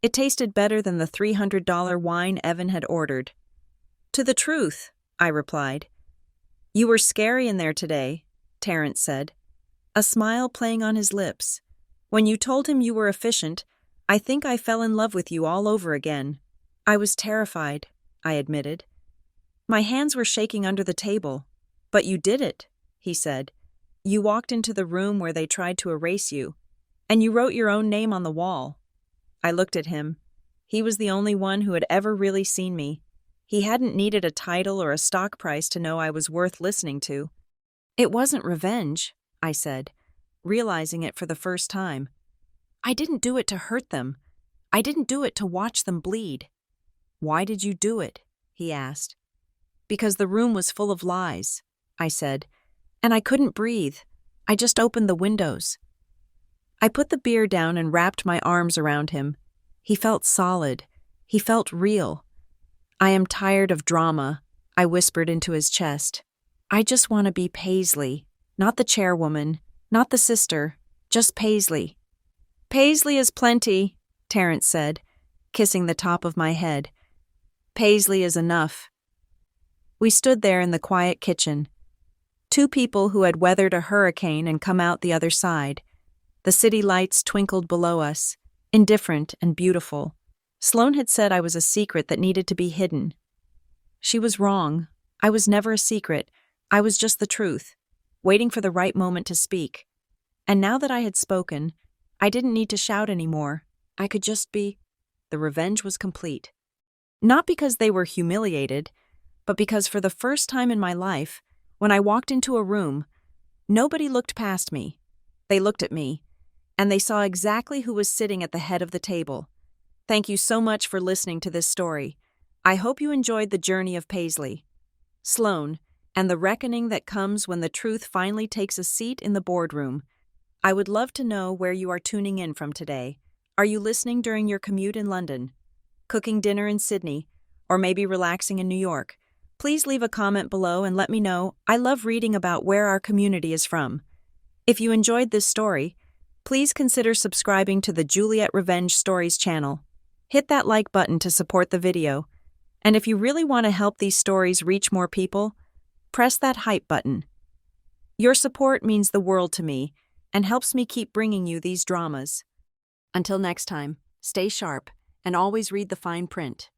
It tasted better than the $300 wine Evan had ordered. "To the truth," I replied. "You were scary in there today," Terrence said, a smile playing on his lips. "When you told him you were efficient, I think I fell in love with you all over again." "I was terrified," I admitted. "My hands were shaking under the table." "But you did it," he said. "You walked into the room where they tried to erase you, and you wrote your own name on the wall." I looked at him. He was the only one who had ever really seen me. He hadn't needed a title or a stock price to know I was worth listening to. "It wasn't revenge," I said, realizing it for the first time. "I didn't do it to hurt them. I didn't do it to watch them bleed. Why did you do it? He asked. Because the room was full of lies, I said, and I couldn't breathe. I just opened the windows. I put the beer down and wrapped my arms around him. He felt solid. He felt real. I am tired of drama, I whispered into his chest. I just want to be Paisley, not the chairwoman, not the sister, just Paisley. Paisley is plenty, Terrence said, kissing the top of my head. Paisley is enough. We stood there in the quiet kitchen. Two people who had weathered a hurricane and come out the other side. The city lights twinkled below us, indifferent and beautiful. Sloane had said I was a secret that needed to be hidden. She was wrong. I was never a secret. I was just the truth, waiting for the right moment to speak. And now that I had spoken, I didn't need to shout anymore. I could just be. The revenge was complete. Not because they were humiliated, but because for the first time in my life, when I walked into a room, nobody looked past me. They looked at me, and they saw exactly who was sitting at the head of the table. Thank you so much for listening to this story. I hope you enjoyed the journey of Paisley, Sloane, and the reckoning that comes when the truth finally takes a seat in the boardroom. I would love to know where you are tuning in from today. Are you listening during your commute in London, cooking dinner in Sydney, or maybe relaxing in New York? Please leave a comment below and let me know. I love reading about where our community is from. If you enjoyed this story, please consider subscribing to the Juliet Revenge Stories channel. Hit that like button to support the video. And if you really want to help these stories reach more people, press that hype button. Your support means the world to me and helps me keep bringing you these dramas. Until next time, stay sharp and always read the fine print.